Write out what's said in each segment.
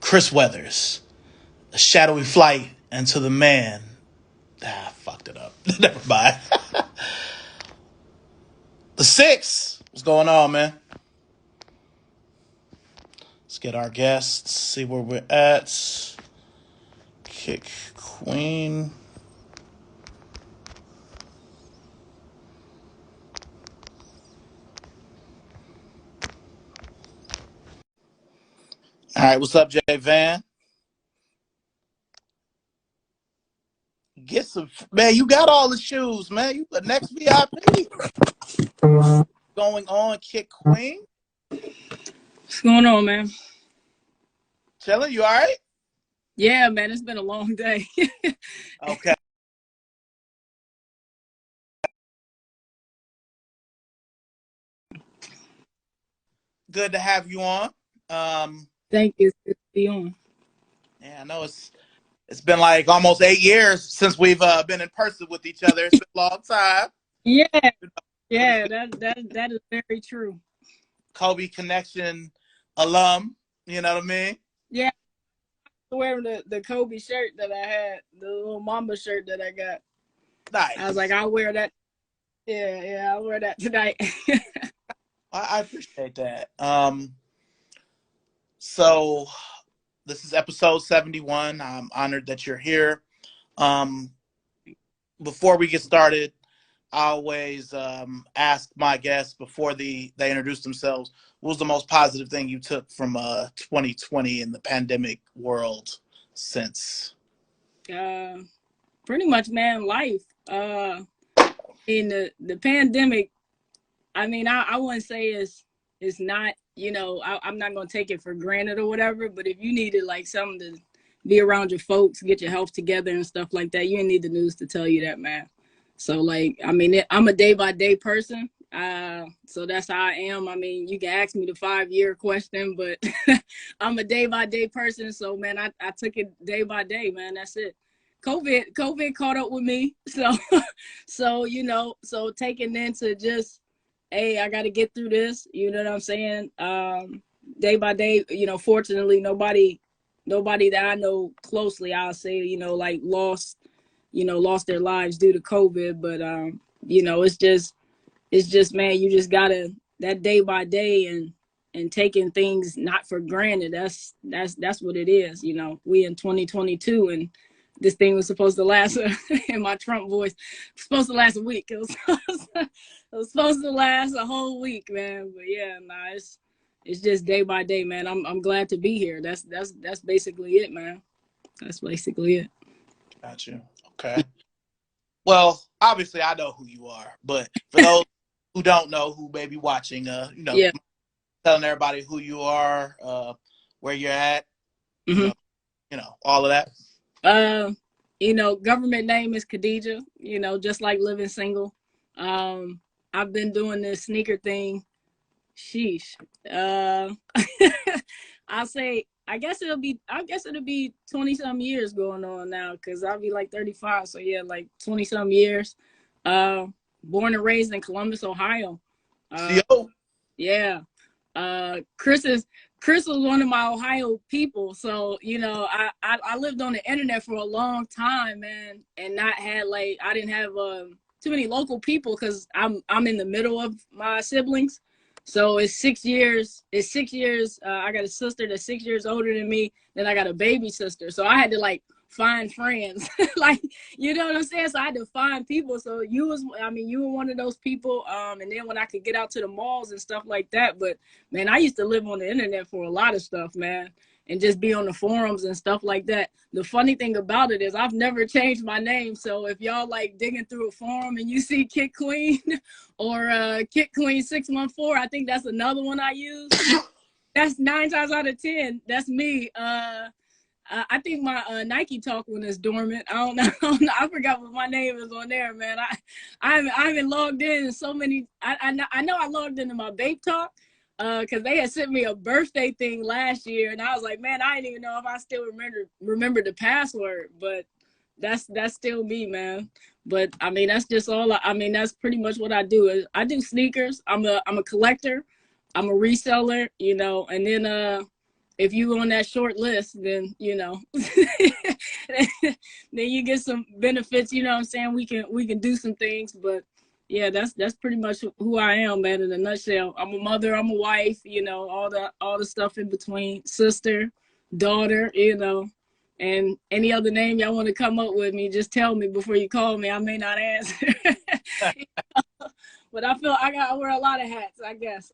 Chris Weathers, a shadowy flight into the man. I fucked it up. Never mind. The six. What's going on, man? Let's get our guests, see where we're at. Kick Queen. All right, what's up, Jay Van? Get some, man. You got all the shoes, man. You the next VIP. Going on, Kick Queen. What's going on, man? Chilling, you all right? Yeah, man, it's been a long day. Okay. Good to have you on. Thank you. It's good to be on. Yeah, I know it's been like almost 8 years since we've been in person with each other. It's been a long time. Yeah, yeah, that is very true. Kobe Connection alum, you know what I mean? Yeah, I'm wearing the Kobe shirt that I had, the little Mamba shirt that I got. Nice. I was like, I'll wear that. Yeah, I'll wear that tonight. I appreciate that. So this is episode 71. I'm honored that you're here. Before we get started, I always ask my guests before they introduce themselves, what was the most positive thing you took from 2020 in the pandemic world since? Pretty much, man, life. In the pandemic, I mean, I wouldn't say it's not, I'm not gonna take it for granted or whatever. But if you needed like something to be around your folks, get your health together and stuff like that, you didn't need the news to tell you that, man. So like, I mean, I'm a day by day person. So that's how I am. I mean, you can ask me the 5-year question, but I'm a day by day person. So man, I took it day by day, man. That's it. COVID caught up with me. So, so taking into just, hey, I got to get through this. You know what I'm saying? Day by day, fortunately, nobody that I know closely, I'll say, like lost their lives due to COVID. But, it's just, man, you just gotta, that day by day and taking things not for granted. That's what it is. We in 2022 and this thing was supposed to last in my Trump voice, supposed to last a week. It was supposed to last a whole week, man. But yeah, nah, it's just day by day, man. I'm glad to be here. That's basically it, man. That's basically it. Got you. Okay. Well, obviously I know who you are, but for those who don't know, who may be watching, Yeah. telling everybody who you are, where you're at, Mm-hmm. All of that. Government name is Khadija, just like living single. I've been doing this sneaker thing. Sheesh. I guess it'll be 20 some years going on now, because I'll be like 35. So yeah, like 20 some years. Born and raised in Columbus, Ohio. Yeah. Chris was one of my Ohio people. So, I lived on the internet for a long time, man, and not had I didn't have too many local people because I'm in the middle of my siblings. So it's 6 years. I got a sister that's 6 years older than me. Then I got a baby sister. So I had to find friends. You know what I'm saying? So I had to find people. So you were one of those people. And then when I could get out to the malls and stuff like that. But man, I used to live on the internet for a lot of stuff, man. And just be on the forums and stuff like that. The funny thing about it is I've never changed my name. So if y'all digging through a forum and you see Kit Queen or Kit Queen 614, I think that's another one I use. That's 9 times out of 10. That's me. I think my Nike Talk one is dormant. I don't know. I forgot what my name is on there, man. I haven't logged in so many. I know I logged into my Bape Talk because they had sent me a birthday thing last year, and I was like, man, I didn't even know if I still remember the password. But that's still me, man. But I mean, that's just all. That's pretty much what I do. I do sneakers. I'm a collector. I'm a reseller, and then if you on that short list, then then you get some benefits. You know what I'm saying? We can do some things, but yeah, that's pretty much who I am, man. In a nutshell, I'm a mother, I'm a wife, all the stuff in between, sister, daughter, and any other name y'all want to come up with me, just tell me before you call me. I may not answer, but I feel I wear a lot of hats, I guess.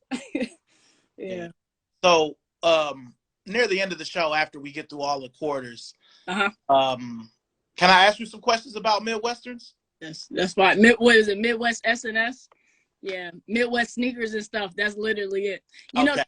Yeah. So, near the end of the show, after we get through all the quarters, can I ask you some questions about Midwesterns? That's fine. What is it? Midwest SNS? Yeah, Midwest sneakers and stuff. That's literally it. Okay. The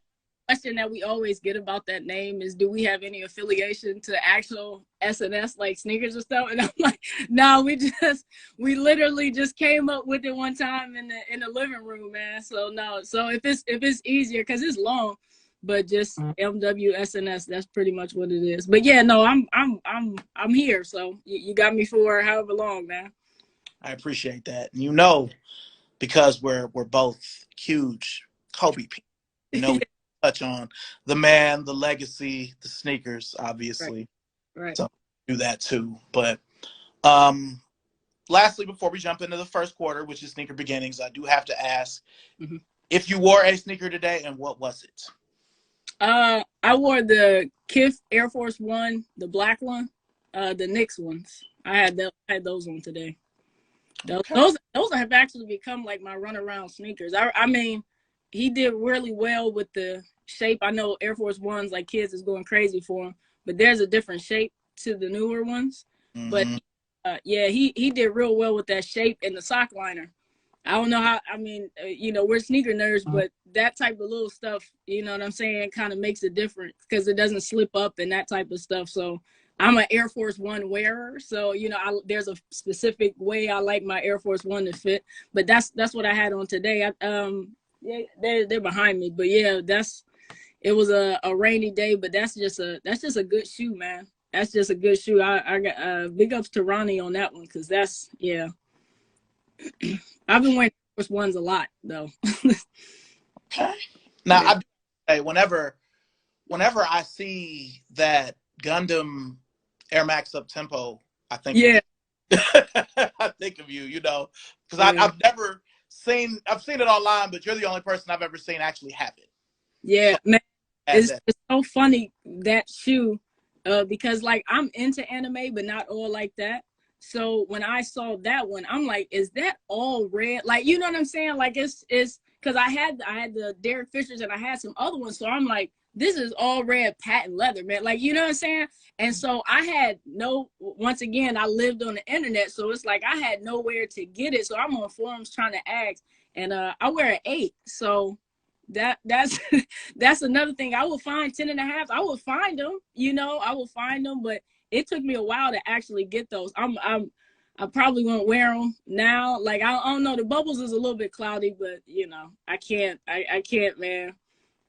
question that we always get about that name is, do we have any affiliation to actual SNS, like sneakers and stuff? And I'm like, no, we literally just came up with it one time in the living room, man. So no. So if it's easier, because it's long, but just MWSNS, that's pretty much what it is. But yeah, no, I'm here. So you got me for however long, man. I appreciate that. Because we're both huge Kobe people. We touch on the man, the legacy, the sneakers, obviously. Right. So do that too. But lastly, before we jump into the first quarter, which is sneaker beginnings, I do have to ask if you wore a sneaker today, and what was it? I wore the Kith Air Force One, the black one, the Knicks ones. I had those on today. Okay. Those have actually become like my runaround sneakers. I mean, he did really well with the shape. I know Air Force Ones, like kids is going crazy for them, but there's a different shape to the newer ones. But yeah, he did real well with that shape and the sock liner. I don't know how. I mean, we're sneaker nerds, but that type of little stuff, you know what I'm saying, kind of makes a difference because it doesn't slip up and that type of stuff. So I'm an Air Force One wearer, so there's a specific way I like my Air Force One to fit. But that's what I had on today. Yeah, they're behind me, but yeah, it was a rainy day, but that's just a good shoe, man. That's just a good shoe. I got big ups to Ronnie on that one, because that's I've been wearing Air Force Ones a lot though. Okay. Now I say whenever I see that Gundam Air Max Up Tempo, I think I think of you, because I've never seen. I've seen it online, but you're the only person I've ever seen actually have it. Yeah, man, it's so funny, that shoe, because like I'm into anime, but not all like that. So when I saw that one, I'm like, is that all red? Like, you know what I'm saying? Like it's because I had the Derek Fishers and I had some other ones, so I'm like, this is all red patent leather, man. Like, you know what I'm saying? And so I had once again, I lived on the internet, so it's like I had nowhere to get it. So I'm on forums trying to ask, and I wear an 8. So that's that's another thing. I will find 10.5. I will find them, I will find them, but it took me a while to actually get those. I probably won't wear them now. Like, I don't know. The bubbles is a little bit cloudy, but I can't, man.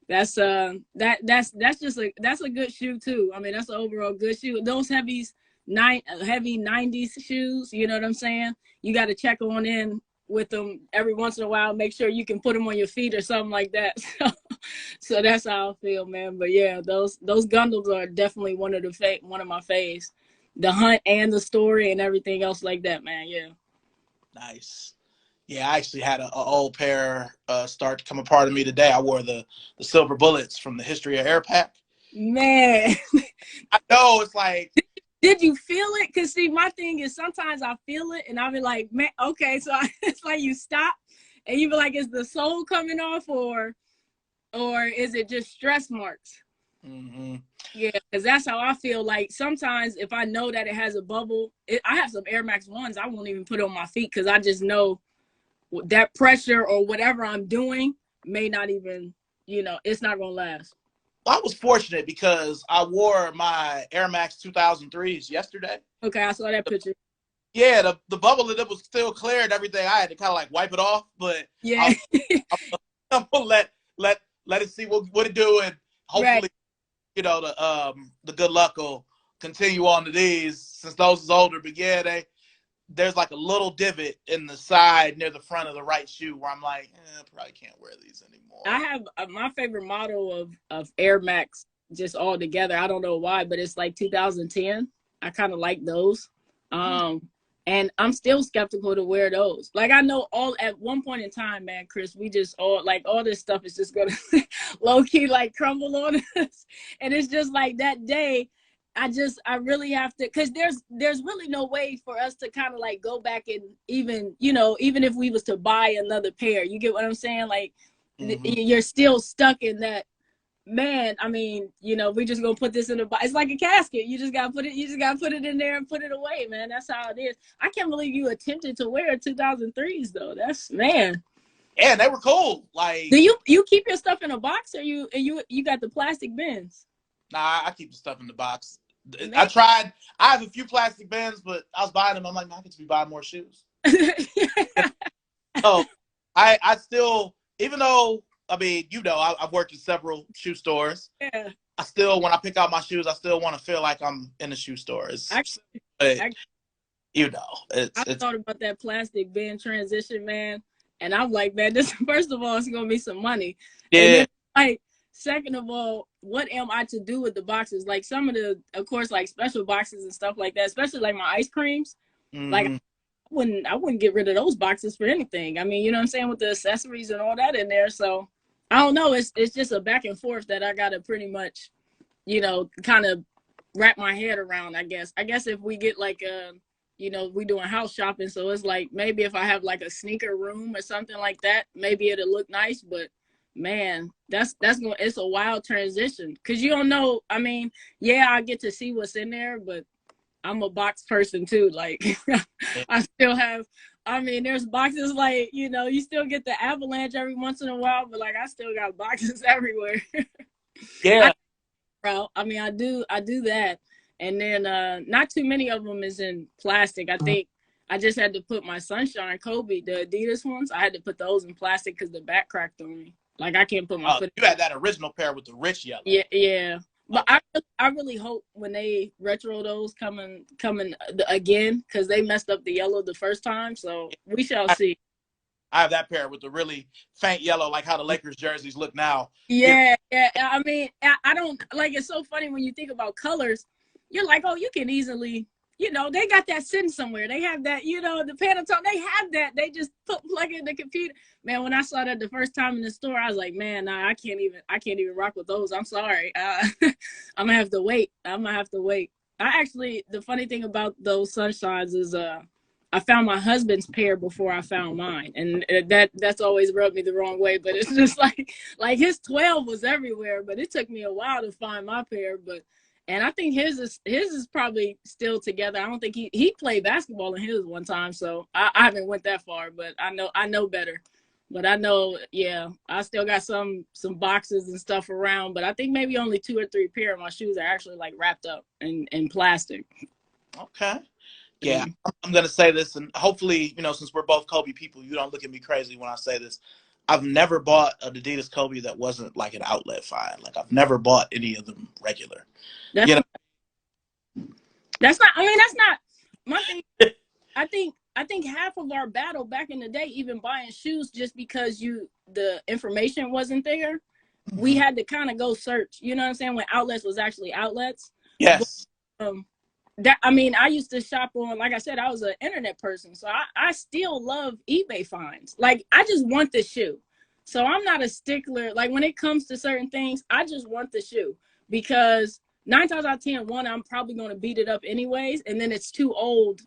That's just a good shoe too. I mean, that's an overall good shoe. Those heavy 90s shoes, you know what I'm saying? You got to check on in with them every once in a while. Make sure you can put them on your feet or something like that. So that's how I feel, man. But yeah, those Gundams are definitely one of my faves. The hunt and the story and everything else like that, man. Yeah. Nice. Yeah, I actually had an old pair start to come apart of me today. I wore the Silver Bullets from the History of Air Pack. Man. I know, it's like. Did you feel it? Because see, my thing is sometimes I feel it and I'll be like, man, okay. So it's like you stop and you be like, is the sole coming off or is it just stress marks? Yeah, because that's how I feel. Like sometimes if I know that it has a bubble, I have some Air Max 1s I won't even put on my feet because I just know that pressure or whatever I'm doing may not even, it's not going to last. I was fortunate because I wore my Air Max 2003s yesterday. Okay, I saw that picture. Yeah, the bubble that was still clear and everything. I had to kind of like wipe it off, but yeah, I'm gonna let it see what it do, and hopefully, the good luck will continue on to these since those is older. But yeah, there's like a little divot in the side near the front of the right shoe where I'm like, I probably can't wear these anymore. I have my favorite model of Air Max just all together. I don't know why, but it's like 2010. I kind of like those. And I'm still skeptical to wear those. Like I know all at one point in time, man, Chris, we just all like all this stuff is just gonna low key like crumble on us. And it's just like that day, I really have to, because there's really no way for us to kind of like go back and even, you know, even if we was to buy another pair, you get what I'm saying? Like you're still stuck in that. Man, I mean, you know, we just gonna put this in a box. It's like a casket. You just gotta put it in there and put it away, man. That's how it is. I can't believe you attempted to wear 2003s though. That's, man. Yeah, they were cool. Like, Do you keep your stuff in a box, or you got the plastic bins? nah, I keep the stuff in the box. Man. I have a few plastic bins, but I was buying them. I'm like, I get to be buying more shoes. So I still, even though, I mean, you know, I've worked in several shoe stores. Yeah. I still, when I pick out my shoes, I still want to feel like I'm in a shoe store. You know, I thought about that plastic bin transition, man, and I'm like, man, this, first of all, it's gonna be some money. Yeah. And then, like, second of all, what am I to do with the boxes? Like some of the, of course, like special boxes and stuff like that, especially like my ice creams. Like I wouldn't get rid of those boxes for anything. I mean, you know what I'm saying, with the accessories and all that in there. So I don't know. It's just a back and forth that I gotta pretty much, you know, kind of wrap my head around. I guess if we get like you know, we doing house shopping, so it's like maybe if I have like a sneaker room or something like that, maybe it'll look nice. But man, that's going. It's a wild transition because you don't know. I mean, yeah, I get to see what's in there, but I'm a box person too. Like I still have. I mean, there's boxes like, you know, you still get the avalanche every once in a while, but like I still got boxes everywhere. Yeah. I mean, I do that. And then not too many of them is in plastic. I think I just had to put my Sunshine Kobe, the Adidas ones. I had to put those in plastic because the back cracked on me. Like I can't put my foot. You had that original pair with the rich yellow. Yeah. But I really hope when they retro those coming again, because they messed up the yellow the first time. So we shall see. I have that pair with the really faint yellow, like how the Lakers jerseys look now. Yeah. I mean, I don't like. It's so funny when you think about colors. You're like, oh, you can easily, you know, they got that sitting somewhere. They have that, you know, the Pantone, they have that. They just plug it in the computer. Man, when I saw that the first time in the store, I was like, man, nah, I can't even rock with those. I'm sorry. I'm gonna have to wait. I actually, the funny thing about those Sunshines is I found my husband's pair before I found mine. And that's always rubbed me the wrong way. But it's just like his 12 was everywhere, but it took me a while to find my pair. And I think his is probably still together. I don't think he played basketball in his one time, so I haven't went that far, but I know better. But I know, yeah, I still got some boxes and stuff around, but I think maybe only 2 or 3 pair of my shoes are actually like wrapped up in plastic. Okay. Yeah, I'm gonna say this, and hopefully, you know, since we're both Kobe people, you don't look at me crazy when I say this. I've never bought an Adidas Kobe that wasn't like an outlet find. Like I've never bought any of them regular. That's not. I mean, that's not my thing. I think half of our battle back in the day, even buying shoes, just because the information wasn't there, we had to kind of go search. You know what I'm saying? When outlets was actually outlets. Yes. But, I mean, I used to shop on, like I said, I was an internet person, so I still love eBay finds. Like, I just want the shoe. So I'm not a stickler. Like, when it comes to certain things, I just want the shoe because 9 times out of 10, one, I'm probably going to beat it up anyways, and then it's too old,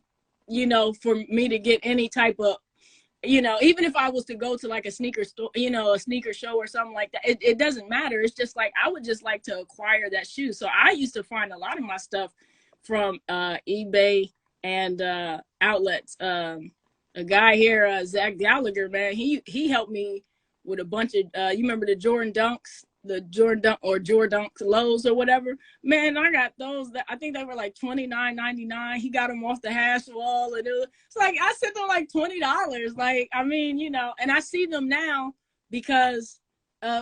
you know, for me to get any type of, you know, even if I was to go to like a sneaker store, you know, a sneaker show or something like that, it doesn't matter. It's just like, I would just like to acquire that shoe. So I used to find a lot of my stuff from eBay and outlets. A guy here, Zach Gallagher, man, he helped me with a bunch of you remember the Jordan Dunks, the Jordan Dunk or Jordan Dunk lows or whatever. Man, I got those that I think they were like $29.99. He got them off the hash wall, and it's like I sent them like $20. Like, I mean, you know, and I see them now because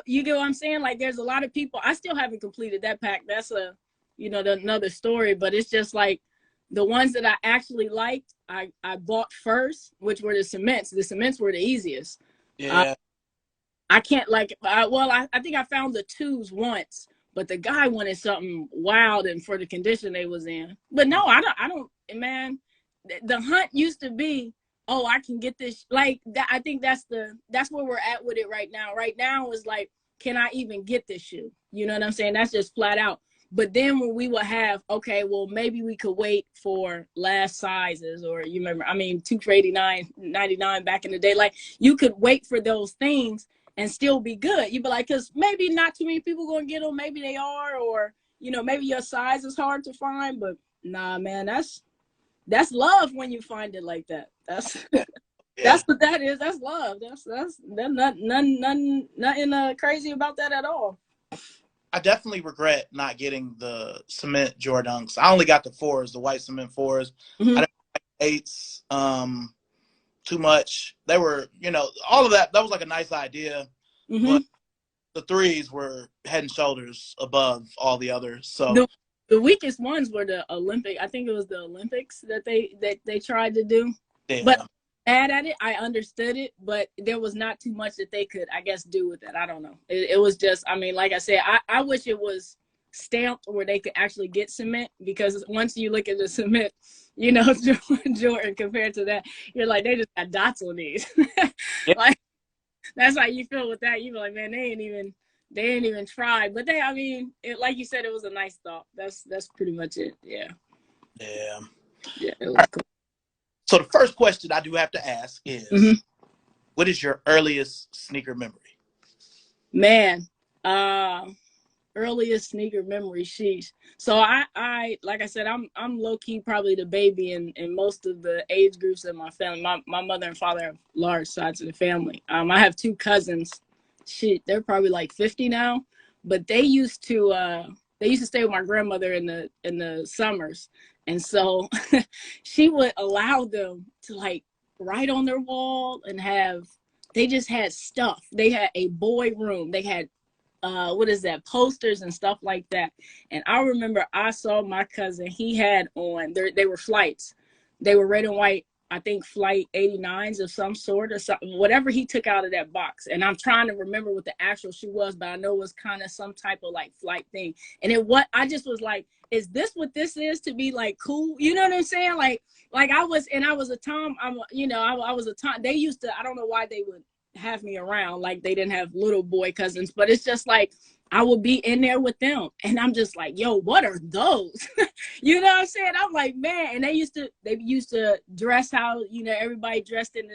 you get what I'm saying? Like, there's a lot of people. I still haven't completed that pack. That's another story, but it's just like the ones that I actually liked, I bought first, which were the cements. The cements were the easiest. Yeah. I can't I think I found the twos once, but the guy wanted something wild and for the condition they was in. But no, I don't, man, the hunt used to be, oh, I can get this, like that. I think that's where we're at with it right now. Right now is like, can I even get this shoe? You know what I'm saying? That's just flat out. But then when we would have, okay, well, maybe we could wait for last sizes, or you remember, I mean, 2 for $89.99 back in the day. Like, you could wait for those things and still be good. You'd be like, because maybe not too many people going to get them. Maybe they are, or, you know, maybe your size is hard to find. But nah, man, that's love when you find it like that. That's that's what that is. That's love. That's nothing crazy about that at all. I definitely regret not getting the cement Jordunks. I only got the 4s, the white cement 4s. Mm-hmm. I didn't like 8s too much. They were, you know, all of that. That was like a nice idea, but the 3s were head and shoulders above all the others. So the weakest ones were the Olympic. I think it was the Olympics that they tried to do. Yeah. But bad at it. I understood it, but there was not too much that they could, I guess, do with it. I don't know. It was just, I mean, like I said, I wish it was stamped where they could actually get cement, because once you look at the cement, you know, Jordan compared to that, you're like, they just got dots on these. Like, that's how you feel with that. You be like, man, they ain't even tried. But they, I mean, like you said, it was a nice thought. That's pretty much it. Yeah. Yeah. Yeah, it was cool. So the first question I do have to ask is, what is your earliest sneaker memory? Man, earliest sneaker memory, sheesh. So I like I said, I'm low key probably the baby in most of the age groups in my family. My mother and father have large sides of the family. I have 2 cousins. Shit, they're probably like 50 now, but they used to stay with my grandmother in the summers. And so she would allow them to like write on their wall and they just had stuff. They had a boy room. They had, posters and stuff like that. And I remember I saw my cousin, he had on, they were flights. They were red and white, I think flight 89s of some sort or something, whatever he took out of that box. And I'm trying to remember what the actual shoe was, but I know it was kind of some type of like flight thing. And I just was like, is this what this is to be like cool? You know what I'm saying? Like I was a Tom, I was a Tom. They used to, I don't know why they would have me around. Like they didn't have little boy cousins, but it's just like, I would be in there with them. And I'm just like, yo, what are those? You know what I'm saying? I'm like, man. And they used to dress how, you know, everybody dressed in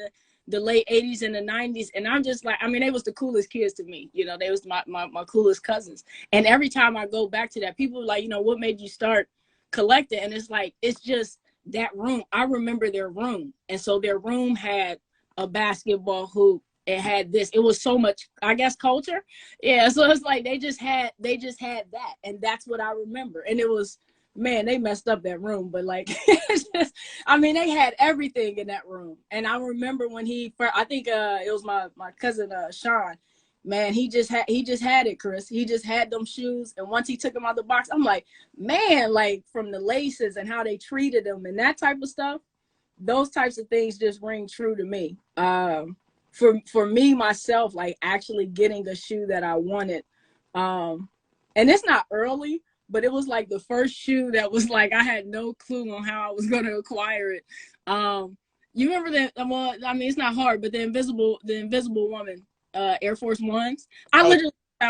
the late 80s and the 90s. And I'm just like, I mean, they was the coolest kids to me. You know, they was my coolest cousins. And every time I go back to that, people are like, you know, what made you start collecting? And it's like, it's just that room. I remember their room. And so their room had a basketball hoop. It had this. It was so much, I guess, culture. Yeah. So it's like they just had that. And that's what I remember. And it was, man, they messed up that room. But like, it's just, I mean, they had everything in that room. And I remember when I think it was my cousin Sean. Man, he just had it, Chris. He just had them shoes. And once he took them out of the box, I'm like, man, like from the laces and how they treated them and that type of stuff, those types of things just ring true to me. For me, myself, like actually getting the shoe that I wanted. And it's not early, but it was like the first shoe that was like, I had no clue on how I was going to acquire it. You remember that? Well, I mean, it's not hard, but the Invisible Woman, Air Force Ones. I was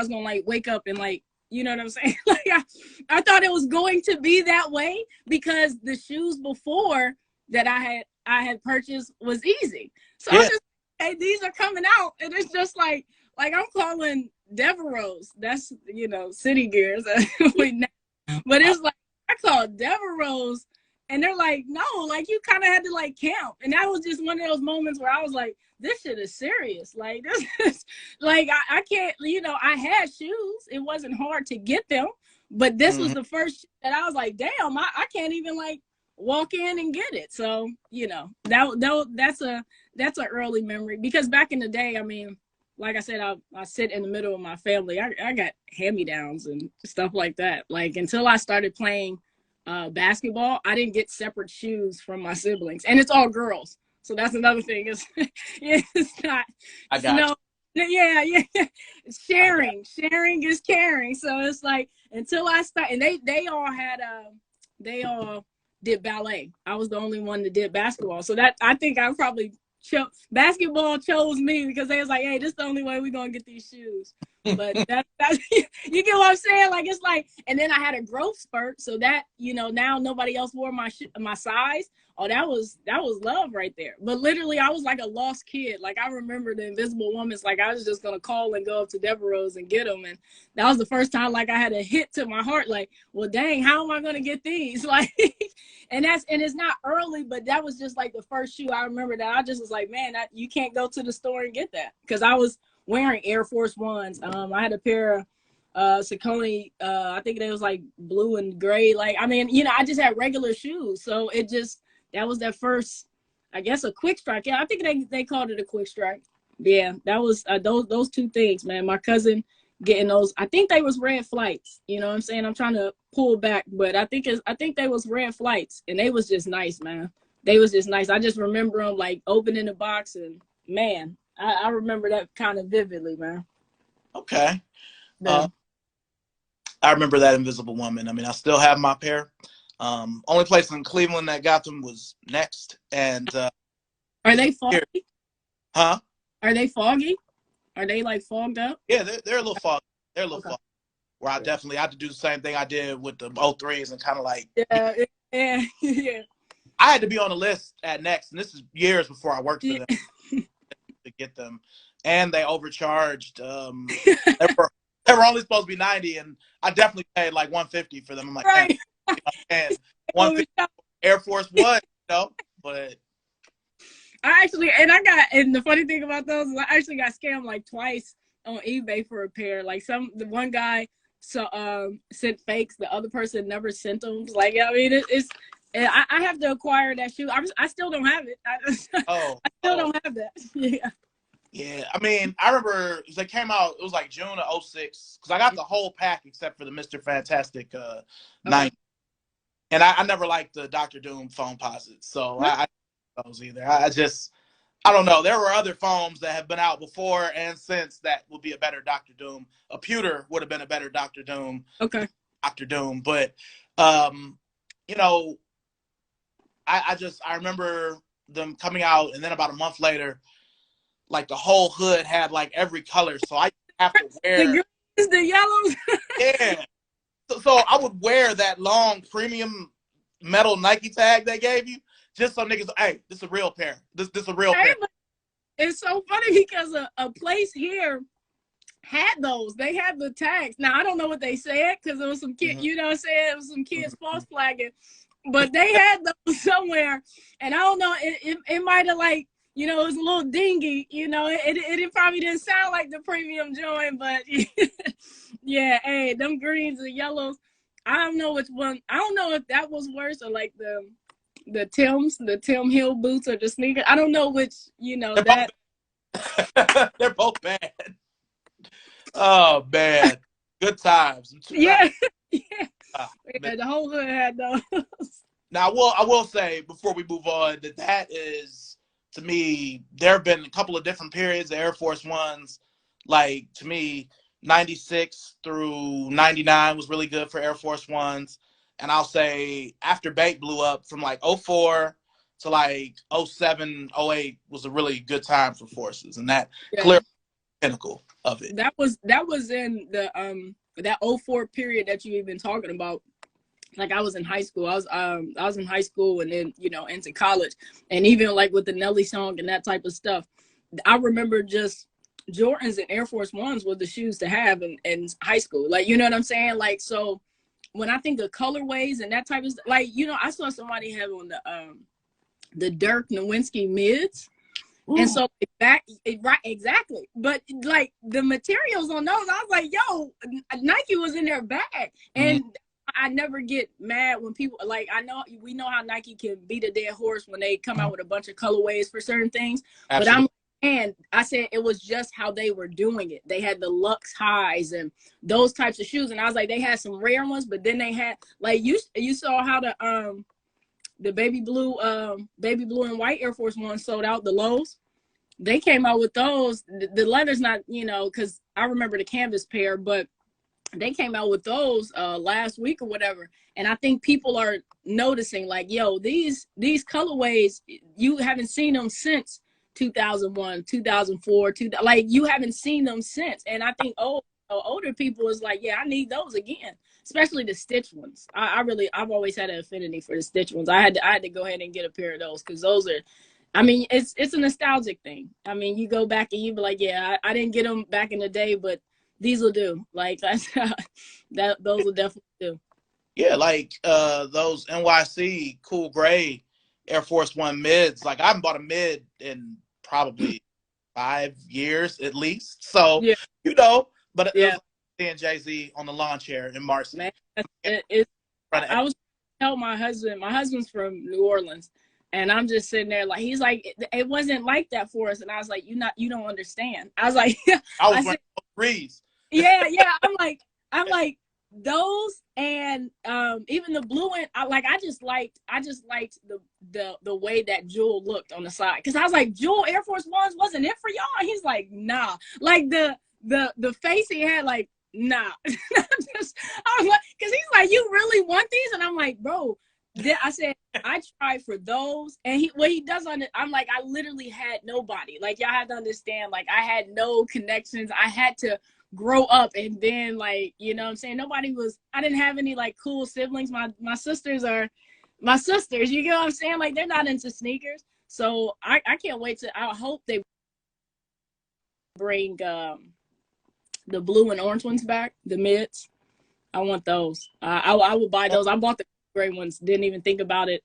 going to like wake up and like, you know what I'm saying? Like I thought it was going to be that way because the shoes before that I had purchased was easy. So I just, hey, these are coming out, and it's just like I'm calling Devereaux. That's, you know, City Gears. But it's like I call Devereaux, and they're like, no, like you kind of had to like count. And that was just one of those moments where I was like, this shit is serious. Like this is like I can't, you know, I had shoes. It wasn't hard to get them, but this was the first that I was like, damn, I can't even like walk in and get it. So, you know, that's an early memory, because back in the day, I mean, like I said, I sit in the middle of my family. I got hand-me-downs and stuff like that. Like until I started playing basketball, I didn't get separate shoes from my siblings, and it's all girls. So that's another thing. It's not. Yeah, yeah. Sharing is caring. So it's like until I start, and they all had they all did ballet. I was the only one that did basketball. So that I think I probably basketball chose me because they was like, hey, this is the only way we're gonna get these shoes. But that's you get what I'm saying? Like it's like, and then I had a growth spurt, so that now nobody else wore my size. Oh, that was love right there. But literally, I was like a lost kid. Like I remember the Invisible Woman's. Like I was just gonna call and go up to Devereaux's and get them, and that was the first time like I had a hit to my heart. Like, well, dang, how am I gonna get these? Like, and it's not early, but that was just like the first shoe I remember that I just was like, man, you can't go to the store and get that because I was wearing Air Force Ones. I had a pair of Saucony, I think it was like blue and gray. Like, I mean, I just had regular shoes. So that was that first, I guess, a quick strike. Yeah, I think they called it a quick strike. Yeah, that was those two things, man. My cousin getting those, I think they was red flights. You know what I'm saying? I'm trying to pull back, but I think they was red flights, and they was just nice, man. They was just nice. I just remember them like opening the box, and man, I remember that kind of vividly, man. Okay. I remember that Invisible Woman. I mean, I still have my pair. Only place in Cleveland that got them was Next. And are they foggy? Huh? Are they foggy? Are they like fogged up? Yeah, they're a little foggy. They're a little foggy. Where I definitely had to do the same thing I did with the 03s and kind of like yeah. I had to be on the list at Next, and this is years before I worked for them to get them. And they overcharged. They were only supposed to be 90, and I definitely paid like 150 for them. I'm like, right. man, 150 Air Force One, but and the funny thing about those is I actually got scammed like twice on eBay for a pair. Like the one guy sent fakes, the other person never sent them. Like, I mean, I have to acquire that shoe. I still don't have it. I still don't have that. Yeah. Yeah, I mean, I remember they came out, it was like June of 06, because I got the whole pack except for the Mr. Fantastic 90. And I never liked the Dr. Doom foam posits, so I didn't those either. I don't know. There were other foams that have been out before and since that would be a better Dr. Doom. A pewter would have been a better Dr. Doom. Okay. Dr. Doom, but I remember them coming out, and then about a month later, like the whole hood had like every color, so I have to wear the yellows. Yeah, so I would wear that long premium metal Nike tag they gave you, just so niggas, hey, this is a real pair. This is a real pair. It's so funny because a place here had those. They had the tags. Now I don't know what they said because it was some kid. You know what I'm saying? It was some kids false flagging, but they had those somewhere, and I don't know. It might have like. It was a little dingy, it probably didn't sound like the premium joint, but yeah, hey, them greens and yellows, I don't know which one. I don't know if that was worse or like the Tim Hill boots or the sneakers. I don't know which, that. They're both bad. Oh, man. Good times. Yeah. Yeah, the whole hood had those. Now, I will say, before we move on, that is, to me, there have been a couple of different periods of Air Force Ones. Like, to me, 96 through 99 was really good for Air Force Ones. And I'll say after Bake blew up from like 04 to like 07, 08 was a really good time for Forces. And that clearly pinnacle of it. That was in the that 04 period that you've been talking about. Like I was in high school. I was in high school and then, into college. And even like with the Nelly song and that type of stuff, I remember just Jordans and Air Force Ones were the shoes to have in high school. Like, you know what I'm saying? Like, so when I think of colorways and that type of stuff, like, I saw somebody have on the Dirk Nowitzki mids. Ooh. And so right, exactly. But like the materials on those, I was like, yo, Nike was in their bag. And I never get mad when people like, we know how Nike can beat a dead horse when they come out with a bunch of colorways for certain things. Absolutely. But I said it was just how they were doing it. They had the Lux highs and those types of shoes. And I was like, they had some rare ones, but then they had like, you saw how the baby blue and white Air Force One sold out, the lows. they came out with those. The leather's not, you know, because I remember the canvas pair, but they came out with those last week or whatever. And I think people are noticing, like, yo, these colorways, you haven't seen them since 2001, 2004, like you haven't seen them since. And I think older people is like, yeah, I need those again, especially the stitch ones. I've always had an affinity for the stitch ones. I had to go ahead and get a pair of those because those are, I mean, it's a nostalgic thing. I mean, you go back and you be like, yeah, I didn't get them back in the day, but these will do. Like that's those will definitely do. Yeah, like those NYC cool gray Air Force One mids. Like I haven't bought a mid in probably 5 years at least. So Yeah, you know, but it was yeah, like seeing Jay-Z on the lawn chair in Marcy. man. I was tell my husband's from New Orleans, and I'm just sitting there like he's like it wasn't like that for us, and I was like you don't understand. I was like I was I wearing said, threes. yeah, I'm like those and even the blue one. I just liked the way that Jewel looked on the side because I was like Jewel Air Force Ones wasn't it for y'all? And he's like nah, like the face he had like nah. I was like, because he's like you really want these, and I'm like bro. I said I tried for those, and he does on it. I'm like I literally had nobody. Like y'all have to understand. Like I had no connections. I had to grow up, and then like you know what I'm saying. I didn't have any like cool siblings. My sisters are my sisters. You get what I'm saying? Like they're not into sneakers. So I can't wait to. I hope they bring the blue and orange ones back. The mids. I want those. I will buy those. I bought the gray ones. Didn't even think about it.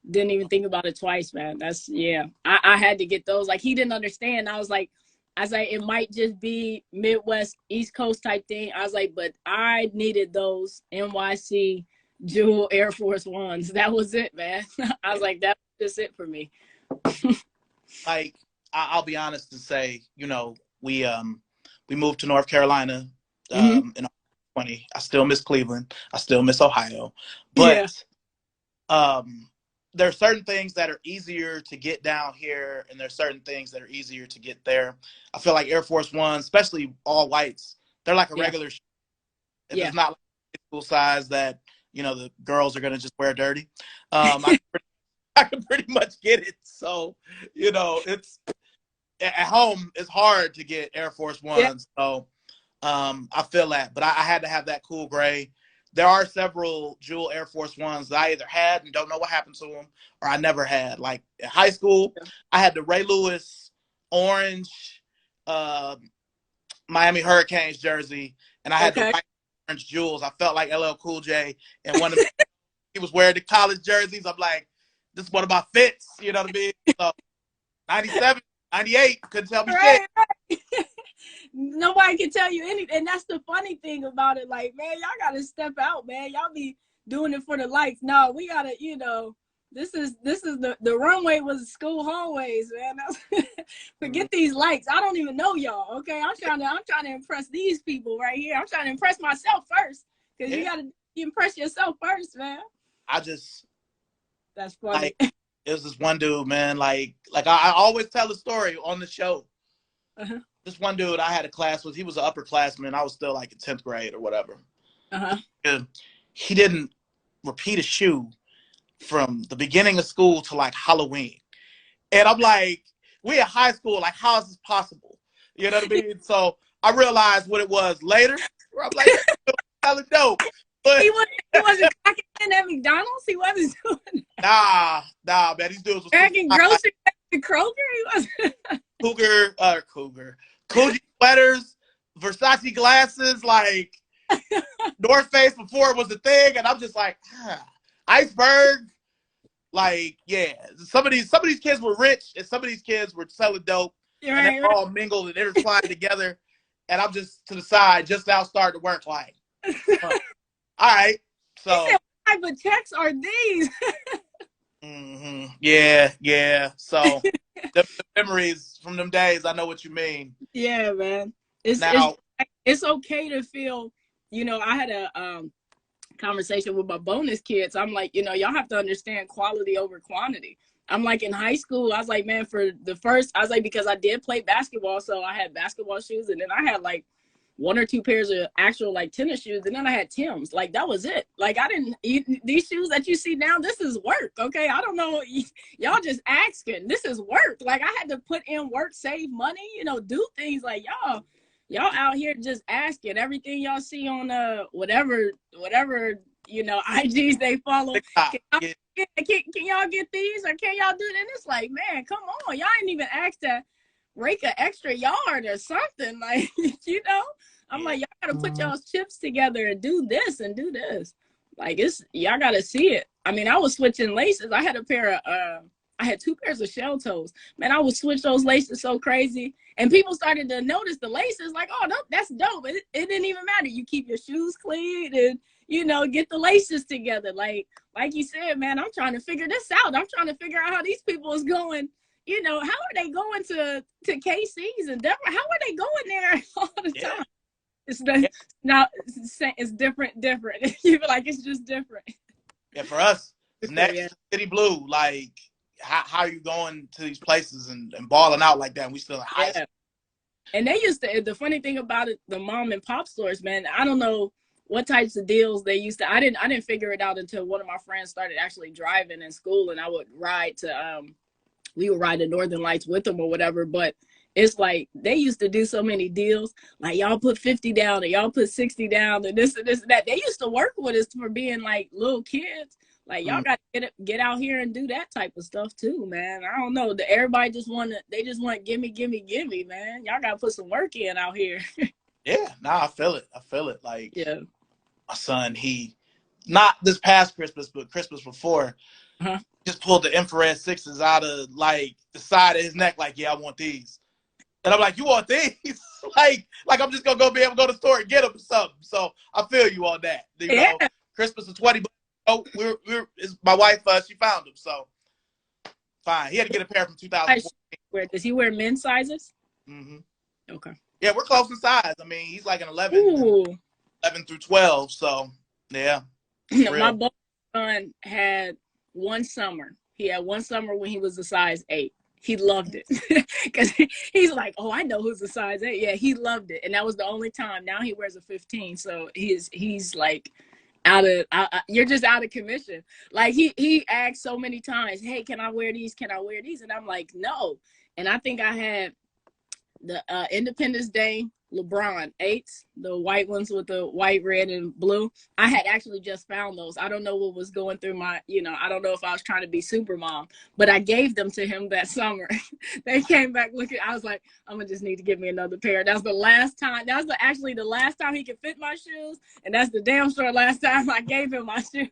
Didn't even think about it twice, man. That's yeah. I had to get those. Like he didn't understand. I was like, it might just be Midwest, East Coast type thing. I was like, but I needed those NYC Jewel Air Force Ones. That was it, man. I was like, that was just it for me. Like I'll be honest and say, you know, we moved to North Carolina in 20. I still miss Cleveland. I still miss Ohio, Yeah. but there are certain things that are easier to get down here, and there's certain things that are easier to get there. I feel like Air Force Ones, especially all whites, they're like a regular. If it's not like school size that you know the girls are gonna just wear dirty, I can pretty much get it. So you know, it's at home. It's hard to get Air Force Ones. So I feel that, but I had to have that cool gray. There are several Jewel Air Force Ones that I either had and don't know what happened to them, or I never had. Like in high school, I had the Ray Lewis orange Miami Hurricanes jersey, and I had the white orange Jewels. I felt like LL Cool J, and one of he was wearing the college jerseys. I'm like, this is one of my fits. You know what I mean? So 97, 98, couldn't tell me shit. Right. Nobody can tell you anything. And that's the funny thing about it. Like, man, y'all gotta step out, man. Y'all be doing it for the likes. No, we gotta, you know, this is the runway was school hallways, man. Forget these likes. I don't even know y'all. Okay. I'm trying to impress these people right here. I'm trying to impress myself first. Because you gotta impress yourself first, man. That's funny. Like, it was this one dude, man. Like I always tell the story on the show. This one dude I had a class with, he was an upperclassman. I was still like in 10th grade or whatever. He didn't repeat a shoe from the beginning of school to like Halloween. And I'm like, we in high school, like how is this possible? You know what I mean? So I realized what it was later. Where I'm like, hella dope. But he wasn't clocking in at McDonald's. He wasn't doing that. Nah, man. These dudes was packing groceries at Kroger. He wasn't. Cougar. Coogee sweaters, Versace glasses, like North Face before it was a thing, and I'm just like, Iceberg. Like, yeah, some of these kids were rich, and some of these kids were selling dope, and they're all mingled and intertwined together. And I'm just to the side, just now starting to work. Like, all right, so he said, what type of checks are these? Yeah. So the memories from them days, I know what you mean. Yeah, man. It's okay to feel, you know, I had a conversation with my bonus kids. I'm like, you know, y'all have to understand quality over quantity. I'm like, in high school, I was like, man, for the first, I was like, because I did play basketball, so I had basketball shoes, and then I had like one or two pairs of actual like tennis shoes, and then I had Tim's. Like, that was it. Like, I didn't, these shoes that you see now, this is work, okay? I don't know, y'all just asking. This is work. Like, I had to put in work, save money, you know, do things. Like, y'all out here just asking. Everything y'all see on whatever you know IGs they follow. Can y'all get these, or can y'all do that? And it's like, man, come on, y'all ain't even asked to rake an extra yard or something, like, you know. I'm like, y'all gotta put y'all's chips together and do this and do this. Like, it's, y'all gotta see it. I mean, I was switching laces. I had a pair of I had two pairs of shell toes. Man, I would switch those laces so crazy. And people started to notice the laces, like, oh, no, that's dope. It didn't even matter. You keep your shoes clean and, you know, get the laces together. Like you said, man, I'm trying to figure this out. I'm trying to figure out how these people is going, you know, how are they going to KC's and Denver? How are they going there all the time? It's now it's different. You feel like it's just different. Yeah, for us, next City Blue, like, how are you going to these places and balling out like that? And we still in high school. And they used to, the funny thing about it, the mom and pop stores, man, I don't know what types of deals they used to, I didn't figure it out until one of my friends started actually driving in school, and I would ride to, we would ride the Northern Lights with them or whatever, but it's like they used to do so many deals, like y'all put 50 down and y'all put 60 down and this and that. They used to work with us for being like little kids. Like, y'all got to get out here and do that type of stuff too, man. I don't know. Everybody just want gimme, man. Y'all got to put some work in out here. Yeah, nah, I feel it. Like, yeah, my son, he, not this past Christmas, but Christmas before, just pulled the infrared sixes out of, like, the side of his neck, like, yeah, I want these. And I'm like, you want these? like I'm just going to be able to go to the store and get them or something. So I feel you on that. You know, Christmas of 20, oh, my wife, she found them, so fine. He had to get a pair from 2014. Does he wear men's sizes? Mm-hmm. Okay. Yeah, we're close in size. I mean, he's like an 11 through 12, so yeah. My son had one summer. He had one summer when he was a size 8. He loved it because he's like, oh, I know who's a size 8. Yeah, he loved it, and that was the only time. Now he wears a 15, so he's like, you're just out of commission. Like, he asked so many times, hey, can I wear these? Can I wear these? And I'm like, no. And I think I had the Independence Day LeBron 8s, the white ones with the white, red, and blue. I had actually just found those. I don't know what was going through my, you know, I don't know if I was trying to be super mom, but I gave them to him that summer. They came back looking, I was like, I'm gonna just need to give me another pair. That's the last time, actually the last time he could fit my shoes, and that's the damn sure last time I gave him my shoes.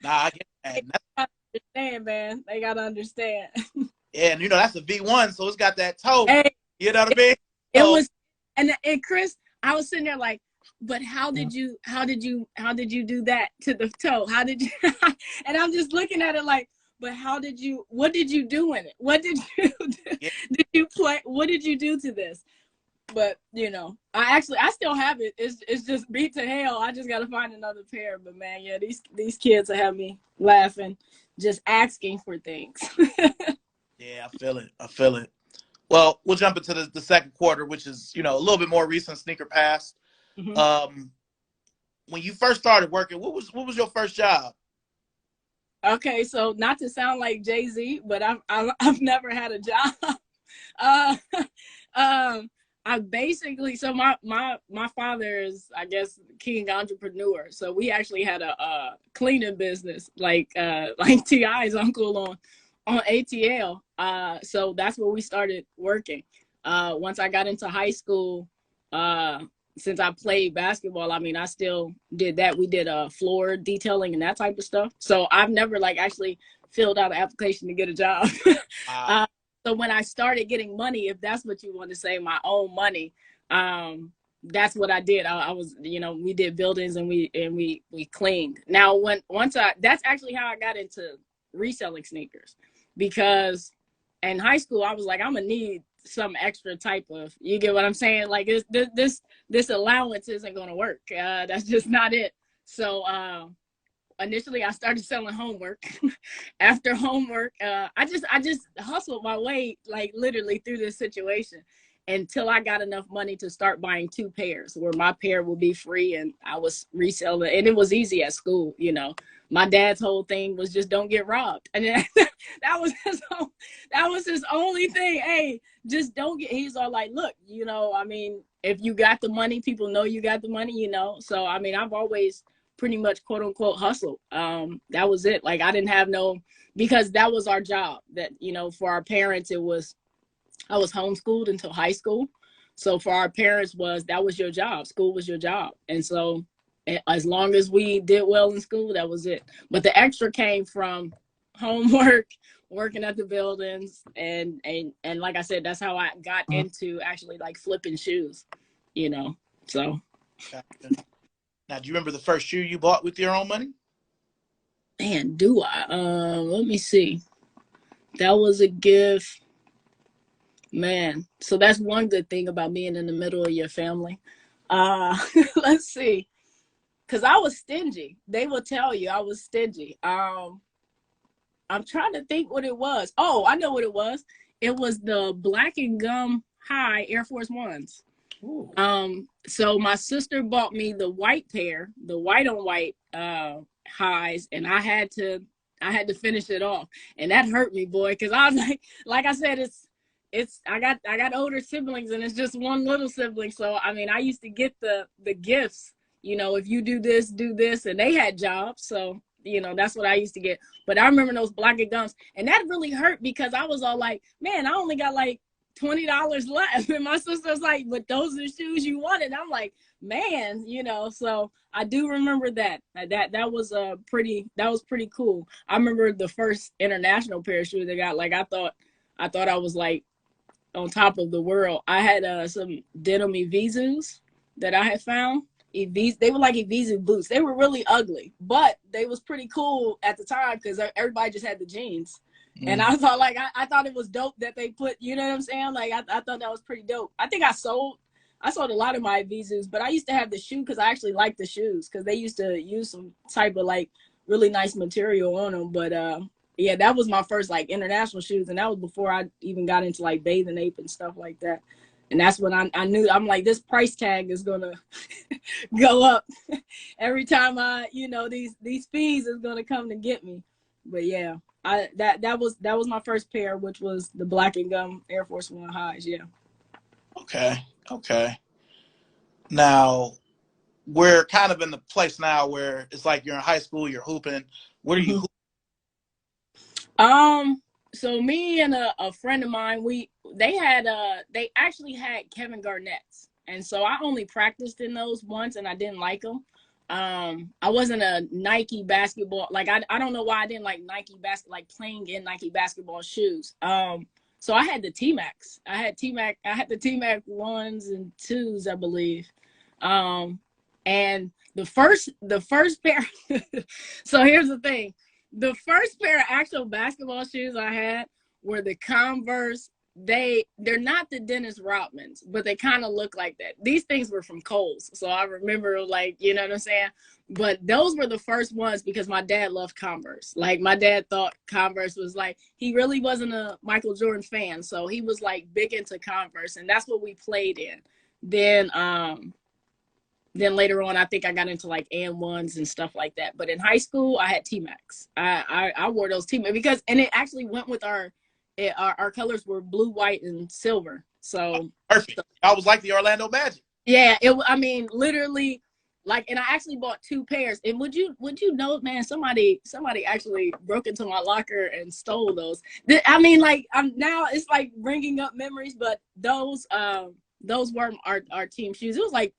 Nah, I get that. They gotta understand, man. They gotta understand. Yeah, and you know, that's a V1, so it's got that toe. Hey, you know what I mean? It was, and Chris, I was sitting there like, but how did you do that to the toe? How did you? And I'm just looking at it like, but what did you do in it? What did you do? Yeah. Did you play? What did you do to this? But, you know, I still have it. It's just beat to hell. I just got to find another pair. But, man, yeah, these kids have me laughing, just asking for things. Yeah, I feel it. Well, we'll jump into the second quarter, which is, you know, a little bit more recent, sneaker past. Mm-hmm. When you first started working, what was your first job? Okay, so not to sound like Jay-Z, but I've never had a job. I basically, so my father is, I guess, king entrepreneur. So we actually had a cleaning business, like T.I.'s uncle on ATL. So that's where we started working. Once I got into high school, since I played basketball, I mean, I still did that. We did floor detailing and that type of stuff. So I've never actually filled out an application to get a job. So when I started getting money, if that's what you want to say, my own money, that's what I did. I was, you know, we did buildings and we cleaned. Now, that's actually how I got into reselling sneakers, because in high school I was like, I'm gonna need some extra type of, you get what I'm saying? Like, this allowance isn't gonna work. That's just not it. So initially I started selling homework. After homework, I just hustled my way, like literally through this situation until I got enough money to start buying 2 pairs where my pair would be free and I was reselling. And it was easy at school, you know. My dad's whole thing was just don't get robbed. And that was his only thing. Hey, just don't get, he's all like, look, you know, I mean, if you got the money, people know you got the money, you know. So I mean, I've always pretty much quote unquote hustle. That was it. Like I didn't have no, because that was our job. That, you know, for our parents, it was, I was homeschooled until high school. So for our parents that was your job. School was your job. And so as long as we did well in school, that was it. But the extra came from homework, working at the buildings, and like I said, that's how I got into actually like flipping shoes, you know. So Gotcha. Now, do you remember the first shoe you bought with your own money? man, do I? Let me see. That was a gift. Man, so that's one good thing about being in the middle of your family. Let's see. Cause I was stingy. They will tell you I was stingy. I'm trying to think what it was. Oh, I know what it was. It was the Black and Gum High Air Force Ones. Ooh. So my sister bought me the white pair, the white on white highs, and I had to finish it off. And that hurt me, boy, because I was like I said, I got older siblings and it's just one little sibling. So I mean I used to get the gifts, you know, if you do this, and they had jobs. So, you know, that's what I used to get. But I remember those Black and Gums, and that really hurt because I was all like, man, I only got like $20 left. And my sister was like, but those are the shoes you wanted. I'm like, man, you know, so I do remember that. That was pretty cool. I remember the first international pair of shoes I got. Like I thought I was like on top of the world. I had some denim Evisus that I had found. They were like Evisu boots. They were really ugly, but they was pretty cool at the time because everybody just had the jeans. And I thought like I thought it was dope that they put, you know what I'm saying? Like I thought that was pretty dope. I think I sold a lot of my Evisus, but I used to have the shoe because I actually liked the shoes because they used to use some type of like really nice material on them. But yeah, that was my first like international shoes, and that was before I even got into like bathing ape and stuff like that. And that's when I knew, I'm like, this price tag is gonna go up every time you know, these fees is gonna come to get me. But yeah, that was my first pair, which was the Black and Gum Air Force One highs. Yeah. Okay. Now we're kind of in the place now where it's like you're in high school, you're hooping. What are you? So me and a friend of mine, they actually had Kevin Garnett's, and so I only practiced in those once, and I didn't like them. I wasn't a Nike basketball, like I don't know why I didn't like Nike like playing in Nike basketball shoes. So I had the T-Max. I had the T-Mac 1s and 2s, I believe. And the first pair. So here's the thing. The first pair of actual basketball shoes I had were the Converse. They're not the Dennis Rodmans, but they kind of look like that. These things were from Kohl's. So I remember, like, you know what I'm saying? But those were the first ones because my dad loved Converse. Like, my dad thought Converse was like, he really wasn't a Michael Jordan fan. So he was like big into Converse, and that's what we played in. Then later on, I think I got into like AN1s and stuff like that. But in high school, I had T-Max. I wore those T-Max because, and it actually went with our colors were blue, white, and silver. So perfect. I was like the Orlando Magic. Yeah, I mean, literally, like, and I actually bought 2 pairs. And would you know, man, somebody actually broke into my locker and stole those. I mean, like, now it's like bringing up memories, but those were our team shoes. It was like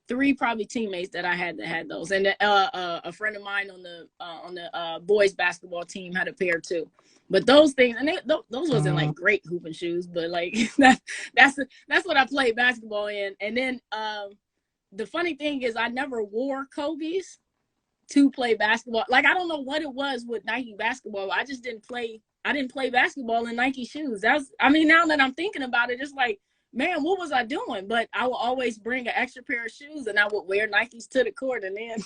3 probably teammates that I had that had those, and a friend of mine on the boys basketball team had a pair too. But those things, and those wasn't like great hooping shoes, but like that's what I played basketball in. And then the funny thing is, I never wore Kobe's to play basketball. Like, I don't know what it was with Nike basketball. I just didn't play. I didn't play basketball in Nike shoes. I mean, now that I'm thinking about it, it's like, man, what was I doing? But I would always bring an extra pair of shoes and I would wear Nikes to the court and then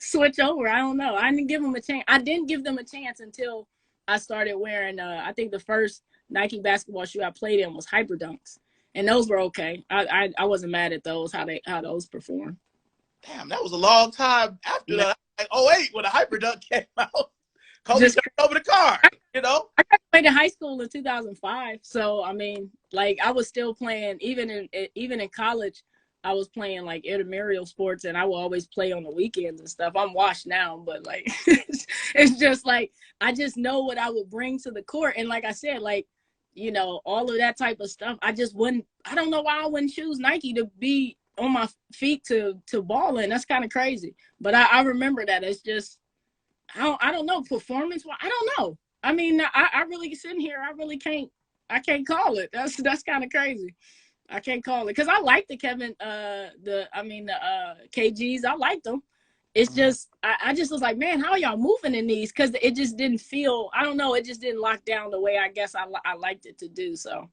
switch over. I don't know. I didn't give them a chance. I didn't give them a chance until I started wearing, I think the first Nike basketball shoe I played in was Hyper Dunks. And those were okay. I wasn't mad at those, how those performed. Damn, that was a long time after that. Like, 08 when the Hyper Dunk came out. Kobe took over the car, you know? I graduated high school in 2005. So, I mean, like, I was still playing, even in college, I was playing, like, intramural sports, and I will always play on the weekends and stuff. I'm washed now, but, like, it's just, like, I just know what I would bring to the court. And like I said, like, you know, all of that type of stuff, I don't know why I wouldn't choose Nike to be on my feet to ball in. That's kind of crazy. But I remember that. It's just, I don't know, performance. I don't know. I mean, I really sitting here. I can't call it. That's kind of crazy. I can't call it because I like the KGs. I like them. It's just, I just was like, man, how are y'all moving in these? Because it just didn't feel, I don't know, it just didn't lock down the way I guess I liked it to do. So,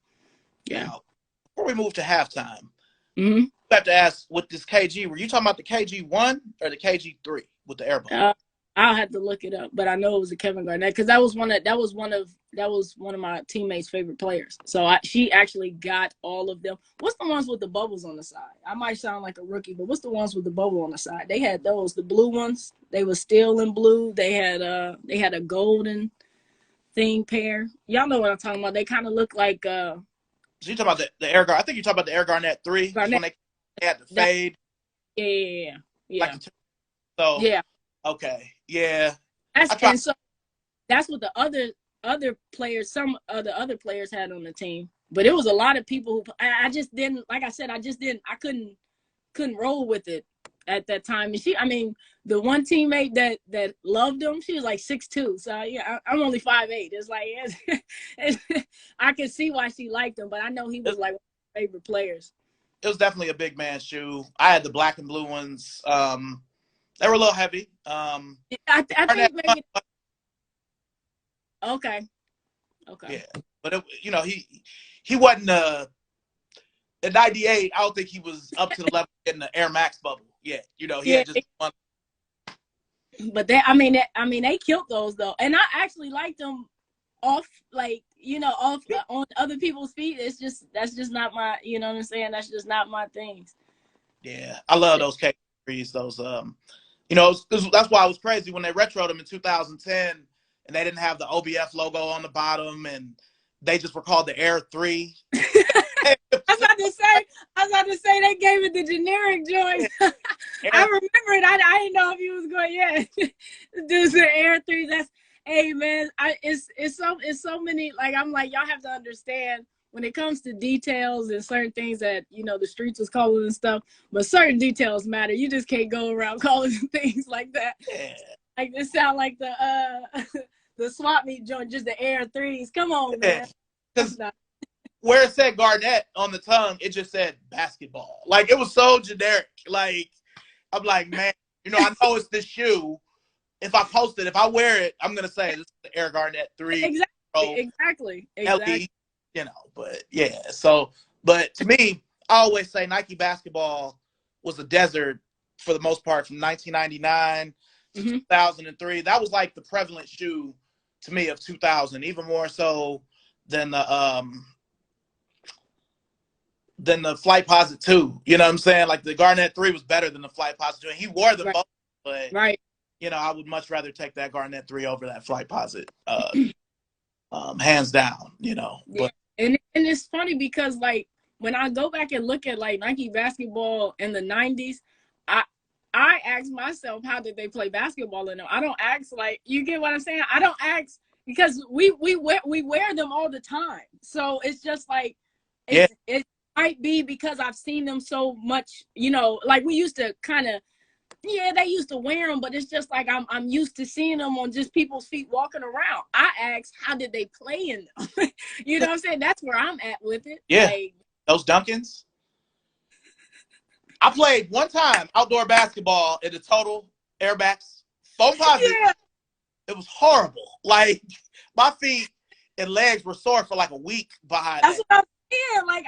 yeah. Now, before we move to halftime, mm-hmm. you have to ask, with this KG, were you talking about the KG1 or the KG3 with the air ball? I'll have to look it up, but I know it was a Kevin Garnett because that was one of my teammates' favorite players. So she actually got all of them. What's the ones with the bubbles on the side? I might sound like a rookie, but what's the ones with the bubble on the side? They had those, the blue ones. They were still in blue. They had a golden thing pair. Y'all know what I'm talking about. They kind of look like. So you talking about the Air Garnett? I think you talking about the Air Garnett 3. When they had the fade. Yeah. Like so. Yeah. Okay. Yeah. So that's what the other players, some of the other players had on the team. But it was a lot of people who I just didn't, like I said, I couldn't roll with it at that time. And the one teammate that loved him, she was like 6'2". So yeah, I'm only 5'8". It's like, I can see why she liked him, but I know he was like one of my favorite players. It was definitely a big man shoe. I had the black and blue ones. They were a little heavy. I think maybe. Okay. Yeah, but he wasn't in '98. I don't think he was up to the level of getting the Air Max bubble yet. He had just one. But they killed those though, and I actually liked them off, like on other people's feet. That's just not my, you know what I'm saying? That's just not my things. Yeah, I love those K3s. Those that's why it was crazy when they retroed them in 2010. And they didn't have the OBF logo on the bottom, and they just were called the Air 3. I was about to say they gave it the generic joint. I remember it. I didn't know if you was going, this the Air 3. That's, hey man, it's so many, like, I'm like, y'all have to understand when it comes to details and certain things that, the streets was calling and stuff, but certain details matter. You just can't go around calling things like that. Yeah. Like, it sound like the swap meet joint, just the Air 3s. Come on, man. Because where it said Garnett on the tongue, it just said basketball. Like, it was so generic. Like, I'm like, man, I know it's this shoe. If I post it, if I wear it, I'm going to say this is the Air Garnett 3. Exactly. But yeah. So, but to me, I always say Nike basketball was a desert for the most part from 1999 to 2003. That was like the prevalent shoe to me of 2000, even more so than the Flight Posit 2. You know what I'm saying? Like, the Garnett 3 was better than the Flight Posit 2. And he wore them both, but I would much rather take that Garnett 3 over that Flight Posit, hands down. But and it's funny because, like, when I go back and look at, like, Nike basketball in the 90s, I ask myself, how did they play basketball in them? I don't ask, like, you get what I'm saying? I don't ask because we wear them all the time. So it's just like, it might be because I've seen them so much, like we used to kind of, they used to wear them, but it's just like I'm used to seeing them on just people's feet walking around. I ask, how did they play in them? You know what I'm saying? That's where I'm at with it. Yeah, like, those Dunkins. I played one time outdoor basketball in the Total Air Max foam posit. Yeah. It was horrible. Like, my feet and legs were sore for like a week behind that. Yeah, like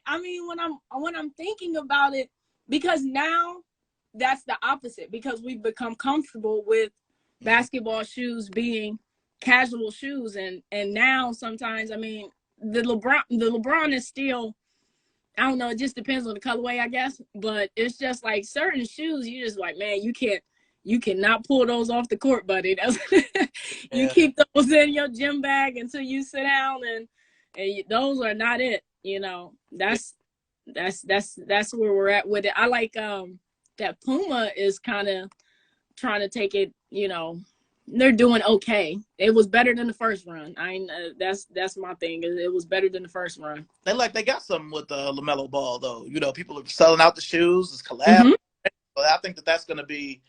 I mean, when I'm thinking about it, because now that's the opposite, because we've become comfortable with basketball shoes being casual shoes, and now sometimes, I mean, the LeBron is still, I don't know, it just depends on the colorway, I guess, but it's just like certain shoes you just like, man, you cannot pull those off the court, buddy. That's, you Yeah. keep those in your gym bag until you sit down, and those are not it. You know, Yeah. that's where we're at with it. I like that Puma is kind of trying to take it. You know, they're doing okay. It was better than the first run. That's my thing. It was better than the first run. They got something with the LaMelo Ball though. You know, people are selling out the shoes. It's collab. Mm-hmm. But I think that that's going to be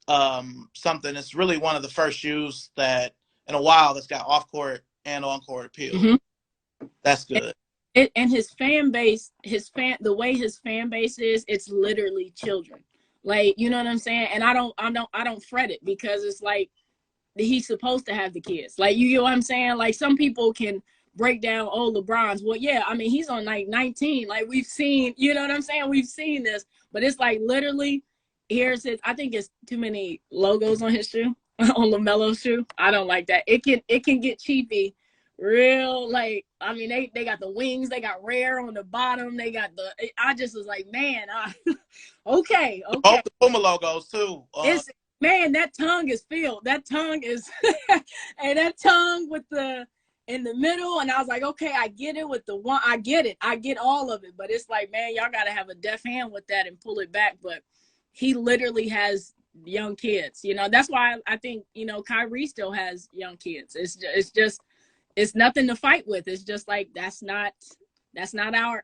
something. It's really one of the first shoes that in a while that's got off court and on court appeal. Mm-hmm. That's good. And his fan base, the way his fan base is, it's literally children. Like, you know what I'm saying? And I don't fret it, because it's like he's supposed to have the kids. Like, you know what I'm saying? Like, some people can break down, oh, LeBron's. Well, yeah, I mean, he's on like 19. Like, we've seen, you know what I'm saying? We've seen this, but it's like literally, here's his. I think it's too many logos on his shoe, on LaMelo's shoe. I don't like that. It can get cheapy real. Like, I mean, they got the wings, they got rare on the bottom, they got the, I just was like, man, okay. Both the Puma logos too. It's, man, that tongue is filled. That tongue is, and that tongue with the in the middle. And I was like, okay, I get it with the one. I get it. I get all of it. But it's like, man, y'all got to have a deft hand with that and pull it back. But he literally has young kids. You know, that's why I think, you know, Kyrie still has young kids. It's nothing to fight with. It's just like, that's not our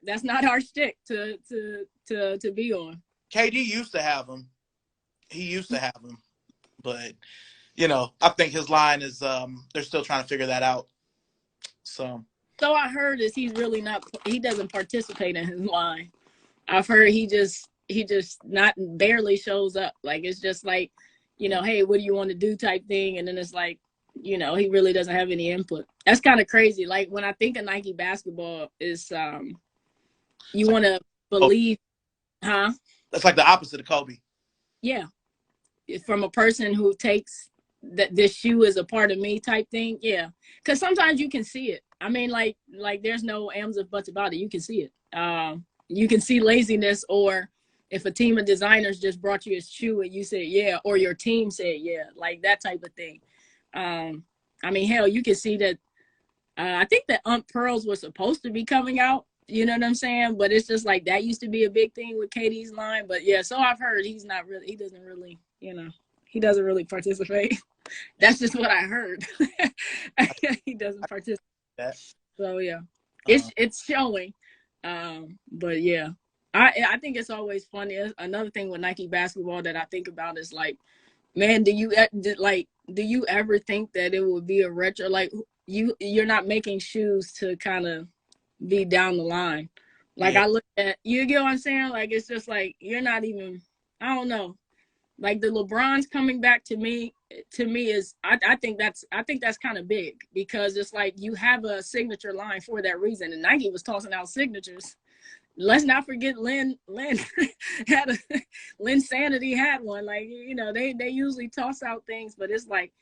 shtick to be on. KD used to have them. He used to have them, but you know, I think his line is they're still trying to figure that out. So I heard is he's really not. He doesn't participate in his line. I've heard he just not barely shows up. Like, it's just like, you know, hey, what do you want to do type thing, and then it's like, you know, he really doesn't have any input. That's kind of crazy. Like, when I think of Nike basketball, is you want to believe, huh? that's like the opposite of Kobe. Yeah, from a person who takes that this shoe is a part of me type thing. Yeah, because sometimes you can see it. I mean, like there's no ands or buts about it. You can see it. You can see laziness, or if a team of designers just brought you a shoe and you said yeah, or your team said yeah, like that type of thing. I mean, hell, you can see that. I think that Pearls were supposed to be coming out. You know what I'm saying? But it's just like that used to be a big thing with KD's line. But yeah, so I've heard he doesn't really, you know, he doesn't really participate. That's just what I heard. He doesn't participate. So yeah, it's showing. But yeah, I think it's always funny. Another thing with Nike basketball that I think about is like, man, do you ever think that it would be a retro? Like, you're not making shoes to kind of be down the line. Like, Yeah. I look at, you get what I'm saying? Like, it's just like, you're not even, I don't know. Like, the LeBron's coming back to me is, I think that's kind of big, because it's like you have a signature line for that reason. And Nike was tossing out signatures. Let's not forget Lynn had Lynn Sanity had one. Like, you know, they usually toss out things, but it's like,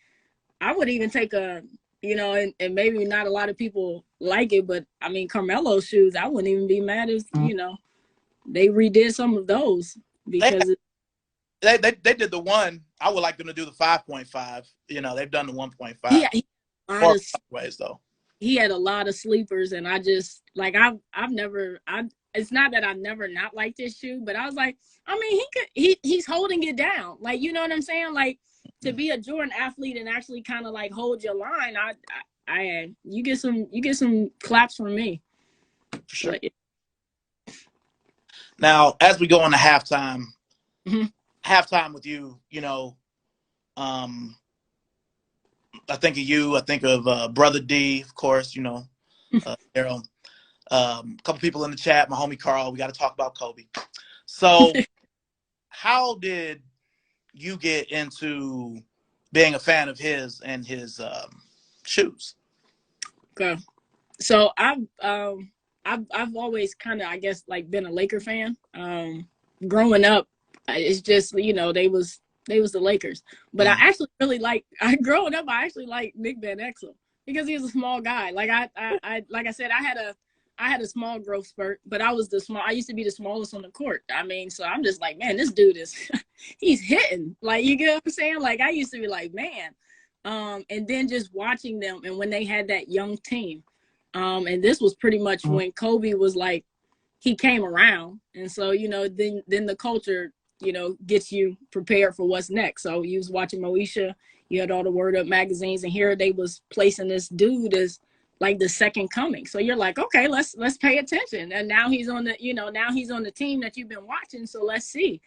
I would even take a, you know, and maybe not a lot of people like it, but I mean, Carmelo's shoes, I wouldn't even be mad if, you know, they redid some of those, because They did the one. I would like them to do the 5.5. You know, they've done the 1.5. he Ways though. He had a lot of sleepers, and I just like, I've never, it's not that I've never not liked this shoe, but I was like, I mean, he's holding it down. Like, you know what I'm saying? Like, to be a Jordan athlete and actually kind of like hold your line, you get some claps from me. For sure. Now, as we go into halftime, halftime with you, you know, I think of you. I think of Brother D, of course, you know, Daryl. A couple people in the chat, my homie Carl. We got to talk about Kobe. So, how did you get into being a fan of his and his shoes? Okay. So I I've always kind of, I guess, like been a Laker fan. Growing up, it's just, you know, they was the Lakers. But I actually really growing up, I actually like Nick Van Exel because he was a small guy. Like I like I said, I had a small growth spurt, but I used to be the smallest on the court. I mean, so I'm just like, man, this dude is, he's hitting. Like, you get what I'm saying? Like, I used to be like, man. And then just watching them, and when they had that young team, and this was pretty much when Kobe was like, he came around. And so, you know, then the culture, you know, gets you prepared for what's next. So you was watching Moesha, you had all the Word Up magazines, and here they was placing this dude as like the second coming. So you're like, okay, let's pay attention. And now he's on the team that you've been watching. So let's see.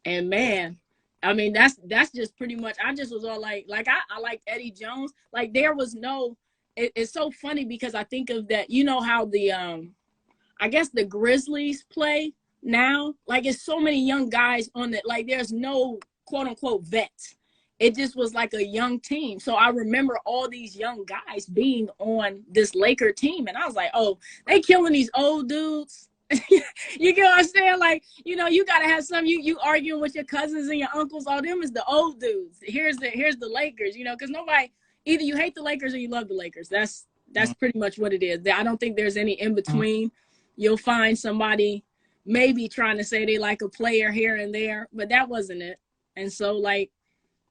And man, I mean, that's just pretty much, I just was all like I like Eddie Jones. Like there was no, it's so funny because I think of that, you know, how the, I guess the Grizzlies play now, like it's so many young guys on it. Like there's no quote unquote vets. It just was like a young team. So I remember all these young guys being on this Laker team. And I was like, oh, they killing these old dudes. You get what I'm saying? Like, you know, you got to have some, you arguing with your cousins and your uncles. All them is the old dudes. Here's the Lakers, you know, because nobody, either you hate the Lakers or you love the Lakers. That's pretty much what it is. I don't think there's any in between. You'll find somebody maybe trying to say they like a player here and there, but that wasn't it. And so like,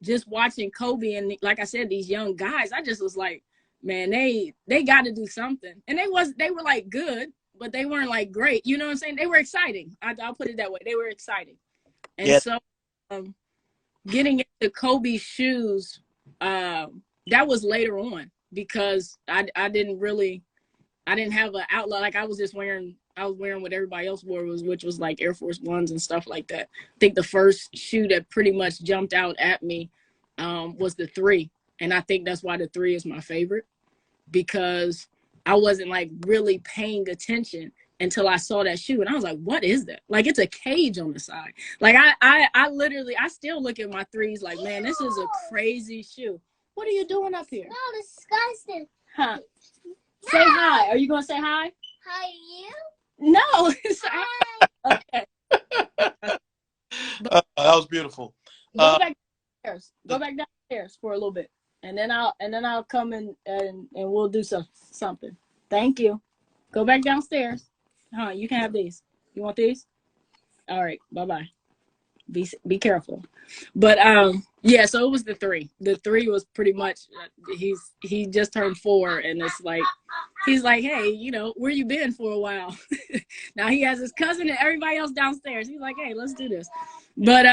just watching Kobe and like I said, these young guys, I just was like, man, they got to do something. And they were like good, but they weren't like great. You know what I'm saying? They were exciting. I'll put it that way. They were exciting. And so getting into Kobe's shoes, that was later on because I didn't have an outlet. Like I was wearing what everybody else wore, which was like Air Force Ones and stuff like that. I think the first shoe that pretty much jumped out at me was the 3. And I think that's why the 3 is my favorite, because I wasn't like really paying attention until I saw that shoe. And I was like, what is that? Like, it's a cage on the side. Like I literally, I still look at my 3s like, man, this is a crazy shoe. What are you doing up here? No, disgusting. Huh? No. Say hi. Are you going to say hi? Hi, you? No. Okay. That was beautiful. Go back downstairs. Go back downstairs for a little bit, and then I'll come and we'll do something. Thank you. Go back downstairs. You can have these. You want these? All right. Bye. Be careful. But yeah. So it was the 3. The 3 was pretty much he just turned 4, and it's like he's like, hey, you know, where you been for a while? Now he has his cousin and everybody else downstairs. He's like, hey, let's do this. But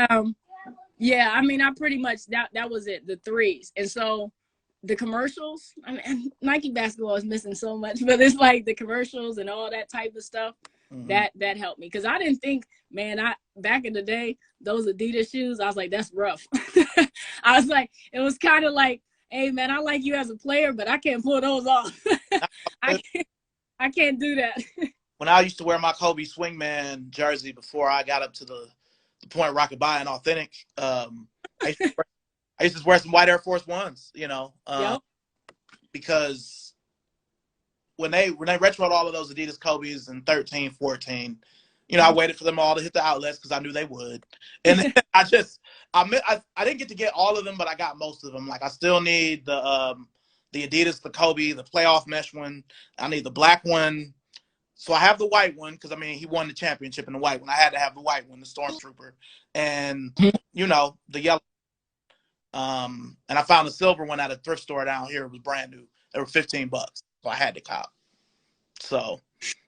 yeah, I mean, I pretty much that was it, the 3s. And so the commercials, I mean, Nike basketball is missing so much, but it's like the commercials and all that type of stuff that helped me, because I didn't think, man, back in the day, those Adidas shoes, I was like, that's rough. I was like, it was kind of like, hey man, I like you as a player, but I can't pull those off. I can't do that. When I used to wear my Kobe Swingman jersey before I got up to the point where I could buy an authentic, I used to wear some white Air Force Ones, you know, because when they retroed all of those Adidas Kobe's in 13, 14, you know, I waited for them all to hit the outlets because I knew they would. And then I didn't get to get all of them, but I got most of them. Like I still need the Adidas, the Kobe, the playoff mesh one. I need the black one. So I have the white one because, I mean, he won the championship in the white one. I had to have the white one, the Stormtrooper. And, you know, the yellow. And I found the silver one at a thrift store down here. It was brand new. They were $15. So I had to cop. So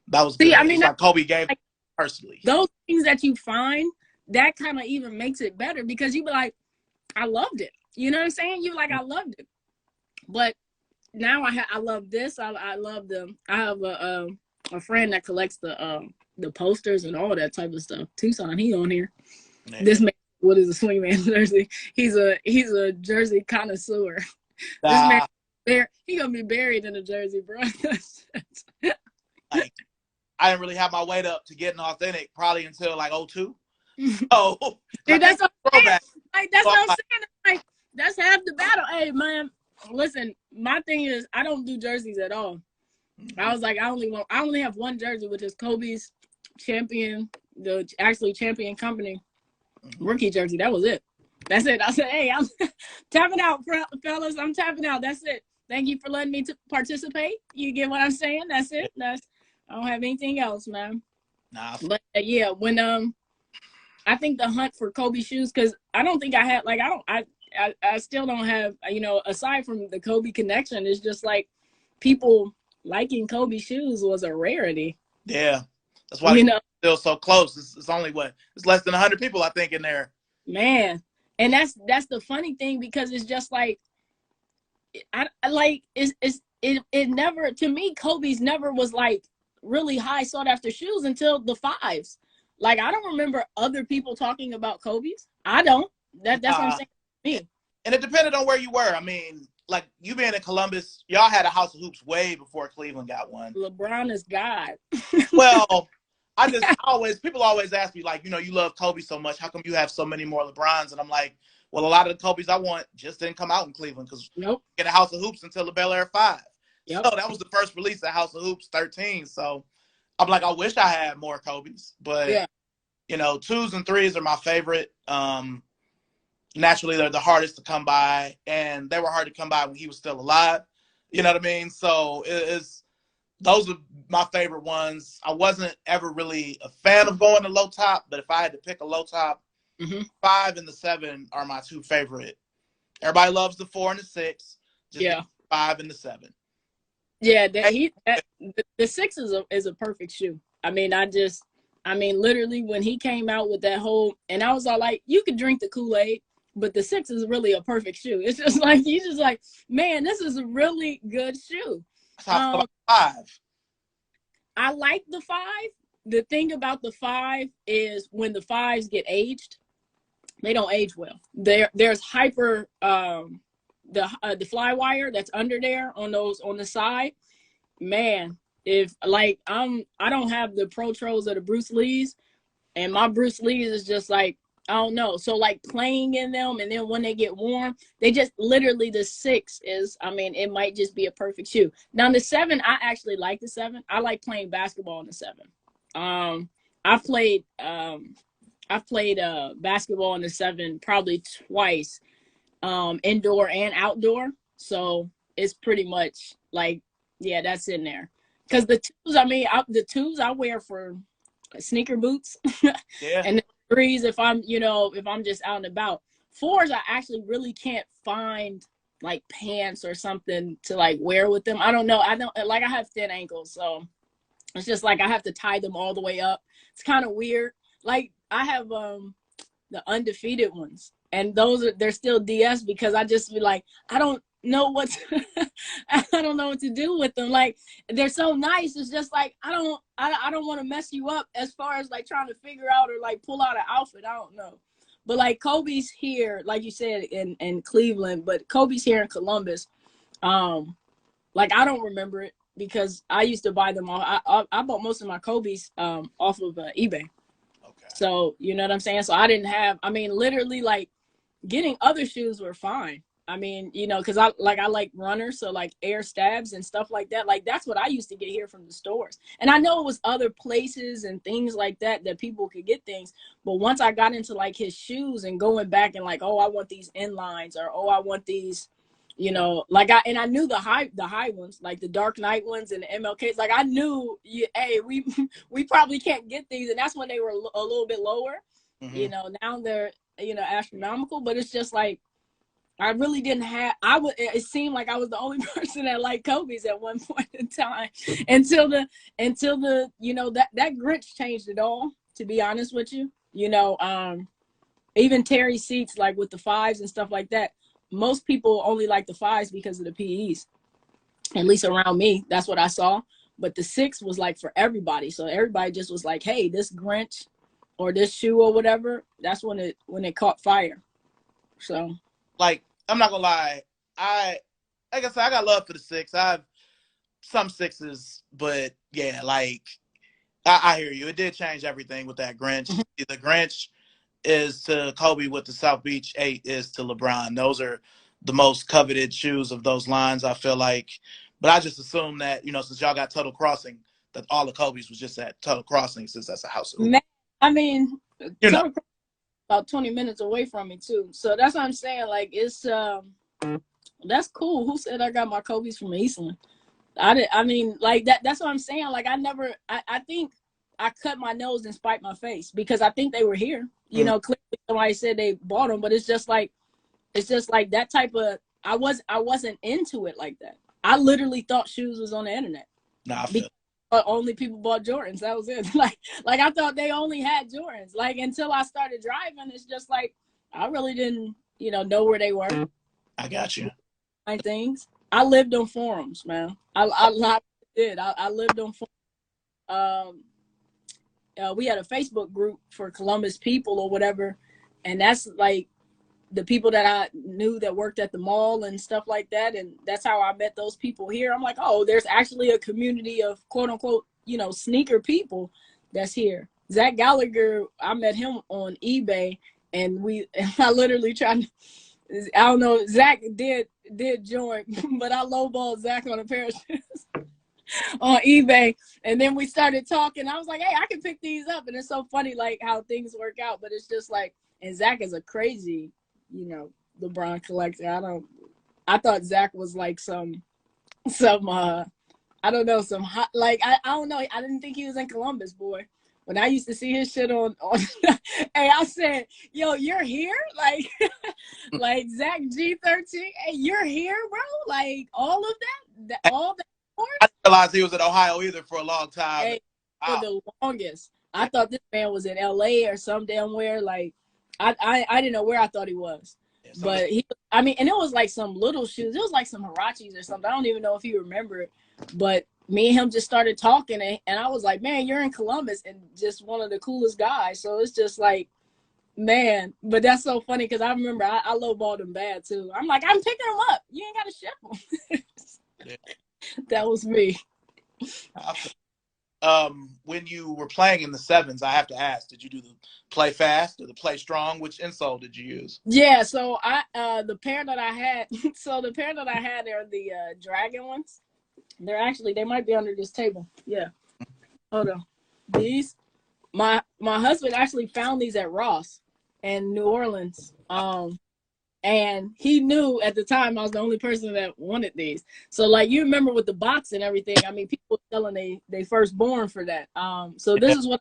that was good. See, I mean, like Kobe gave me personally. Those things that you find, that kind of even makes it better, because you be like, I loved it. You know what I'm saying? You like, I loved it. But now I love this. I love them. I have a friend that collects the posters and all that type of stuff. Tucson, he on here. Yeah. This man, what is a swingman jersey? He's a jersey connoisseur. This man, he gonna be buried in a jersey, bro. Like, I didn't really have my weight up to getting authentic probably until like 02. So dude, that's what I'm saying. Like, that's what I'm saying. Like, that's half the battle. Hey man, listen, my thing is I don't do jerseys at all. I was like, I only have one jersey, which is Kobe's champion, the actually champion company rookie jersey. That was it. That's it. I said, hey, I'm tapping out, fellas. I'm tapping out. That's it. Thank you for letting me participate. You get what I'm saying? That's it. I don't have anything else, man. Nah. But yeah, when I think the hunt for Kobe shoes, because I don't think I had I still don't have, aside from the Kobe connection, it's just like people liking Kobe shoes was a rarity. Yeah, that's why they're still so close. It's only it's less than 100 people I think in there. Man, and that's the funny thing, because it's just like it never, to me, Kobe's never was like really high sought after shoes until the fives. Like, I don't remember other people talking about Kobe's. I don't. That's what I'm saying. Me. And it depended on where you were. I mean, like, you being in Columbus, y'all had a House of Hoops way before Cleveland got one. LeBron is God. Well, people always ask me, like, you love Kobe so much. How come you have so many more LeBrons? And I'm like, well, a lot of the Kobe's I want just didn't come out in Cleveland, because nope. Get a House of Hoops until the Bel Air 5. Yep. So that was the first release of House of Hoops 13. So I'm like, I wish I had more Kobe's, but yeah. 2s and 3s are my favorite. Naturally, they're the hardest to come by, and they were hard to come by when he was still alive. You know what I mean? So those are my favorite ones. I wasn't ever really a fan of going to low top, but if I had to pick a low top, 5 and the 7 are my two favorite. Everybody loves the 4 and the 6. Just 5 and the 7. Yeah, the 6 is a perfect shoe. I mean, literally when he came out with that whole, and I was all like, you could drink the Kool-Aid, but the 6 is really a perfect shoe. It's just like, you just like, man, this is a really good shoe. 5. I like the 5. The thing about the 5 is when the 5s get aged, they don't age well. There's hyper the fly wire that's under there on the side. Man, if like I don't have the Pro Tros or the Bruce Lees, and my Bruce Lees is just like, I don't know. So like playing in them, and then when they get warm, they just literally, the 6 is, I mean, it might just be a perfect shoe. Now the 7, I actually like the 7. I like playing basketball in the 7. I've played basketball in the 7 probably twice, indoor and outdoor. So it's pretty much like, yeah, that's in there. Because the 2s, I mean, the 2s I wear for sneaker boots. Yeah. And the 3s if I'm just out and about. 4s I actually really can't find like pants or something to like wear with them. I don't know. I have thin ankles, so it's just like I have to tie them all the way up. It's kind of weird. Like I have the undefeated ones, and they're still DS, because I just be like, I don't know what to do with them. Like, they're so nice. It's just like I don't want to mess you up as far as like trying to figure out or like pull out an outfit. I don't know. But like Kobe's here, like you said, in Cleveland, but Kobe's here in Columbus. Like I don't remember it, because I used to buy them all. I bought most of my Kobe's off of eBay. Okay. So you know what I'm saying? So I didn't have, I mean, literally like getting other shoes were fine. I mean, because I like runners, so like Air Stabs and stuff like that. Like that's what I used to get here from the stores. And I know it was other places and things like that people could get things. But once I got into like his shoes and going back and like, oh, I want these inlines, or oh, I want these, like I knew the high ones, like the Dark Knight ones and the MLKs. Like I knew, hey, we probably can't get these, and that's when they were a little bit lower. Mm-hmm. Now they're astronomical, but it's just like, I really didn't have, it seemed like I was the only person that liked Kobe's at one point in time, until the that Grinch changed it all, to be honest with you. Even Terry Seats, like with the 5s and stuff like that, most people only like the 5s because of the PEs, at least around me. That's what I saw. But the 6 was like for everybody. So everybody just was like, hey, this Grinch or this shoe or whatever, that's when it caught fire. So, like, I'm not gonna lie, like I said, I got love for the 6. I have some 6s, but yeah, like I hear you. It did change everything with that Grinch. The Grinch is to Kobe what the South Beach 8 is to LeBron. Those are the most coveted shoes of those lines, I feel like. But I just assumed that, since y'all got Tuttle Crossing, that all the Kobe's was just at Tuttle Crossing since that's a house of hoop. Man, I mean, You know. about 20 minutes away from me too. So that's what I'm saying. Like it's that's cool. Who said I got my Kobe's from Eastland? I mean, like that's what I'm saying. Like I think I cut my nose and spiked my face because I think they were here. You know, clearly somebody said they bought them, but it's just like that type of I wasn't into it like that. I literally thought shoes was on the internet. Nah, I feel only people bought Jordans. That was it. Like I thought they only had Jordans. Like until I started driving, it's just like I really didn't, know where they were. I got you. My things. I lived on forums, man. I did. I lived on forums. We had a Facebook group for Columbus people or whatever, and that's like the people that I knew that worked at the mall and stuff like that. And that's how I met those people here. I'm like, oh, there's actually a community of quote unquote, sneaker people that's here. Zach Gallagher, I met him on eBay and I literally tried to, I don't know, Zach did join, but I lowballed Zach on a pair of shoes on eBay. And then we started talking. I was like, hey, I can pick these up. And it's so funny, like how things work out, but it's just like, and Zach is a crazy, LeBron collector. I thought Zach was like some I don't know, some hot, like, I don't know. I didn't think he was in Columbus, boy. When I used to see his shit on hey, I said, yo, you're here? Like, like Zach G13, hey, you're here, bro? Like, all of that? All that? I didn't realize he was in Ohio either for a long time. Hey, for the longest. I thought this man was in LA or some damn where. Like, I didn't know where I thought he was. Yeah, but and it was like some little shoes. It was like some Hirachis or something. I don't even know if he remembered. But me and him just started talking, and I was like, man, you're in Columbus, and just one of the coolest guys. So it's just like, man. But that's so funny because I remember I lowballed him bad too. I'm like, I'm picking him up. You ain't got to ship him. Yeah. That was me. When you were playing in the sevens, I have to ask, did you do the play fast or the play strong? Which insole did you use? Yeah, so the pair that I had, are the dragon ones. They might be under this table. Yeah. Hold on. These, my husband actually found these at Ross in New Orleans. And he knew at the time I was the only person that wanted these. So like you remember with the box and everything, I mean, people were selling they firstborn for that. So this is what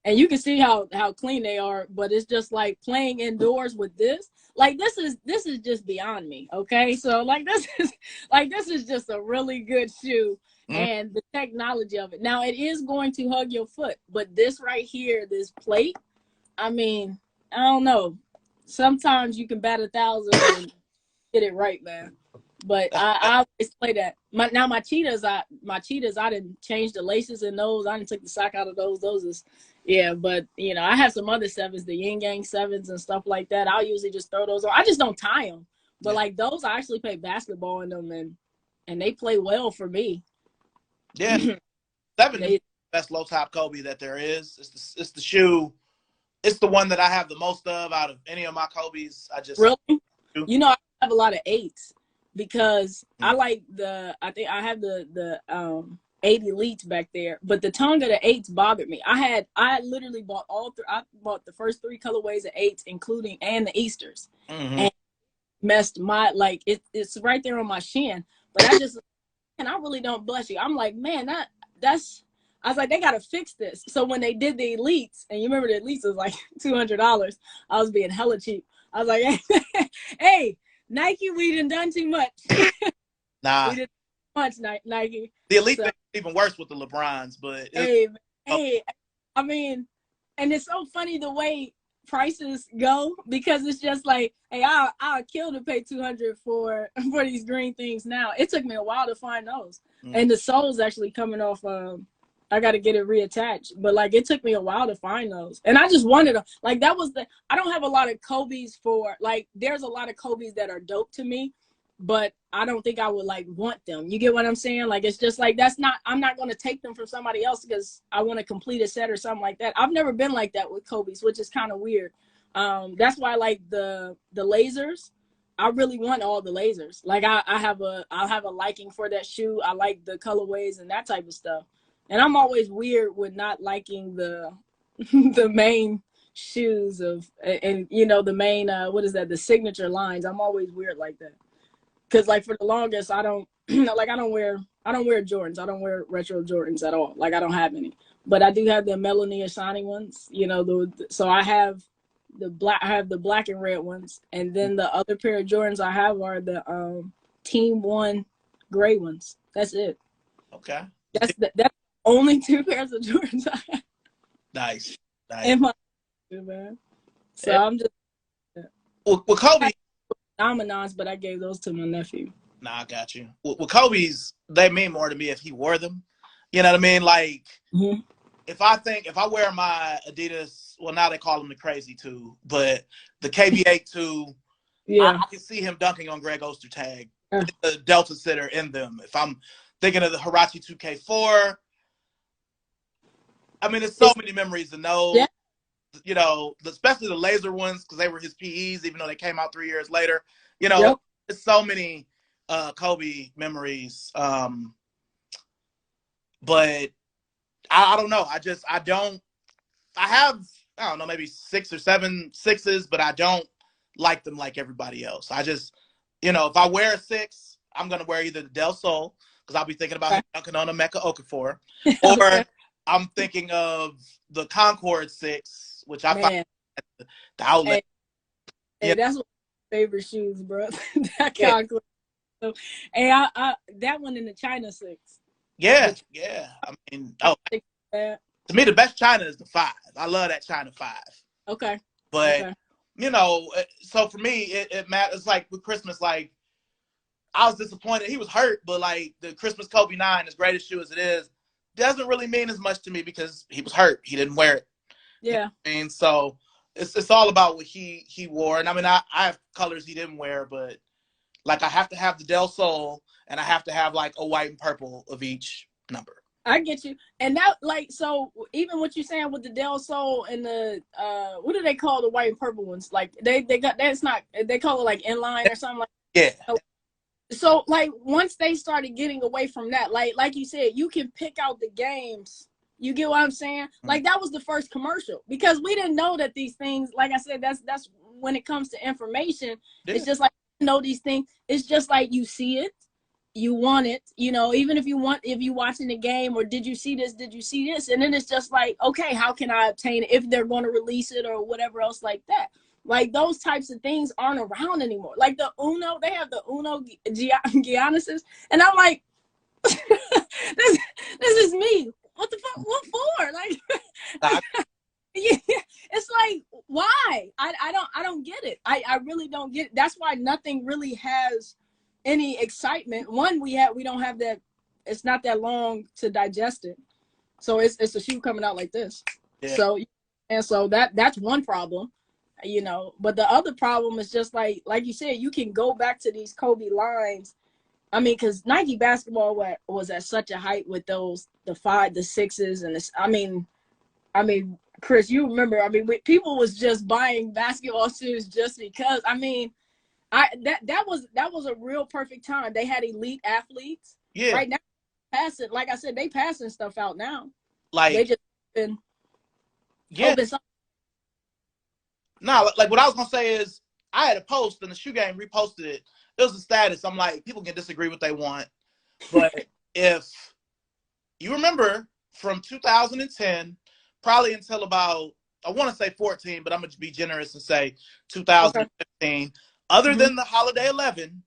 and you can see how clean they are, but it's just like playing indoors with this. Like this is just beyond me. Okay. So like this is just a really good shoe and the technology of it. Now it is going to hug your foot, but this right here, this plate, I mean, I don't know. Sometimes you can bat 1,000 and get it right, man. But I always play that. My cheetahs, I didn't change the laces in those. I didn't take the sock out of those. Those is, yeah. But I have some other sevens, the yin yang sevens and stuff like that. I'll usually just throw those on. I just don't tie them. But like those, I actually play basketball in them, and they play well for me. Yeah, seven is the best low top Kobe that there is. It's the shoe. It's the one that I have the most of out of any of my Kobe's. I just really, I have a lot of 8s because I like I think I have the 8 elites back there, but the tongue of the 8s bothered me. I literally bought I bought the first 3 colorways of 8s, including and the Easters, and messed my it's right there on my shin. But I really don't bless you. I'm like, man, that's. I was like, they got to fix this. So when they did the elites, and you remember the elites was like $200, I was being hella cheap. I was like, hey, Nike, we done too much. Nah. We did too much, Nike. The elite is even worse with the LeBrons, but. Hey, I mean, and it's so funny the way prices go because it's just like, hey, I'll kill to pay $200 for these green things now. It took me a while to find those. And the sole's actually coming off I got to get it reattached, but like it took me a while to find those, and I just wanted them. Like that was I don't have a lot of Kobe's for like. There's a lot of Kobe's that are dope to me, but I don't think I would like want them. You get what I'm saying? Like it's just like I'm not going to take them from somebody else because I want to complete a set or something like that. I've never been like that with Kobe's, which is kind of weird. That's why I like the lasers. I really want all the lasers. Like I have a liking for that shoe. I like the colorways and that type of stuff. And I'm always weird with not liking the the main shoes of and you know the main what is that, the signature lines. I'm always weird like that. Cause like for the longest I don't like I don't wear Jordans. I don't wear retro Jordans at all. Like I don't have any. But I do have the Melania shiny ones, you know, so I have the black and red ones, and then the other pair of Jordans I have are the Team One gray ones. That's it. Okay. That's the only two pairs of Jordans I have Nice. in my man. So Yeah. I'm just With Kobe. phenomenons, but I gave those to my nephew. Nah, I got you. With Kobe's, they mean more to me if he wore them. You know what I mean? Like, if I wear my Adidas, well, now they call them the Crazy 2, but the KB8 2, Yeah. I can see him dunking on Greg Ostertag, the Delta sitter in them. If I'm thinking of the Hirachi 2K4, I mean, there's so many memories in those. Yeah. You know, especially the laser ones because they were his PEs, even though they came out 3 years later. You know, there's so many Kobe memories. But I don't know. I have, I don't know, maybe 6 or 7 sixes, but I don't like them like everybody else. I just, you know, if I wear a 6, I'm going to wear either the Del Sol, because I'll be thinking about him dunking on a Mecca Okafor, or I'm thinking of the Concord 6, which I find the outlet. Hey, that's one of my favorite shoes, bro. That Concord. So, and I that one in the China 6. Yeah. I mean, to me, the best China is the 5. I love that China 5. Okay. But, you know, so for me, it matters. Like with Christmas, like, I was disappointed. He was hurt, but like the Christmas Kobe 9, as great a shoe as it is, doesn't really mean as much to me because he was hurt. He didn't wear it. Yeah. And so it's all about what he wore. And I mean, I have colors he didn't wear, but like I have to have the Del Sol and I have to have like a white and purple of each number. I get you. And that, like, so even what you're saying with the Del Sol and the what do they call the white and purple ones? Like they got, that's not, they call it like inline or something like that. Yeah. So like once they started getting away from that, like you said, you can pick out the games. You get what I'm saying? Like that was the first commercial because we didn't know that these things, like I said, that's when it comes to information, it's just like, you know, these things, it's just like you see it, you want it, you know, even if you watching the game or did you see this, and then it's just like, okay, how can I obtain it if they're going to release it or whatever else like that. Like those types of things aren't around anymore. Like the Uno, they have the Uno Giannis's, and I'm like, this is me. What the fuck? What for? Like, yeah, it's like, why? I don't get it. I really don't get it. That's why nothing really has any excitement. One, we don't have that. It's not that long to digest it. So it's a shoe coming out like this. Yeah. So that's one problem, you know. But the other problem is just like you said, you can go back to these Kobe lines. I mean, because Nike basketball was at such a height with those, the 5, the 6s, and this. I mean, Chris, you remember? I mean, people was just buying basketball shoes just because. I mean, that was a real perfect time. They had elite athletes. Yeah. Right now, passing, like I said, they passing stuff out now. Like they just been. Yeah. No, like what I was gonna say is, I had a post and the shoe game reposted it. It was a status. I'm like, people can disagree what they want, but if you remember from 2010, probably until about, I want to say 14, but I'm gonna be generous and say 2015. Okay. Other than the Holiday 11,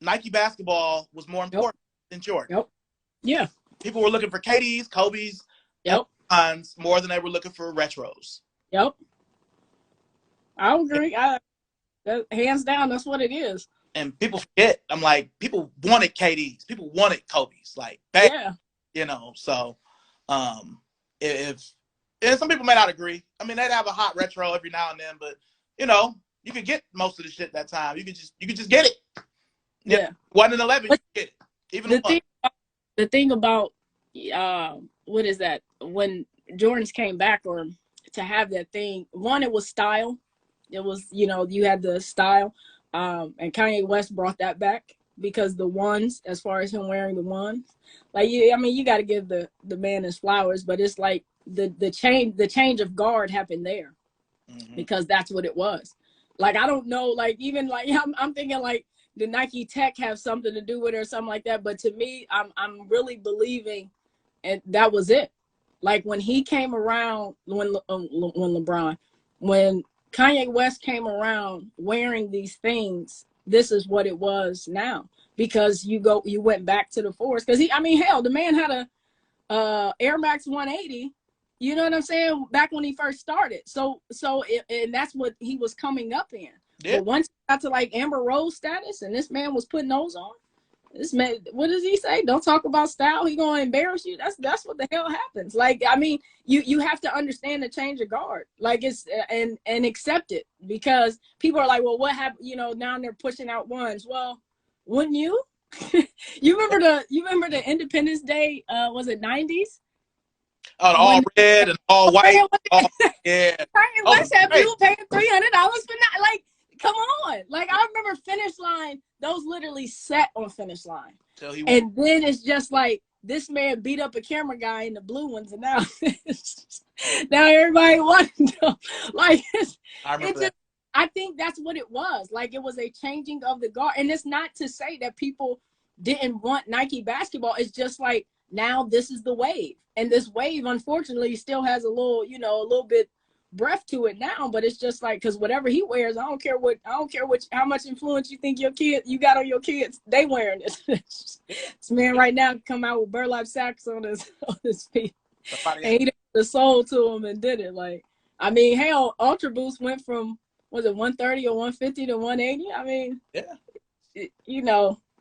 Nike basketball was more important than Jordan. Yep. Yeah. People were looking for KDs, Kobe's, more than they were looking for retros. Yep. I agree. Hands down, that's what it is. And people forget. I'm like, people wanted KDs. People wanted Kobe's. Like, bad, you know. So, and some people may not agree. I mean, they'd have a hot retro every now and then, but you know, you could get most of the shit that time. You could just get it. Yeah. 1 and 11, you get it. Even the thing about what is that? When Jordans came back, or to have that thing, one, it was style. It was, you know, you had the style. And Kanye West brought that back because the ones, as far as him wearing the ones, like, I mean, you got to give the man his flowers, but it's like the change of guard happened there because that's what it was. Like, I don't know, like, even like, I'm thinking like, the Nike Tech have something to do with it or something like that. But to me, I'm really believing, and that was it. Like when he came around, when Kanye West came around wearing these things, this is what it was now. Because you went back to the force. Because hell, the man had a Air Max 180. You know what I'm saying? Back when he first started. And that's what he was coming up in. Yeah. But once he got to like Amber Rose status, and this man was putting those on, this man, what does he say? Don't talk about style. He gonna embarrass you. That's what the hell happens. Like, I mean, you have to understand the change of guard. Like it's and accept it, because people are like, well, what happened? You know, now they're pushing out ones. Well, wouldn't you? You remember the Independence Day? Was it 90s? Oh, all red and all white. Yeah. West had people paying $300 for not, like, come on. Like, I remember Finish Line, those literally set on Finish Line. And then it's just like, this man beat up a camera guy in the blue ones, and now now everybody wants to, like, I think that's what it was. Like, it was a changing of the guard. And it's not to say that people didn't want Nike basketball. It's just like, now this is the wave. And this wave, unfortunately, still has a little bit breath to it now. But it's just like, because whatever he wears, I don't care how much influence you think you got on your kids, they wearing it. This man right now come out with burlap sacks on his feet. And he did the soul to him and did it. Like, I mean, hell, Ultra Boost went from, was it 130 or 150 to 180? I mean, yeah.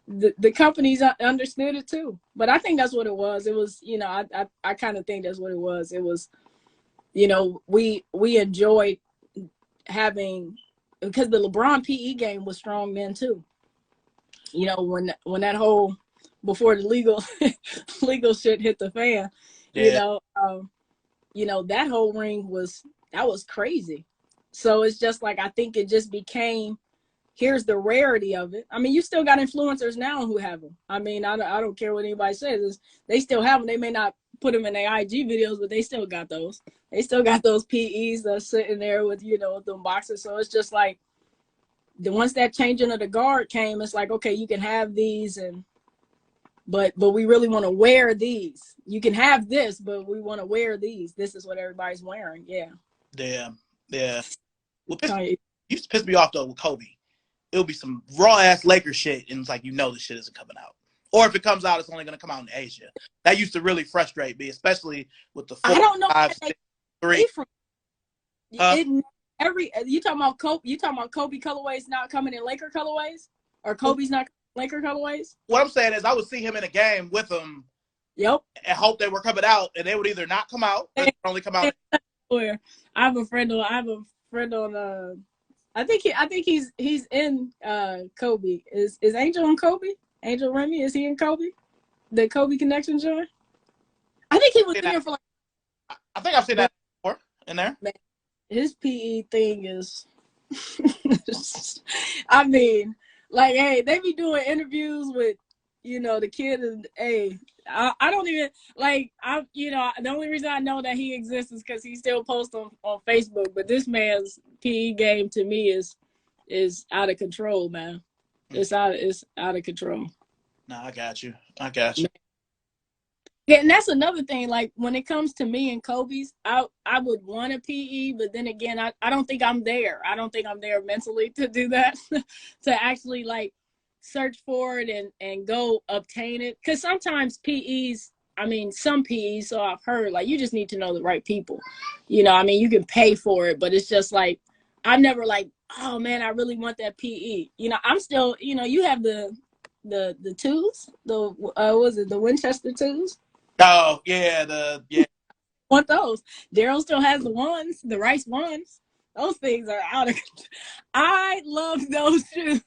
The companies understood it too. But I think that's what it was. It was, I kind of think that's what it was. It was, we enjoyed having, because the LeBron PE game was strong then too. When that whole, before the legal shit hit the fan, that whole ring was crazy. So it's just like, I think it just became, here's the rarity of it. I mean, you still got influencers now who have them. I mean, I don't care what anybody says. They still have them. They may not put them in their IG videos, but they still got those. They still got those PEs that's sitting there with, with them boxes. So it's just like, once that changing of the guard came, it's like, okay, you can have these, but we really want to wear these. You can have this, but we want to wear these. This is what everybody's wearing. Yeah. Damn. Yeah. Well, used to piss me off though with Kobe. It'll be some raw ass Lakers shit, and it's like, this shit isn't coming out. Or if it comes out, it's only gonna come out in Asia. That used to really frustrate me, especially with the 4, I don't know 5, 6, 3. You talking about Kobe? You talking about Kobe colorways not coming in Laker colorways, or Kobe's not Laker colorways? What I'm saying is, I would see him in a game with them. Yep. And hope they were coming out, and they would either not come out, or they would only come out. I have a friend on. I think he's in Kobe. Is Angel in Kobe? Angel Remy, is he in Kobe? The Kobe connection joint? I think he was there for like. I think I've seen that before in there. Man, his PE thing is. I mean, like, hey, they be doing interviews with, the kid, and hey, I don't even like. The only reason I know that he exists is because he still posts on Facebook. But this man's PE game to me is out of control, man. It's out of control. No, I got you. Yeah, and that's another thing. Like, when it comes to me and Kobe's, I would want a PE, but then again, I don't think I'm there. I don't think I'm there mentally to do that, to actually like search for it and go obtain it. Because sometimes PEs, some PEs, so I've heard, like, you just need to know the right people. You can pay for it, but it's just like, I'm never like, oh man, I really want that PE. I'm still, you have the twos, was it the Winchester twos? Oh yeah, Want those? Daryl still has the ones, the Rice ones. Those things are out of control. I love those shoes.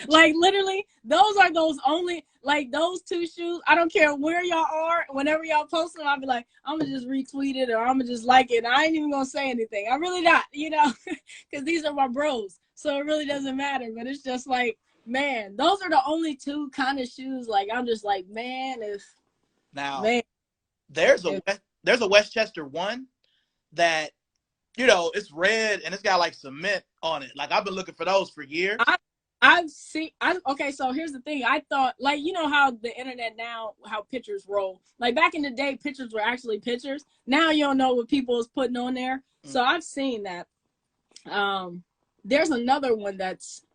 Like, literally, those are those only, like, those two shoes. I don't care where y'all are. Whenever y'all post them, I'll be like, I'm going to just retweet it, or I'm going to just like it. And I ain't even going to say anything. I'm really not, because these are my bros. So it really doesn't matter. But it's just like, man, those are the only two kind of shoes. Like I'm just like, man, Now man, if there's a Westchester one that, you know, it's red and it's got like cement on it. Like I've been looking for those for years. I've seen. Okay, so here's the thing. I thought, like, you know how the internet now, how pictures roll. Like back in the day, pictures were actually pictures. Now you don't know what people is putting on there. So I've seen that. There's another one that's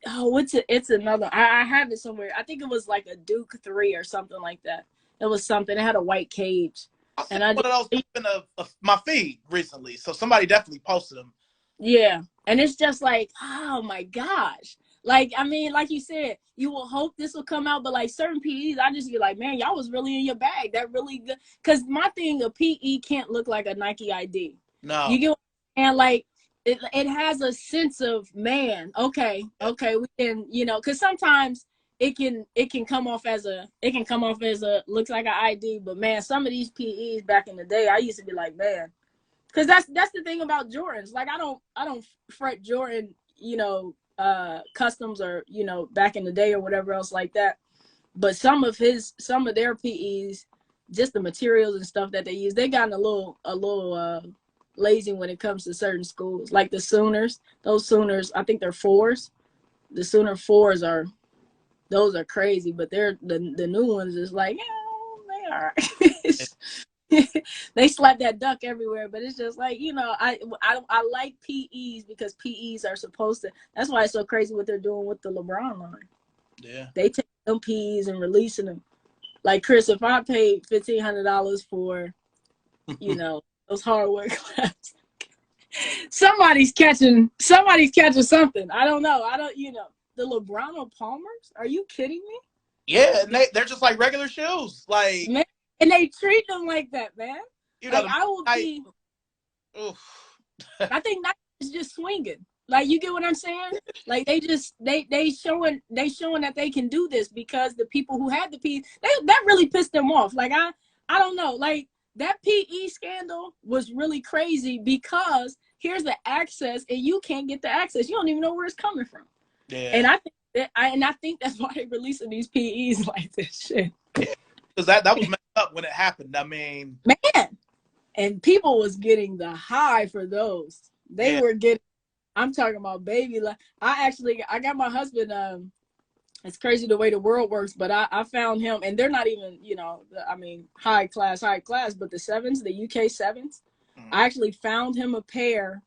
it's another. I have it somewhere. I think it was like a Duke 3 or something like that. It was something. It had a white cage, I seen and I one just, of those in my feed recently, so somebody definitely posted them. yeah, and it's just like, oh my gosh. Like, I mean, like you said, you will hope this will come out, but like certain PEs, I just be like, man, y'all was really in your bag. That really good. Because my thing, a PE can't look like a Nike ID. No. You get what I'm saying? Like, it has a sense of, man, okay, we can, you know, because sometimes it can come off as a looks like an ID, but man, some of these PEs back in the day, I used to be like, man, because that's the thing about Jordans. Like I don't fret Jordan, you know, customs or, you know, back in the day or whatever else like that. But some of their PEs, just the materials and stuff that they use, they gotten a little lazy when it comes to certain schools. Like the Sooners, those Sooners, I think they're 4s. The Sooner 4s those are crazy, but they're the new ones is like, yeah, they are. They slap that duck everywhere, but it's just like, you know, I like PEs because PEs are supposed to. That's why it's so crazy what they're doing with the LeBron line. Yeah, they take them PEs and releasing them. Like Chris, if I paid $1,500 for, you know, those hardware claps, somebody's catching something. I don't know. You know, the LeBron Palmers. Are you kidding me? Yeah, and they're just like regular shoes, like, man, and they treat them like that, man. you know, Like I will be. Oof. I think that is just swinging. Like you get what I'm saying? Like they showing that they can do this because the people who had the PE, that really pissed them off. Like I don't know. Like that PE scandal was really crazy because here's the access and you can't get the access. You don't even know where it's coming from. Yeah. And I think that's why they're releasing these PEs like this shit. Yeah. Because that was messed up when it happened. I mean, man, and people was getting the high for those. They were getting. I'm talking about baby. Like I got my husband. It's crazy the way the world works, but I found him, and they're not even, you know, I mean, high class, but the 7s, the UK 7s. I actually found him a pair.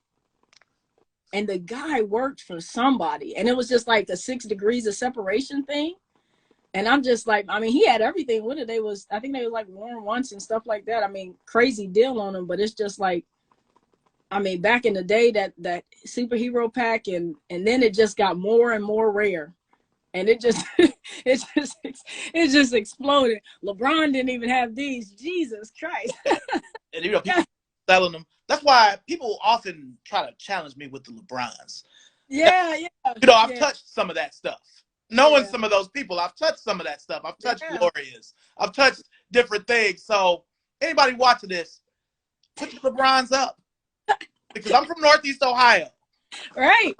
And the guy worked for somebody. And it was just like a 6 degrees of separation thing. And I'm just like, I mean, he had everything with it. I think they was like worn once and stuff like that. I mean, crazy deal on them. But it's just like, I mean, back in the day, that superhero pack. And then it just got more and more rare. And it just, it just exploded. LeBron didn't even have these. Jesus Christ. And, you know, people selling them. That's why people often try to challenge me with the LeBrons. Yeah. You know, I've touched some of that stuff. Knowing some of those people, I've touched some of that stuff. I've touched Glorious. I've touched different things. So anybody watching this, put your LeBrons up. Because I'm from Northeast Ohio. Right.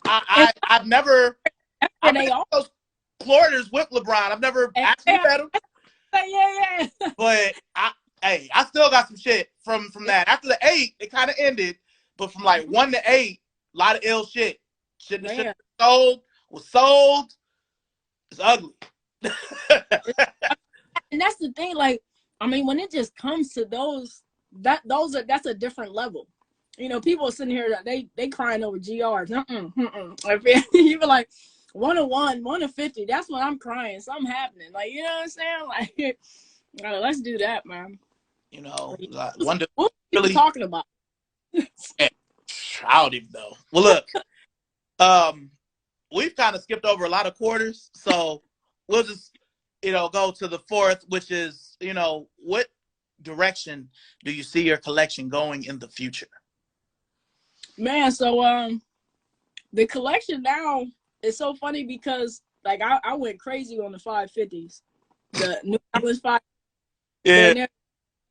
I've never those Floridas with LeBron. I've never actually met him. Yeah. But I still got some shit from that. After the 8, it kind of ended. But from like 1 to 8, a lot of ill shit. Shit that was sold. It's ugly. And that's the thing. Like, I mean, when it just comes to that's a different level. You know, people are sitting here they crying over GRs. You be like 101, 150. That's when I'm crying. Something happening. Like, you know what I'm saying? Like, let's do that, man. You know, what are you talking about? I don't even know. Well, look, we've kind of skipped over a lot of quarters, so we'll just, you know, go to the 4th, which is, you know, what direction do you see your collection going in the future? Man, so the collection now is so funny because like I went crazy on the 550s, the New Balance 5. Yeah.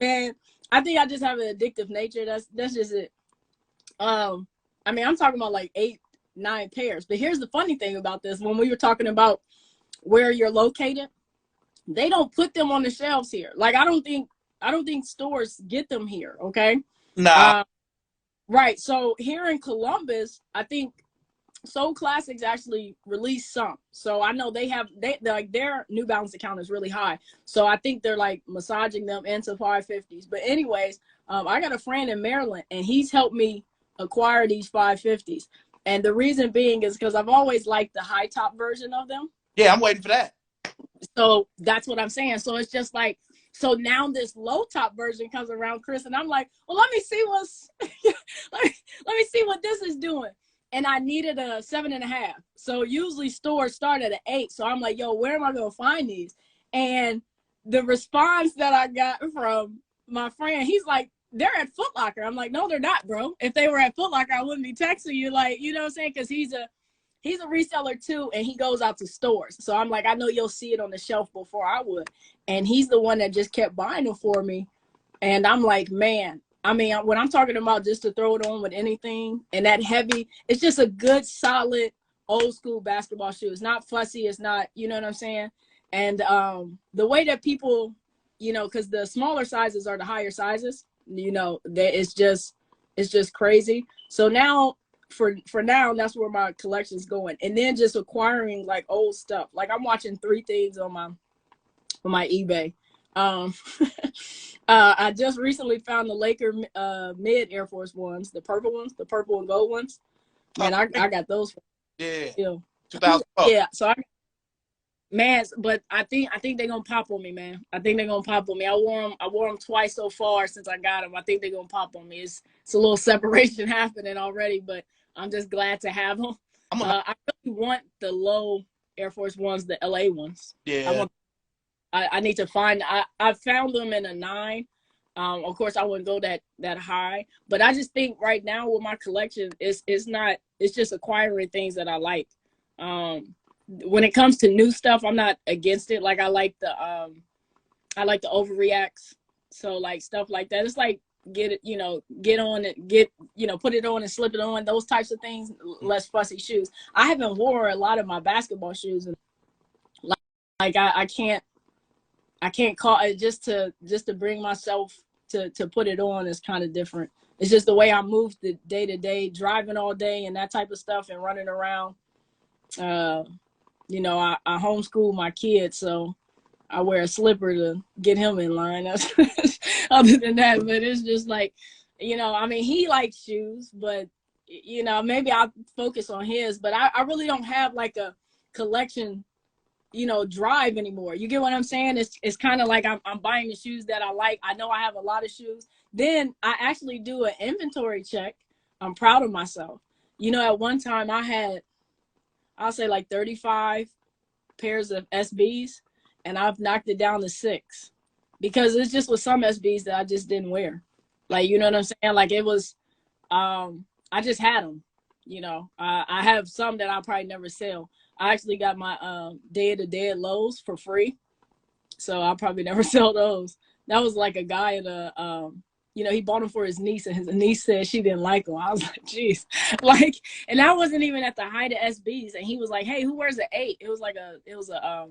Man, I think I just have an addictive nature. That's just it. I mean, I'm talking about like 8, 9 pairs. But here's the funny thing about this. When we were talking about where you're located, they don't put them on the shelves here. Like, I don't think stores get them here. Okay. Nah. Right. So here in Columbus, I think Soul Classics actually released some. So I know they like their New Balance account is really high. So I think they're like massaging them into 550s. But anyways, I got a friend in Maryland and he's helped me acquire these 550s. And the reason being is because I've always liked the high top version of them. Yeah, I'm waiting for that. So that's what I'm saying. So it's just like, so now this low top version comes around, Chris, and I'm like, well, let me see let me see what this is doing. And I needed a 7.5. So usually stores start at an 8. So I'm like, yo, where am I going to find these? And the response that I got from my friend, he's like, they're at Foot Locker. I'm like, no, they're not, bro. If they were at Foot Locker, I wouldn't be texting you. Like, you know what I'm saying? Because he's a reseller too, and he goes out to stores. So I'm like, I know you'll see it on the shelf before I would. And he's the one that just kept buying them for me. And I'm like, man, I mean, when I'm talking about just to throw it on with anything and that heavy, it's just a good, solid, old school basketball shoe. It's not fussy. It's not, you know what I'm saying? And the way that people, you know, because the smaller sizes are the higher sizes, you know, it's just crazy. So now, for now, that's where my collection's going. And then just acquiring like old stuff. Like I'm watching 3 things on my eBay. I just recently found the Laker mid Air Force Ones, the purple and gold ones. Man, I got those. Yeah. Still. 2000. Yeah. So but I think they're gonna pop on me, man. I think they're gonna pop on me. I wore them twice so far since I got them. I think they're gonna pop on me. It's a little separation happening already, but I'm just glad to have them. I really want the low Air Force Ones, the LA ones. Yeah. I need to find. I found them in a 9. Of course, I wouldn't go that high, but I just think right now with my collection, it's just acquiring things that I like. When it comes to new stuff, I'm not against it. Like I like the overreacts. So like stuff like that. It's like get on it, put it on and slip it on. Those types of things. Less fussy shoes. I haven't wore a lot of my basketball shoes, and like I can't call it just to bring myself to put it on is kind of different. It's just the way I move the day to day, driving all day and that type of stuff and running around. I homeschool my kids, so I wear a slipper to get him in line. Other than that, but it's just like, I mean, he likes shoes, but, maybe I'll focus on his, but I really don't have like a collection drive anymore. You get what I'm saying? It's kind of like I'm buying the shoes that I like. I know I have a lot of shoes. Then I actually do an inventory check. I'm proud of myself. At one time I had, I'll say like 35 pairs of SBs, and I've knocked it down to 6 because it's just with some SBs that I just didn't wear. Like, you know what I'm saying? Like it was, I just had them, I have some that I'll probably never sell. I actually got my Day of the Dead lows for free, so I'll probably never sell those. That was like a guy in a, he bought them for his niece, and his niece said she didn't like them. I was like, geez, like, and I wasn't even at the height of SBs, and he was like, hey, who wears an 8? It was a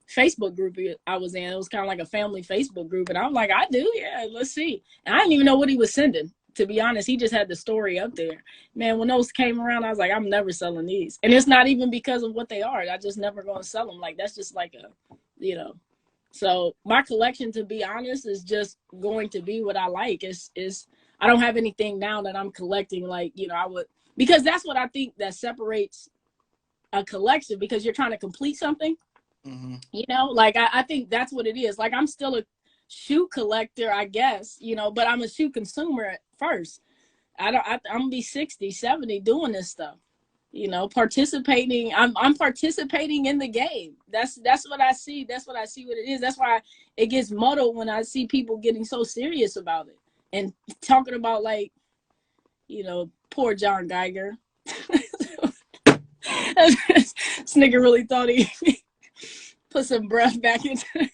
Facebook group I was in. It was kind of like a family Facebook group, and I'm like, I do, yeah, let's see. And I didn't even know what he was sending. To be honest, he just had the story up there. Man, when those came around, I was like, I'm never selling these. And it's not even because of what they are. I just never going to sell them. Like, that's just like So my collection, to be honest, is just going to be what I like. I don't have anything now that I'm collecting like, I would, because that's what I think that separates a collection, because you're trying to complete something. Mm-hmm. Like I think that's what it is. Like I'm still a shoe collector, I guess, but I'm a shoe consumer at first. I'm gonna be 60, 70 doing this stuff, participating. I'm participating in the game. That's what I see. That's what I see what it is. That's why it gets muddled when I see people getting so serious about it and talking about like, poor John Geiger. This nigga really thought he put some breath back into it.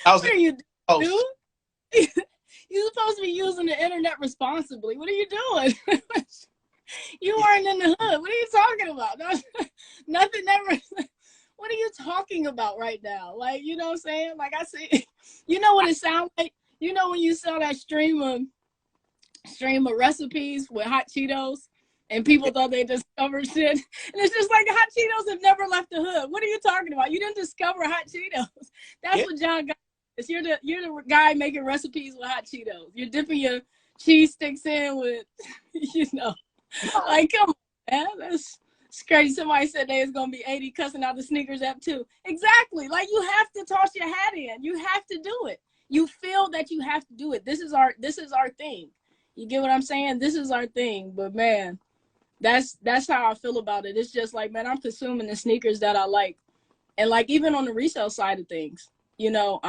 What are you doing, dude? You're supposed to be using the internet responsibly. What are you doing? You weren't in the hood. What are you talking about? Nothing ever. What are you talking about right now? Like, you know what I'm saying? Like I see, you know what it sounds like? You know when you saw that stream of recipes with hot Cheetos and people thought they discovered shit. And it's just like hot Cheetos have never left the hood. What are you talking about? You didn't discover hot Cheetos. That's what John got. You're the guy making recipes with hot Cheetos. You're dipping your cheese sticks in with, you know, like come on, man. That's crazy. Somebody said they was gonna be 80 cussing out the sneakers app too. Exactly. Like you have to toss your hat in. You have to do it. You feel that you have to do it. This is our thing. You get what I'm saying? This is our thing. But man, that's how I feel about it. It's just like, man, I'm consuming the sneakers that I like. And like even on the resale side of things, you know,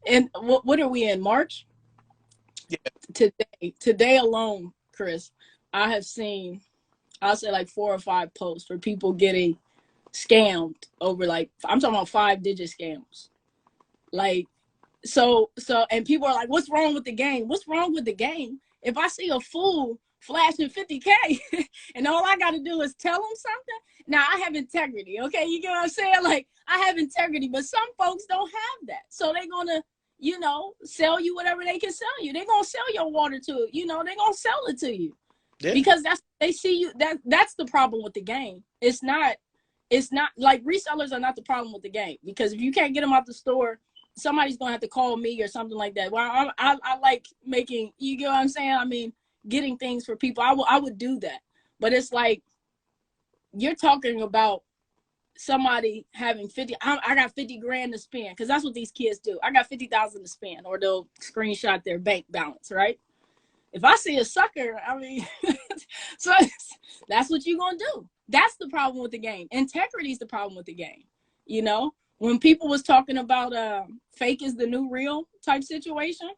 and what are we in, March? Yeah. Today alone, Chris, I have seen, I'll say like 4 or 5 posts for people getting scammed over, like, I'm talking about 5-digit scams. Like, so, and people are like, what's wrong with the game? What's wrong with the game? If I see a fool flashing 50K and all I got to do is tell them something. Now I have integrity. Okay. You get what I'm saying? Like I have integrity, but some folks don't have that. So they're going to, you know, sell you whatever they can sell you. They're going to sell your water to, you know, they're going to sell it to you because they see you. That's the problem with the game. It's not like resellers are not the problem with the game, because if you can't get them out the store, somebody's going to have to call me or something like that. Well, I like making, you get what I'm saying? I mean, getting things for people. I would do that. But it's like, you're talking about somebody having 50, I got 50 grand to spend, because that's what these kids do. I got 50,000 to spend, or they'll screenshot their bank balance, right? If I see a sucker, I mean, so that's what you're going to do. That's the problem with the game. Integrity is the problem with the game. You know, when people was talking about fake is the new real type situation,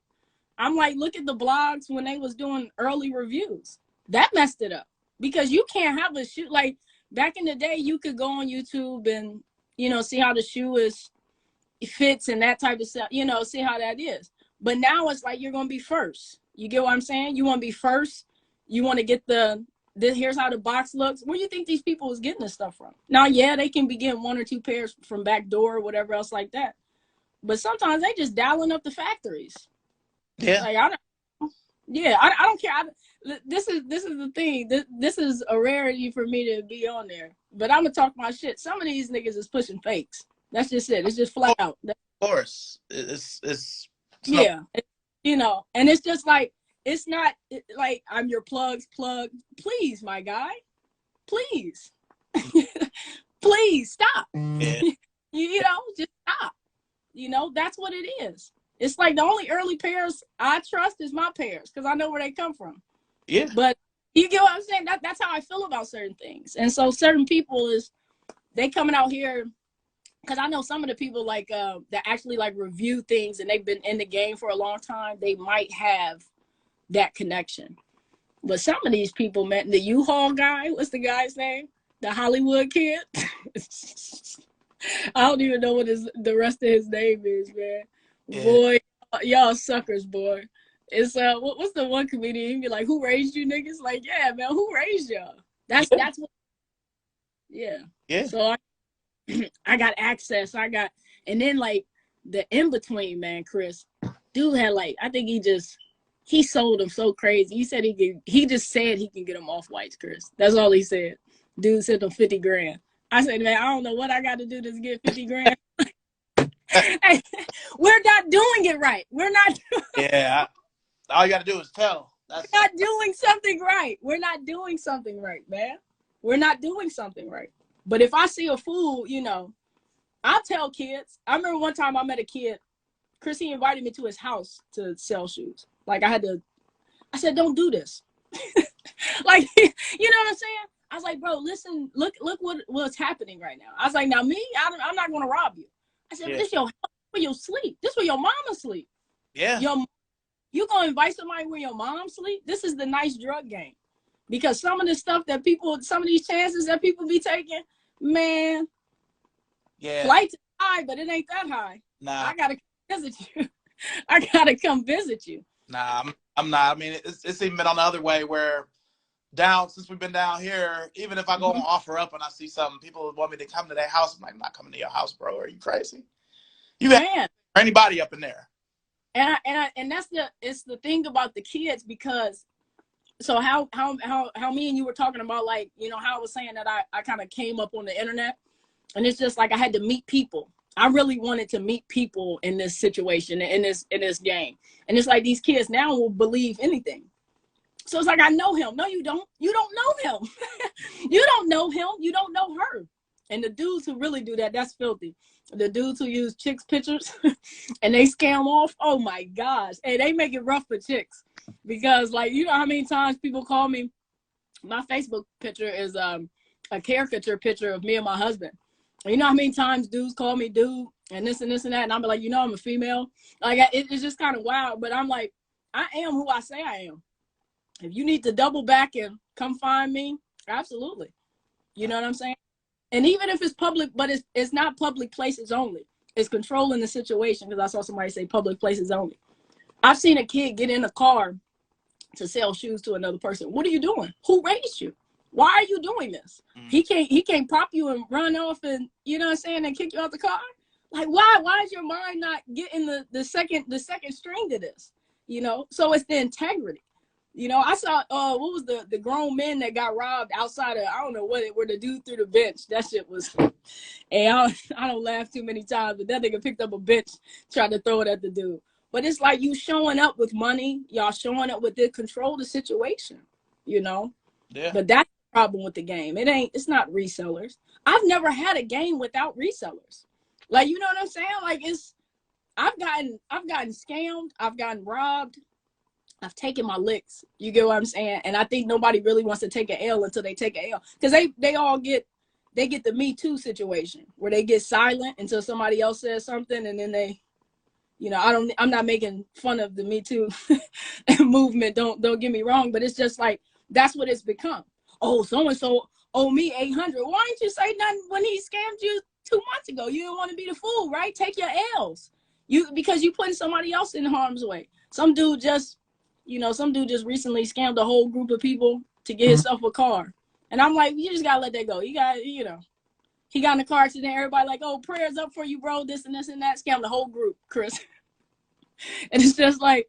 I'm like, look at the blogs when they was doing early reviews. That messed it up, because you can't have a shoe. Like back in the day, you could go on YouTube and, you know, see how the shoe fits and that type of stuff, you know, see how that is. But now it's like, you're going to be first. You get what I'm saying? You want to be first. You want to get here's how the box looks. Where do you think these people is getting this stuff from? Now, yeah, they can be getting 1 or 2 pairs from backdoor or whatever else like that. But sometimes they just dialing up the factories. Yeah. Like, I don't care. This is the thing. This is a rarity for me to be on there. But I'm going to talk my shit. Some of these niggas is pushing fakes. That's just it. It's just flat out. Of course. It's yeah. You know, and it's just like, it's not like I'm your plug's plug. Please, my guy. Please. Please stop. Yeah. You know, just stop. You know, that's what it is. It's like the only early pairs I trust is my pairs, because I know where they come from. Yeah. But you get what I'm saying? That's how I feel about certain things. And so certain people they coming out here, because I know some of the people like that actually like review things and they've been in the game for a long time, they might have that connection. But some of these people, man, the U-Haul guy, what's the guy's name? The Hollywood kid? I don't even know what the rest of his name is, man. Yeah. Boy, y'all suckers, boy. It's what's the one comedian? He'd be like, "Who raised you niggas?" Like, yeah, man, who raised y'all? That's what. Yeah. Yeah. So I got access. And then like the in between, man, Chris, dude had like, I think he sold them so crazy. He said he just said he can get them off whites, Chris. That's all he said. Dude sent them 50 grand. I said, man, I don't know what I got to do to get 50 grand. Hey, we're not doing it right. We're not. Yeah. All you got to do is tell. We're not doing something right. We're not doing something right, man. We're not doing something right. But if I see a fool, you know, I'll tell kids. I remember one time I met a kid. Chris, he invited me to his house to sell shoes. Like I said, don't do this. Like, you know what I'm saying? I was like, bro, listen, look what's happening right now. I was like, now me, I'm not going to rob you. I said, this your house where you sleep. This where your mama sleep. Yeah. You going to invite somebody where your mom sleep? This is the nice drug game. Because some of the stuff that some of these chances that people be taking, man. Yeah. Flight's high, but it ain't that high. Nah. I got to visit you. I got to come visit you. Nah, I'm not. I mean, it's even been on the other way where down since we've been down here, even if I go on offer up and I see something, people want me to come to their house. I'm like, I'm not coming to your house, bro. Are you crazy? You have Man. anybody up in there. And that's it's the thing about the kids, because so how me and you were talking about, like, you know, how I was saying that I kind of came up on the internet, and it's just like I had to meet people. I really wanted to meet people in this situation, in this game. And it's like these kids now will believe anything. So it's like, I know him. No, you don't. You don't know him. You don't know him. You don't know her. And the dudes who really do that, that's filthy. The dudes who use chicks' pictures and they scam off, oh my gosh. Hey, they make it rough for chicks. Because, like, you know how many times people call me, my Facebook picture is a caricature picture of me and my husband. And you know how many times dudes call me dude and this and this and that, and I'm like, you know, I'm a female. Like, it's just kind of wild. But I'm like, I am who I say I am. If you need to double back and come find me, absolutely. You know what I'm saying? And even if it's public, but it's not public places only. It's controlling the situation, because I saw somebody say public places only. I've seen a kid get in a car to sell shoes to another person. What are you doing? Who raised you? Why are you doing this? He can't prop you and run off and, you know what I'm saying, and kick you out the car. Like, why is your mind not getting the second string to this? You know, so it's the integrity. You know, I saw what was the grown men that got robbed outside of, I don't know where the dude threw the bench. That shit was, and I don't laugh too many times, but that nigga picked up a bench, tried to throw it at the dude. But it's like, you showing up with money, y'all showing up with it, control the situation, you know? Yeah. But that's the problem with the game. It's not resellers. I've never had a game without resellers. Like, you know what I'm saying? Like, I've gotten scammed, I've gotten robbed, I've taken my licks. You get what I'm saying? And I think nobody really wants to take an L until they take an L. Because they all get the Me Too situation where they get silent until somebody else says something, and then they, you know, I'm not making fun of the Me Too movement. Don't get me wrong, but it's just like, that's what it's become. Oh, so-and-so owe me 800. Why didn't you say nothing when he scammed you 2 months ago? You didn't want to be the fool, right? Take your L's. Because you putting somebody else in harm's way. Some dude just recently scammed a whole group of people to get himself a car. And I'm like, you just gotta let that go. You got, you know, he got in the car accident. Everybody like, oh, prayers up for you, bro. This and this and that. Scammed the whole group, Chris. And it's just like,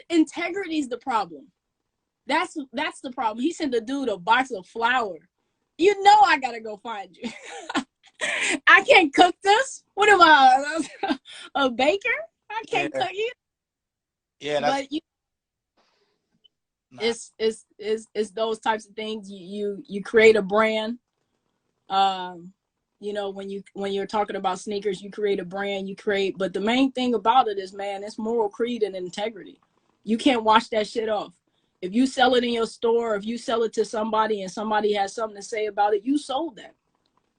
integrity is the problem. That's the problem. He sent the dude a box of flour. You know, I gotta go find you. I can't cook this. What am I, a baker? I can't cook it. Yeah, but it's those types of things. You create a brand. You know, when you're talking about sneakers, you create a brand. But the main thing about it is, man, it's moral creed and integrity. You can't wash that shit off. If you sell it in your store, if you sell it to somebody and somebody has something to say about it, you sold that.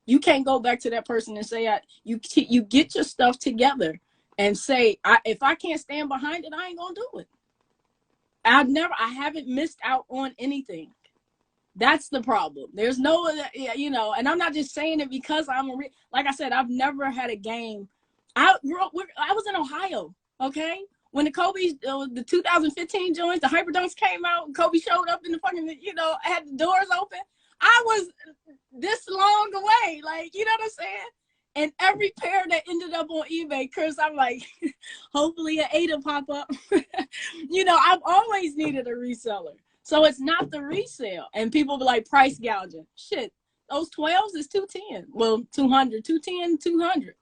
You can't go back to that person and say, you get your stuff together and say, if I can't stand behind it, I ain't gonna do it. I haven't missed out on anything. That's the problem. There's no, you know, and I'm not just saying it because like I said, I've never had a game. I was in Ohio, okay? When the Kobe, the 2015 joints, the Hyperdunks came out, Kobe showed up in the fucking, you know, had the doors open. I was this long away, like, you know what I'm saying? And every pair that ended up on eBay, Chris, I'm like, hopefully an Ada pop up. You know, I've always needed a reseller. So it's not the resale. And people be like, price gouging. Shit, those 12s is $210. Well, 200, 210, 200.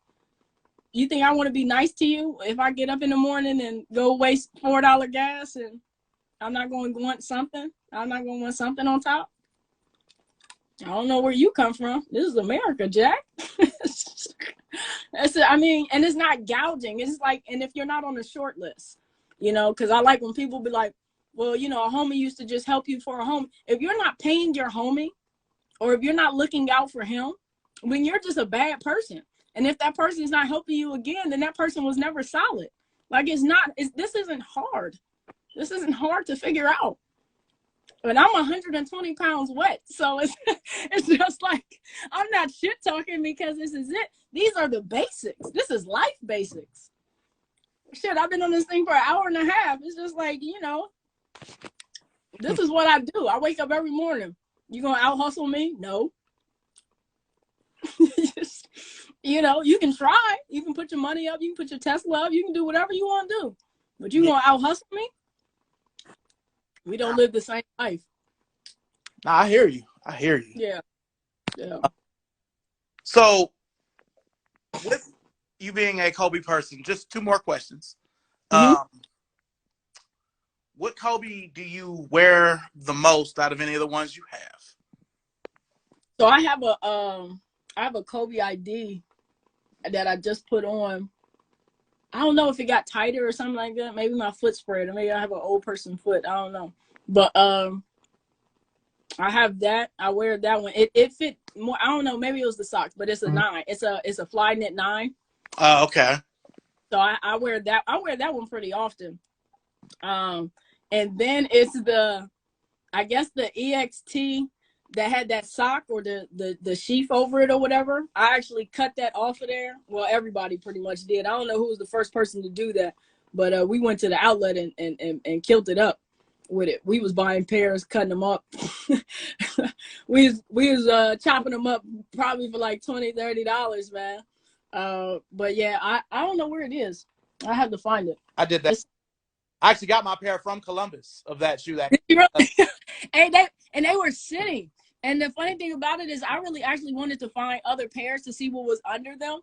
You think I want to be nice to you if I get up in the morning and go waste $4 gas and I'm not going to want something? I'm not going to want something on top? I don't know where you come from. This is America, Jack. I mean, and it's not gouging. It's like, and if you're not on the short list, you know, because I like when people be like, well, you know, a homie used to just help you for a home. If you're not paying your homie, or if you're not looking out for him, when you're just a bad person. And if that person is not helping you again, then that person was never solid. Like, this isn't hard. This isn't hard to figure out. But I'm 120 pounds wet. So it's just like, I'm not shit talking because this is it. These are the basics. This is life basics. Shit, I've been on this thing for an hour and a half. It's just like, you know, This is what I do. I wake up every morning. You gonna out hustle me? No. You know, you can try. You can put your money up. You can put your Tesla up. You can do whatever you want to do. But you Yeah. gonna out hustle me? We don't live the same life. Nah, I hear you. I hear you. Yeah. Yeah. So, with you being a Kobe person, just two more questions. Mm-hmm. What Kobe do you wear the most out of any of the ones you have? So I have a Kobe ID that I just put on. I don't know if it got tighter or something like that. Maybe my foot spread, or maybe I have an old person foot. I don't know. But I have that. I wear that one. It fit more. I don't know. Maybe it was the socks, but it's a 9. It's a fly knit 9. Oh, okay. So I wear that. I wear that one pretty often. And then it's I guess the EXT that had that sock or the sheath over it or whatever. I actually cut that off of there. Well, everybody pretty much did. I don't know who was the first person to do that, but we went to the outlet and killed it up with it. We was buying pairs, cutting them up. we was chopping them up probably for like $20-$30, man. But yeah, I don't know where it is. I have to find it. I did that. I actually got my pair from Columbus of that shoe. That and they were sitting. And the funny thing about it is I really actually wanted to find other pairs to see what was under them.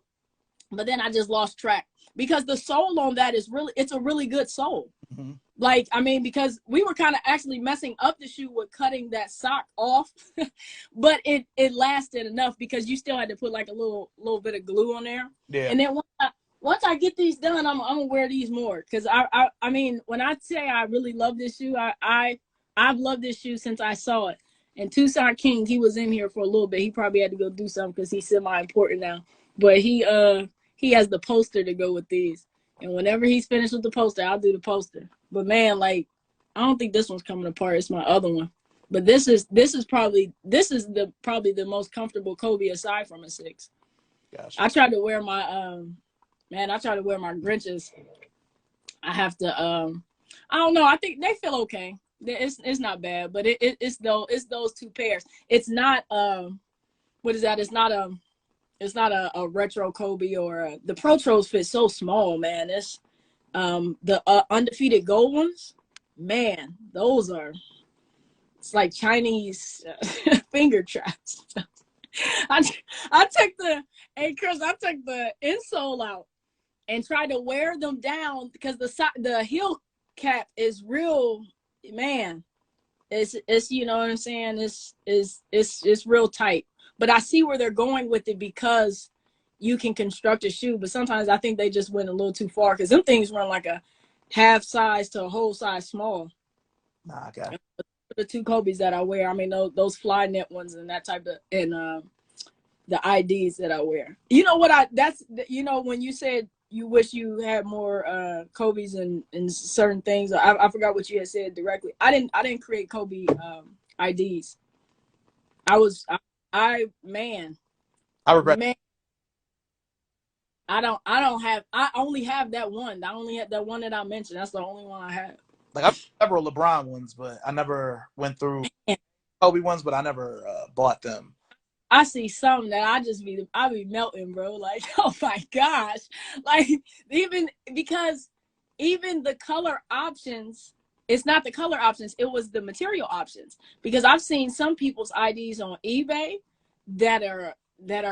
But then I just lost track because the sole on that is it's a really good sole. Mm-hmm. Like, I mean, because we were kind of actually messing up the shoe with cutting that sock off, but it lasted enough because you still had to put like a little bit of glue on there. Yeah. And then once I get these done, I'm gonna wear these more because I mean, when I say I really love this shoe, I've loved this shoe since I saw it. And Tucson King, he was in here for a little bit. He probably had to go do something because he's semi-important now. But he has the poster to go with these. And whenever he's finished with the poster, I'll do the poster. But man, like, I don't think this one's coming apart. It's my other one. But this is probably the most comfortable Kobe aside from a 6. Gotcha. I tried to wear my I try to wear my Grinches. I have to I don't know. I think they feel okay. It's not bad, but it's those two pairs. It's not what is that? It's not a retro Kobe or the Protros fit so small, man. It's the undefeated gold ones, man. Those are it's like Chinese finger traps. I took the insole out and tried to wear them down because the heel cap is real, man. It's you know what I'm saying. It's real tight. But I see where they're going with it because you can construct a shoe. But sometimes I think they just went a little too far because them things run like a half size to a whole size small. Nah, I got it. The two Kobe's that I wear. I mean, those fly knit ones and that type of and the IDs that I wear. You know what? That's when you said you wish you had more Kobe's and certain things. I forgot what you had said directly. I didn't create Kobe IDs. I regret. Man, I only have that one. I only had that one that I mentioned. That's the only one I have. Like I have several LeBron ones, but I never went through Kobe ones, but I never bought them. I see some that I be melting, bro. Like, oh my gosh. Like, even because even the color options, it's not the color options, it was the material options. Because I've seen some people's IDs on eBay that are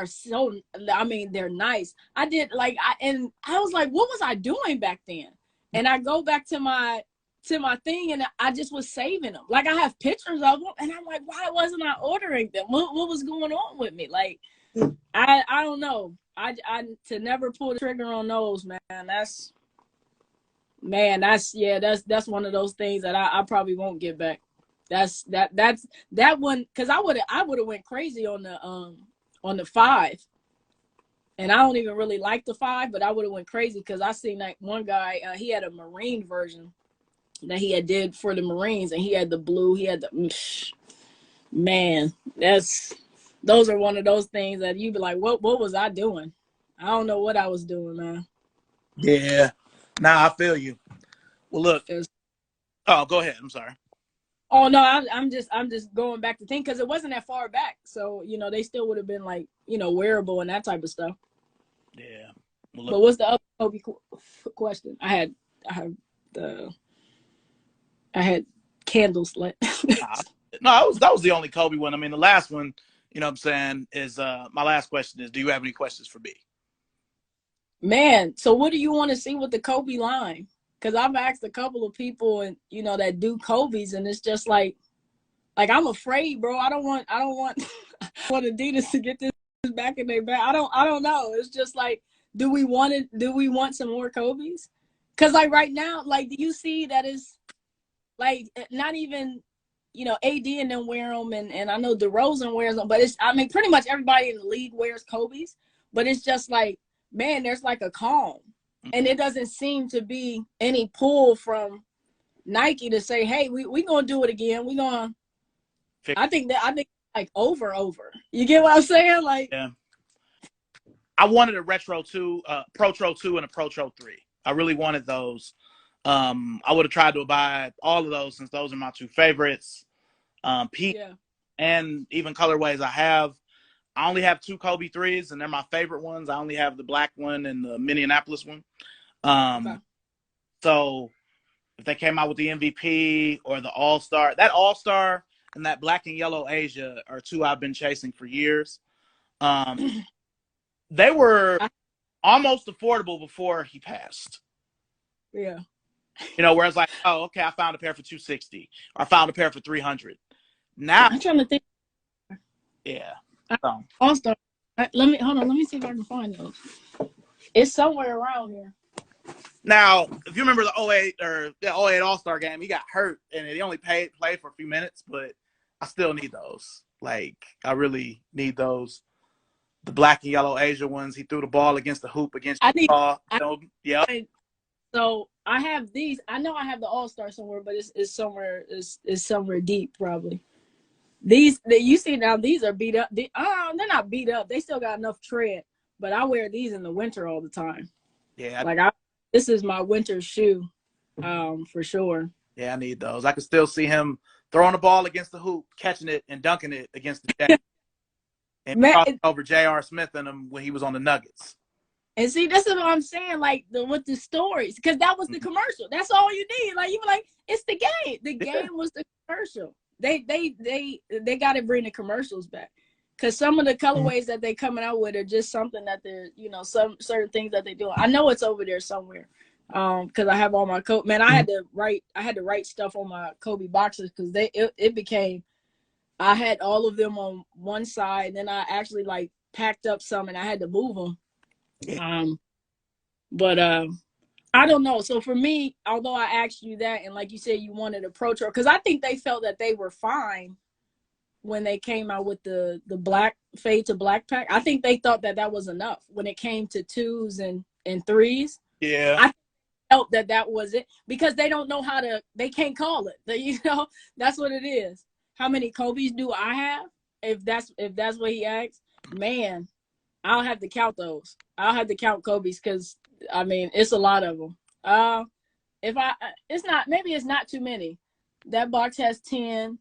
so, I mean, they're nice. I was like, what was I doing back then? And I go back to my thing and I just was saving them. Like I have pictures of them and I'm like, why wasn't I ordering them? What was going on with me? Like, I don't know. I to never pull the trigger on those, man. That's one of those things that I probably won't get back. That's that one. Cause I would have went crazy on the 5. And I don't even really like the 5, but I would have went crazy because I seen that one guy, he had a Marine version that he had did for the Marines, and he had the blue, he had the man. Those are one of those things that you be like, what was I doing? I don't know what I was doing, man. Yeah, nah, I feel you. Well, look. Oh, go ahead. I'm sorry. Oh no, I'm just going back to think because it wasn't that far back. So they still would have been like wearable and that type of stuff. Yeah. But what's the other Kobe question? The I had candles lit. No, that was the only Kobe one. I mean, the last one, you know what I'm saying, is my last question is, do you have any questions for me? Man, so what do you want to see with the Kobe line? Because I've asked a couple of people and that do Kobe's, and it's just like I'm afraid, bro. I don't want want Adidas to get this back in their bag. I don't know. It's just like, do we want some more Kobe's? Because like right now, like, do you see that is like not even AD and them wear them, and I know DeRozan wears them, but I mean pretty much everybody in the league wears Kobe's, but it's just like, man, there's like a calm, and it doesn't seem to be any pull from Nike to say, hey, we gonna do it again. We gonna. I think like over. You get what I'm saying? Like, yeah. I wanted a Retro 2, Protro 2, and a Protro 3. I really wanted those. I would have tried to buy all of those since those are my two favorites. Peak and even colorways I only have two Kobe 3s, and they're my favorite ones. I only have the black one and the Minneapolis one. Okay. So if they came out with the MVP or the All-Star, that All-Star and that black and yellow Asia are two I've been chasing for years. They were almost affordable before he passed. Yeah. Where it's like, oh, okay, I found a pair for $260, or I found a pair for $300. Now I'm trying to think. Yeah. All-Star. Let me see if I can find those. It's somewhere around here. Now, if you remember the 08 or the 08 All-Star game, he got hurt and he only played for a few minutes, but I still need those. Like, I really need those. The black and yellow Asia ones. He threw the ball against the hoop against Utah. So I have these. I know I have the All-Star somewhere, but it's somewhere deep probably. These that you see now, these are beat up. They're not beat up. They still got enough tread, but I wear these in the winter all the time. Yeah. Like this is my winter shoe, for sure. Yeah, I need those. I can still see him throwing the ball against the hoop, catching it, and dunking it against the Jazz. And crossing over J.R. Smith and him when he was on the Nuggets. And see, that's what I'm saying, like with the stories, because that was the commercial. That's all you need. Like you were like, it's the game. The game was the commercial. They got to bring the commercials back, because some of the colorways that they coming out with are just something that they're some certain things that they do. I know it's over there somewhere, because I have all my Kobe. Man, I had to write stuff on my Kobe boxes because it became. I had all of them on one side, then I actually like packed up some and I had to move them. But I don't know. So for me, although I asked you that, and like you said, you wanted a Protro, because I think they felt that they were fine when they came out with the black fade to black pack. I think they thought that was enough when it came to 2s and 3s. Yeah. I felt that was it, because they don't know they can't call it. That's what it is. How many Kobe's do I have? If that's what he asked, man, I'll have to count those. I'll have to count Kobe's, because I mean it's a lot of them. Maybe it's not too many. That box has 10,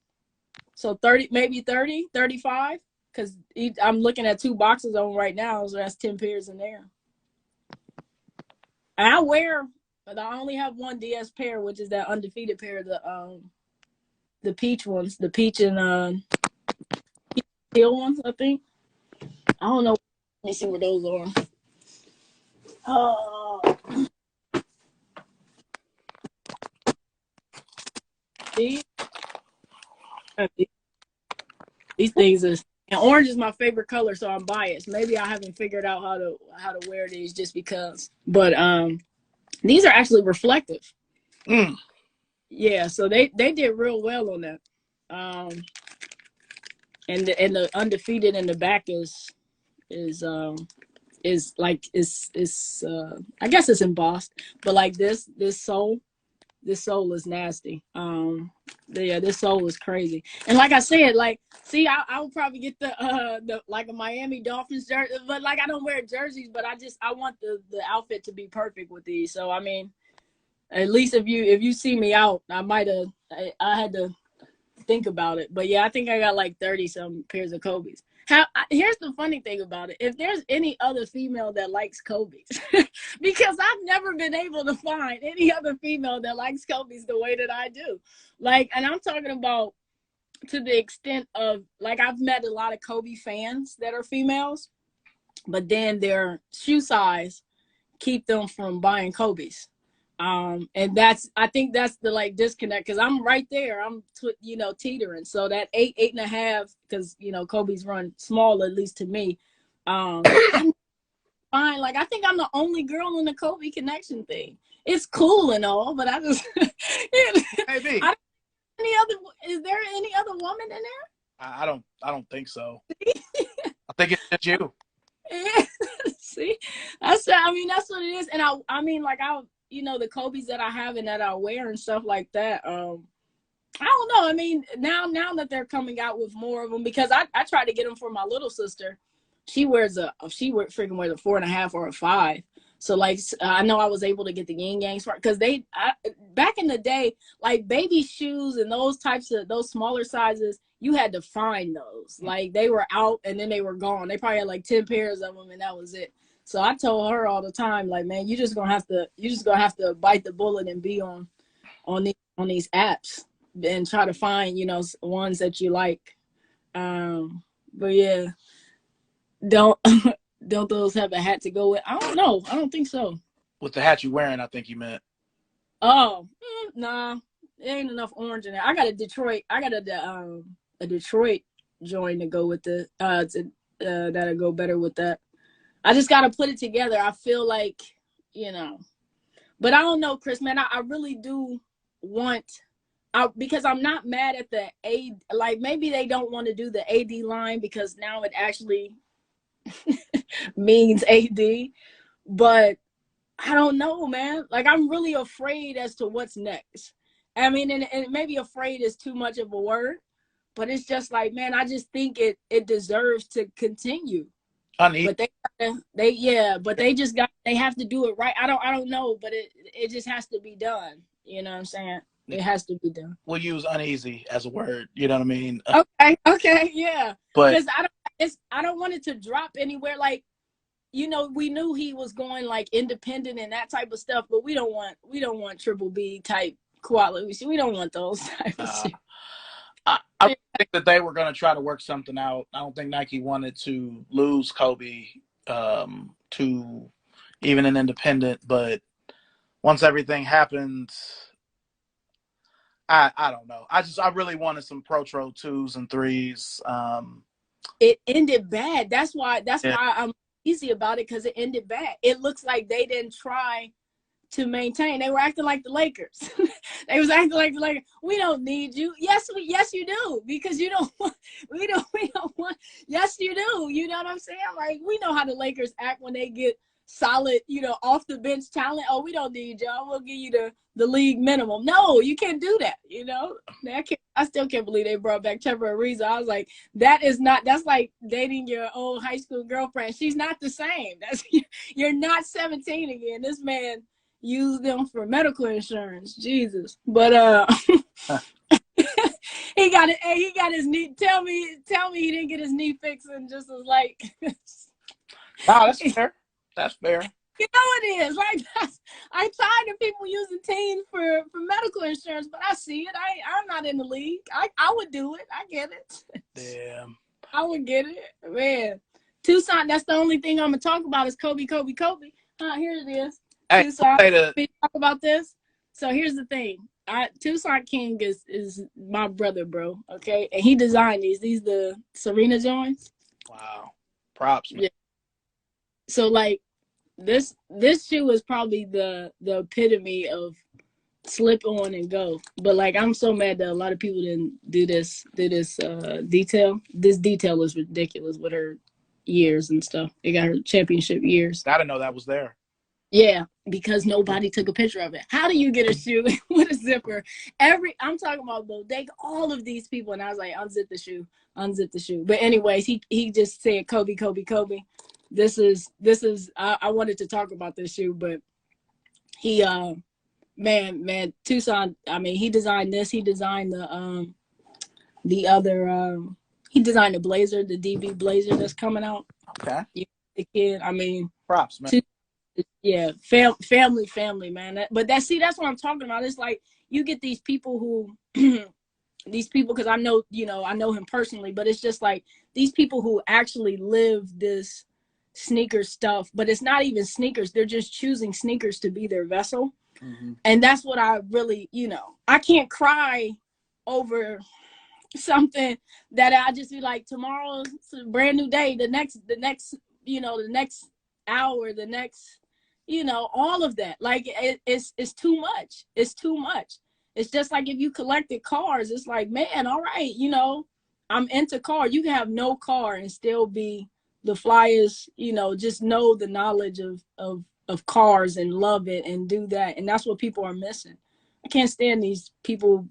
so 30, maybe 30, 35. Because I'm looking at 2 boxes on right now, so that's 10 pairs in there. And but I only have one DS pair, which is that undefeated pair, the peach ones, the peach and teal ones, I think. I don't know. Let me see what those are. These things is, and orange is my favorite color, so I'm biased. Maybe I haven't figured out how to wear these just because. But these are actually reflective. Yeah, so they did real well on that. And the undefeated in the back is I guess it's embossed, but like this sole is nasty. This sole is crazy. And like I said, like, see, I would probably get the like a Miami Dolphins jersey, but like I don't wear jerseys, but I want the outfit to be perfect with these. So I mean, at least if you see me out, I had to think about it. But yeah, I think I got like 30 some pairs of Kobe's. Here's the funny thing about it. If there's any other female that likes Kobe's, because I've never been able to find any other female that likes Kobe's the way that I do. Like, and I'm talking about to the extent of, like, I've met a lot of Kobe fans that are females, but then their shoe size keep them from buying Kobe's. And I think that's the like disconnect, because I'm right there. I'm teetering. So that 8.5, because Kobe's run small, at least to me. I'm fine. Like, I think I'm the only girl in the Kobe connection thing. It's cool and all, but I just Maybe. Is there any other woman in there? I don't think so. I think it's just you. Yeah. See, that's what it is. And I mean, like, the Kobe's that I have and that I wear and stuff like that. I don't know. I mean, now that they're coming out with more of them, because I tried to get them for my little sister. She freaking wears a 4.5 or a 5. So like, I know I was able to get the yin yang smart, because back in the day, like baby shoes and those smaller sizes, you had to find those. Like, they were out and then they were gone. They probably had like 10 pairs of them and that was it. So I told her all the time, like, man, you just gonna have to bite the bullet and be on these apps and try to find ones that you like. But yeah, don't those have a hat to go with? I don't know. I don't think so. With the hat you wearing, I think you meant. Oh, nah, there ain't enough orange in there. I got a Detroit joint to go with that'll go better with that. I just got to put it together. I feel like, but I don't know, Chris, man, I really do because I'm not mad at the like, maybe they don't want to do the AD line because now it actually means AD, but I don't know, man. Like, I'm really afraid as to what's next. I mean, and maybe afraid is too much of a word, but it's just like, man, I just think it deserves to continue. Honey. But they have to do it right. I don't know, but it just has to be done. You know what I'm saying? It has to be done. We'll use uneasy as a word. You know what I mean? Okay, yeah. But because I don't want it to drop anywhere. Like, we knew he was going like independent and that type of stuff, but we don't want triple B type quality. We don't want those type of shit. I think that they were going to try to work something out. I don't think Nike wanted to lose Kobe to even an independent, but once everything happened, I don't know. I really wanted some Protro 2s and 3s. It ended bad. That's why I'm easy about it, because it ended bad. It looks like they didn't try to maintain. They were acting like the Lakers. They was acting like the Lakers. We don't need you. Yes, you do, because we don't want. Yes, you do. You know what I'm saying? Like, we know how the Lakers act when they get solid, off the bench talent. Oh, we don't need y'all. We'll give you the league minimum. No, you can't do that. I still can't believe they brought back Trevor Ariza. I was like, that's like dating your old high school girlfriend. She's not the same. You're not 17 again. This man used them for medical insurance. Jesus. But he got his knee. Tell me he didn't get his knee fixed and just was like No, that's fair. That's fair. It is. Like, I'm tired of people using teams for medical insurance, but I see it. I'm not in the league. I would do it. I get it. Damn. I would get it. Man. Tucson, that's the only thing I'm going to talk about is Kobe. Here it is. Hey, Tucson, we talk about this. So here's the thing. Tucson King is my brother, bro. Okay? And he designed these. These the Serena joints. Wow. Props, man. Yeah. So, like, this shoe is probably the epitome of slip on and go. But like, I'm so mad that a lot of people didn't do this detail. This detail is ridiculous with her years and stuff. It got her championship years. I didn't know that was there. Yeah, because nobody took a picture of it. How do you get a shoe with a zipper? I'm talking about Bodega, all of these people, and I was like, unzip the shoe. But anyways, he just said Kobe. This is I wanted to talk about this shoe, but he man Tucson, I mean, he designed this. He designed the the other he designed a blazer, the DB blazer that's coming out. Okay. The kid, I mean, props, man. Yeah, family, man. That's what I'm talking about. It's like you get these people who, these people, because I know, I know him personally, but it's just like these people who actually live this sneaker stuff, but it's not even sneakers. They're just choosing sneakers to be their vessel. Mm-hmm. And that's what I really, I can't cry over something that I just be like, tomorrow's a brand new day. The next, the next hour, the next, all of that. Like it's too much. It's too much. It's just like if you collected cars, it's like, man, all right, I'm into cars. You can have no car and still be the flyest, just know the knowledge of cars and love it and do that. And that's what people are missing. I can't stand these people,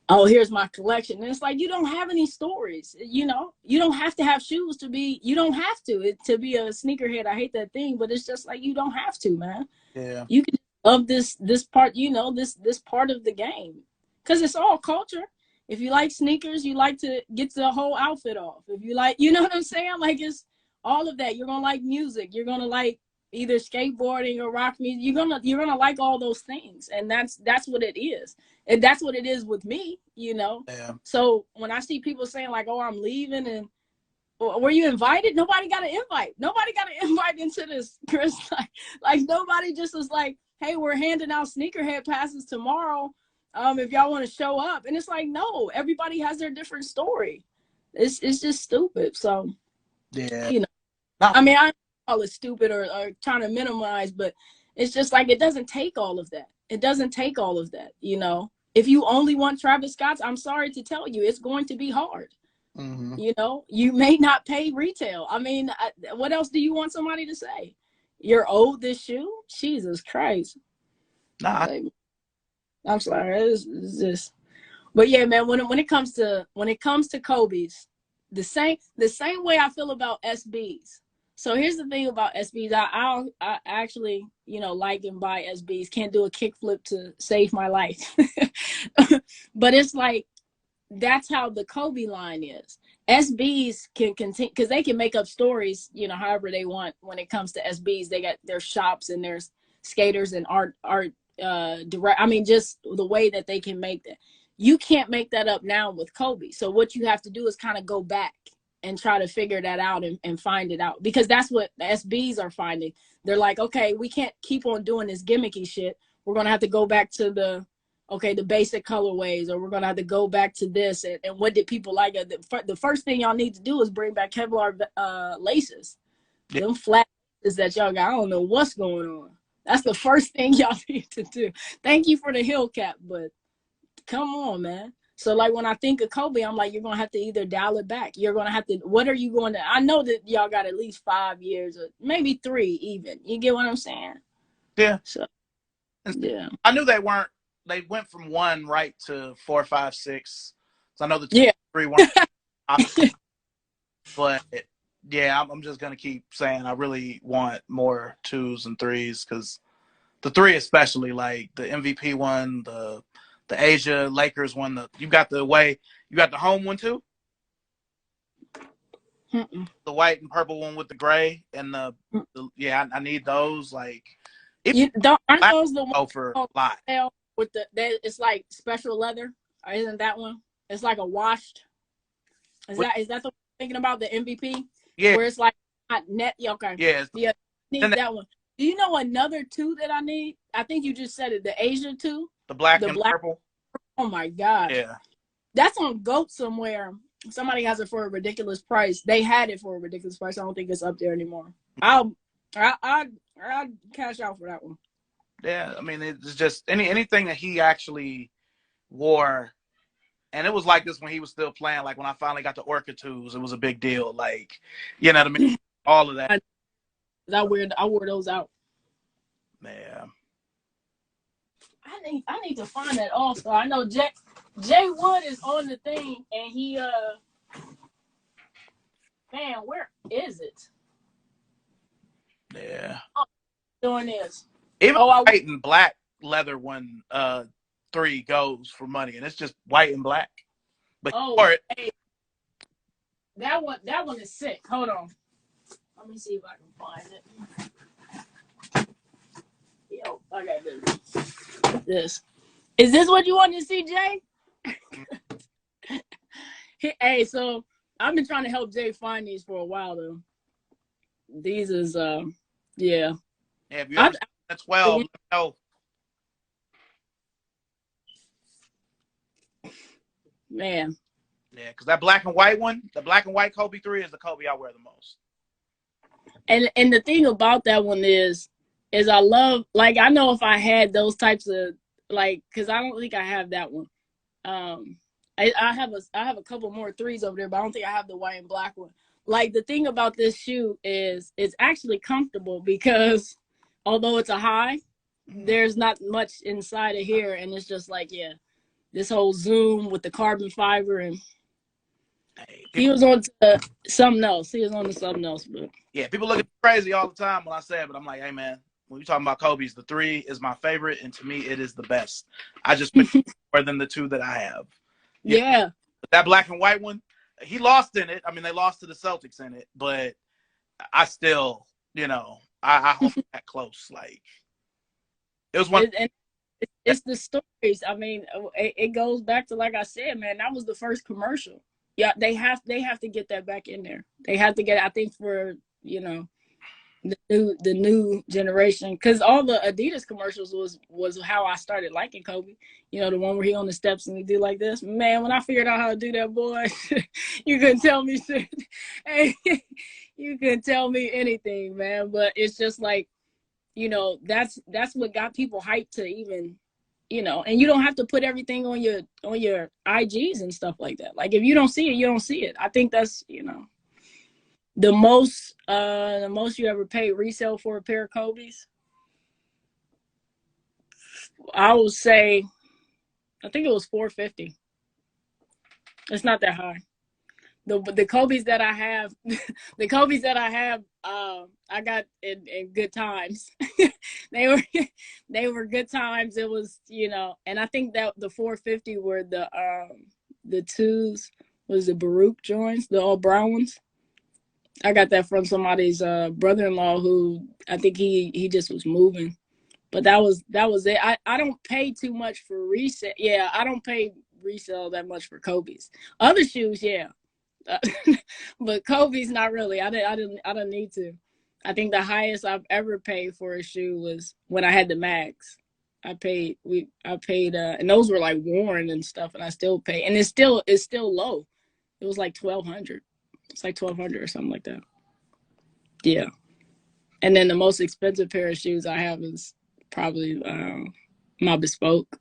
oh, here's my collection. And it's like, you don't have any stories, you don't have to have shoes you don't have to be a sneakerhead. I hate that thing, but it's just like, you don't have to, man. Yeah. You can love this part, this part of the game. Cause it's all culture. If you like sneakers, you like to get the whole outfit off. If you like, you know what I'm saying? Like it's all of that. You're going to like music. You're going to like either skateboarding or rock music. You're gonna like all those things. And that's what it is. And that's what it is with me, Yeah. So when I see people saying like, oh, I'm leaving, and were you invited? Nobody got an invite. Nobody got an invite into this, Chris. Like nobody just was like, hey, we're handing out sneakerhead passes tomorrow. If y'all want to show up. And it's like, no, everybody has their different story. It's just stupid. So, yeah. I mean, I call it stupid or trying to minimize, but it's just like, it doesn't take all of that. It doesn't take all of that, If you only want Travis Scott's, I'm sorry to tell you, it's going to be hard. Mm-hmm. You may not pay retail. I mean, what else do you want somebody to say? You're owed this shoe? Jesus Christ. Nah. I'm sorry. It's just, but yeah, man, when it comes to Kobe's, the same way I feel about SBs. So here's the thing about SBs. I actually, like and buy SBs. Can't do a kickflip to save my life. But it's like, that's how the Kobe line is. SBs can continue because they can make up stories, however they want. When it comes to SBs, they got their shops and their skaters and art direct. I mean, just the way that they can make that. You can't make that up now with Kobe. So what you have to do is kind of go back and try to figure that out and find it out, because that's what the SBs are finding. They're like, okay, we can't keep on doing this gimmicky shit. We're going to have to go back to the basic colorways, or we're going to have to go back to this. And what did people like? The first thing y'all need to do is bring back Kevlar laces. Yeah. Them flat laces that y'all got. I don't know what's going on. That's the first thing y'all need to do. Thank you for the heel cap, but come on, man. So like when I think of Kobe, I'm like, you're going to have to either dial it back. You're going to have to, what are you going to, I know that y'all got at least 5 years or maybe 3 even. You get what I'm saying? Yeah. So, yeah. I knew they went from 1 right to 4, 5, 6. So I know the 2, 3 weren't. But yeah, I'm just going to keep saying I really want more 2s and 3s, because the 3 especially, like the MVP one, the Asia Lakers one, you got the home one too? Mm-mm. The white and purple one with the gray and I need those. Like, aren't those the ones for a lot with it's like special leather? Or isn't that one? It's like a washed. Is that the one you're thinking about, the MVP? Yeah. Where it's like not net. Okay. Yeah. Yeah. Need that one. Do you know another 2 that I need? I think you just said it. The Asia 2. The black and purple. Oh my God. Yeah. That's on GOAT somewhere. Somebody has it for a ridiculous price. They had it for a ridiculous price. I don't think it's up there anymore. I'll cash out for that one. Yeah, I mean, it's just anything that he actually wore, and it was like this when he was still playing. Like when I finally got the Orca 2s, it was a big deal. Like, you know what I mean? All of that. I wore those out. Yeah. I need to find that also. I know Jay Wood is on the thing, and he man, where is it? Yeah. Oh, doing this. Even white and black leather one 3 goes for money, and it's just white and black. But Oh, hey, that one is sick. Hold on. Let me see if I can find it. Yo, I got this. Is this what you want to see, Jay? Hey, so I've been trying to help Jay find these for a while though. These is yeah. Yeah, if you ever seen 12, let me know. Man. Yeah, because that black and white one, the black and white Kobe 3 is the Kobe I wear the most. And the thing about that one is I love, like, I know if I had those types of, like, because I don't think I have that one. I have a couple more threes over there, but I don't think I have the white and black one. Like, the thing about this shoe is it's actually comfortable because although it's a high, there's not much inside of here, and it's just like, yeah, this whole zoom with the carbon fiber, and he was on to something else. He was on to something else, but yeah, people look crazy all the time when I say it, but I'm like, hey man, when you're talking about Kobe's, the 3 is my favorite, and to me, it is the best. I just pick more than the 2 that I have. Yeah. That black and white one, he lost in it. I mean, they lost to the Celtics in it, but I still, I hold that close. Like, it was one. It's the stories. I mean, it goes back to, like I said, man, that was the first commercial. Yeah, they have to get that back in there. They have to get, I think, for the new generation, because all the Adidas commercials was how I started liking Kobe. The one where he on the steps and he do like this. Man, when I figured out how to do that, boy, you couldn't tell me shit. Hey, you couldn't tell me anything, man. But it's just like, that's what got people hyped to even, and you don't have to put everything on your IGs and stuff like that. Like, if you don't see it, you don't see it. I think that's, the most you ever paid resale for a pair of Kobe's, I would say, I think it was $450. It's not that high. The Kobe's that I have, I got in good times. they were good times. It was, and I think that the $450 were the twos, was the Baruch joints, the all brown ones. I got that from somebody's brother-in-law who I think he just was moving. But that was it. I don't pay too much for resale. Yeah, I don't pay resale that much for Kobe's. Other shoes, yeah. But Kobe's not really. I didn't need to. I think the highest I've ever paid for a shoe was when I had the Mags. I paid and those were like worn and stuff, and I still pay. And it's still low. It was like $1,200. It's like $1,200 or something like that. Yeah. And then the most expensive pair of shoes I have is probably my Bespoke.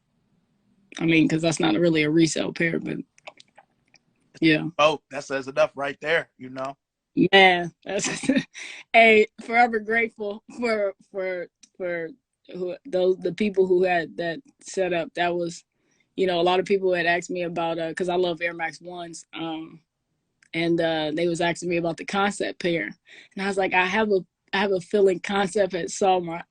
I mean, because that's not really a resale pair, but yeah. Oh, that says enough right there, Man, that's hey, forever grateful for the people who had that set up. That was, a lot of people had asked me about because I love Air Max 1s. And they was asking me about the Concept pair, and I was like, I have a feeling Concept had saw my.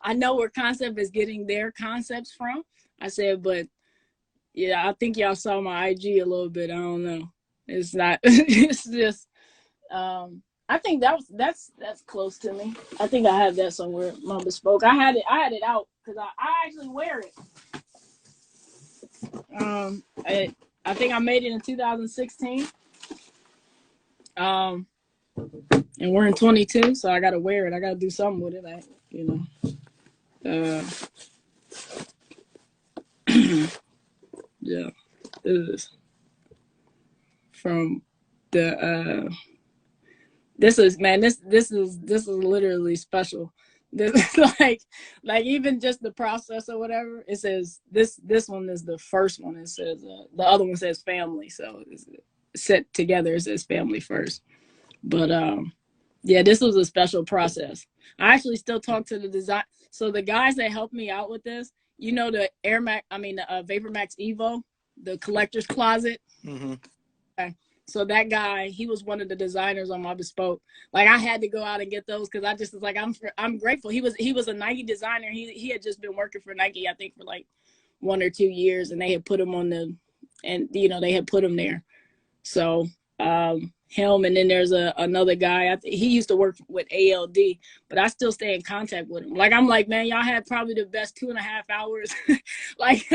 I know where Concept is getting their concepts from. I said, but yeah, I think y'all saw my IG a little bit. I don't know. It's not. It's just. I think that's close to me. I think I have that somewhere. My Bespoke. I had it out because I actually wear it. I think I made it in 2016. And we're in 22, so I gotta wear it. I gotta do something with it. Yeah. This is from the this is literally special. This is like even just the process or whatever. It says this one is the first one. It says the other one says family, so it's set together. It says family first. But yeah, this was a special process. I actually still talk to the design. So the guys that helped me out with this, the the Vapor Max Evo, the collector's closet. Mm-hmm. Okay. So that guy, he was one of the designers on my Bespoke. Like, I had to go out and get those because I just was like, I'm grateful. He was a Nike designer. He had just been working for Nike, I think, for like 1 or 2 years, and they had put him on and they had put him there. So him, and then there's another guy. He used to work with ALD, but I still stay in contact with him. Like, I'm like, man, y'all had probably the best 2.5 hours like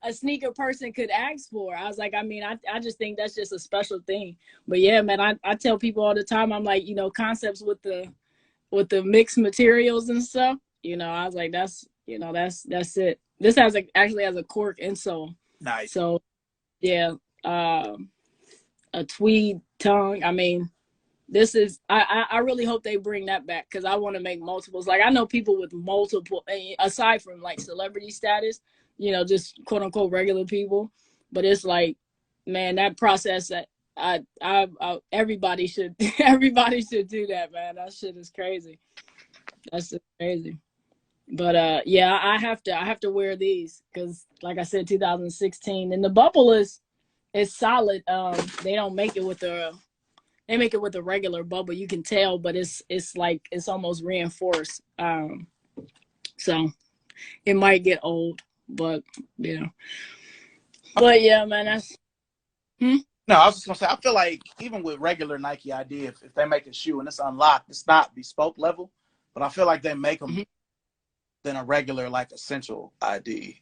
a sneaker person could ask for. I was like, I mean, I just think that's just a special thing. But yeah, man, I tell people all the time, I'm like, concepts with the mixed materials and stuff. I was like, that's it. This actually has a cork insole. Nice. So yeah, a tweed tongue. I mean, this is, I really hope they bring that back, because I want to make multiples. Like, I know people with multiple, aside from like celebrity status, just quote unquote regular people. But it's like, man, that process, that I everybody should everybody should do that, man. That shit is crazy. That's just crazy. But yeah, I have to wear these, because like I said, 2016, and the bubble is solid. They don't make it with they make it with a regular bubble. You can tell, but it's like it's almost reinforced. So it might get old, but But yeah, man, that's. No, I was just gonna say, I feel like even with regular Nike ID, if they make a shoe and it's unlocked, it's not bespoke level, but I feel like they make them than a regular like essential ID.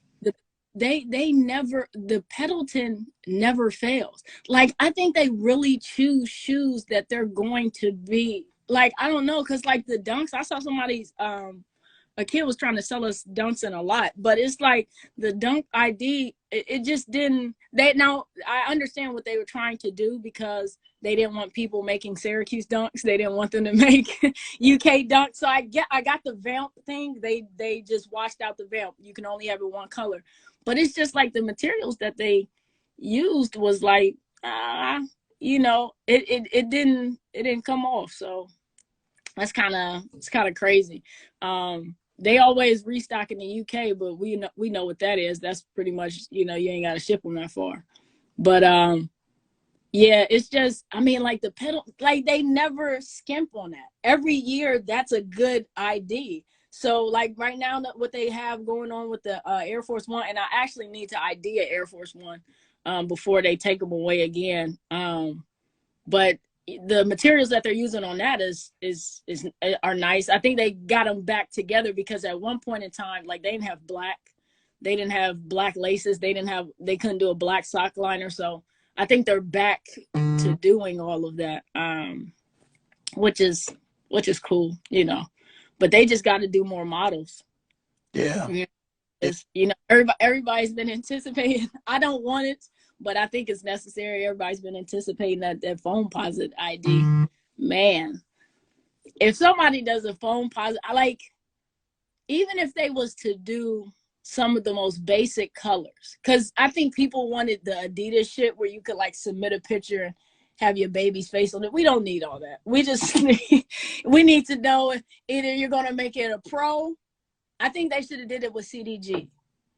They never, the Pendleton never fails. Like, I think they really choose shoes that they're going to be like, I don't know, because like the Dunks, I saw somebody's a kid was trying to sell us Dunks in a lot, but it's like the Dunk ID, it just didn't. Now I understand what they were trying to do, because they didn't want people making Syracuse Dunks. They didn't want them to make UK Dunks. So I got the Vamp thing. They just washed out the Vamp. You can only have it one color, but it's just like the materials that they used was like, it didn't come off. So it's kind of crazy. They always restock in the UK, but we know what that is. That's pretty much, you ain't got to ship them that far. But yeah, it's just, I mean, like the pedal, like they never skimp on that. Every year, that's a good ID. So like right now, what they have going on with the Air Force One, and I actually need to ID an Air Force One before they take them away again. But the materials that they're using on that are nice. I think they got them back together, because at one point in time, like they didn't have black laces. They couldn't do a black sock liner. So I think they're back to doing all of that, which is cool, but they just got to do more models. Yeah. Everybody's been anticipating. I don't want it, but I think it's necessary. Everybody's been anticipating that Foamposite ID. Man, if somebody does a Foamposite, even if they was to do some of the most basic colors, because I think people wanted the Adidas shit where you could like submit a picture and have your baby's face on it. We don't need all that. We just we need to know if either you're gonna make it a pro. I think they should have did it with CDG.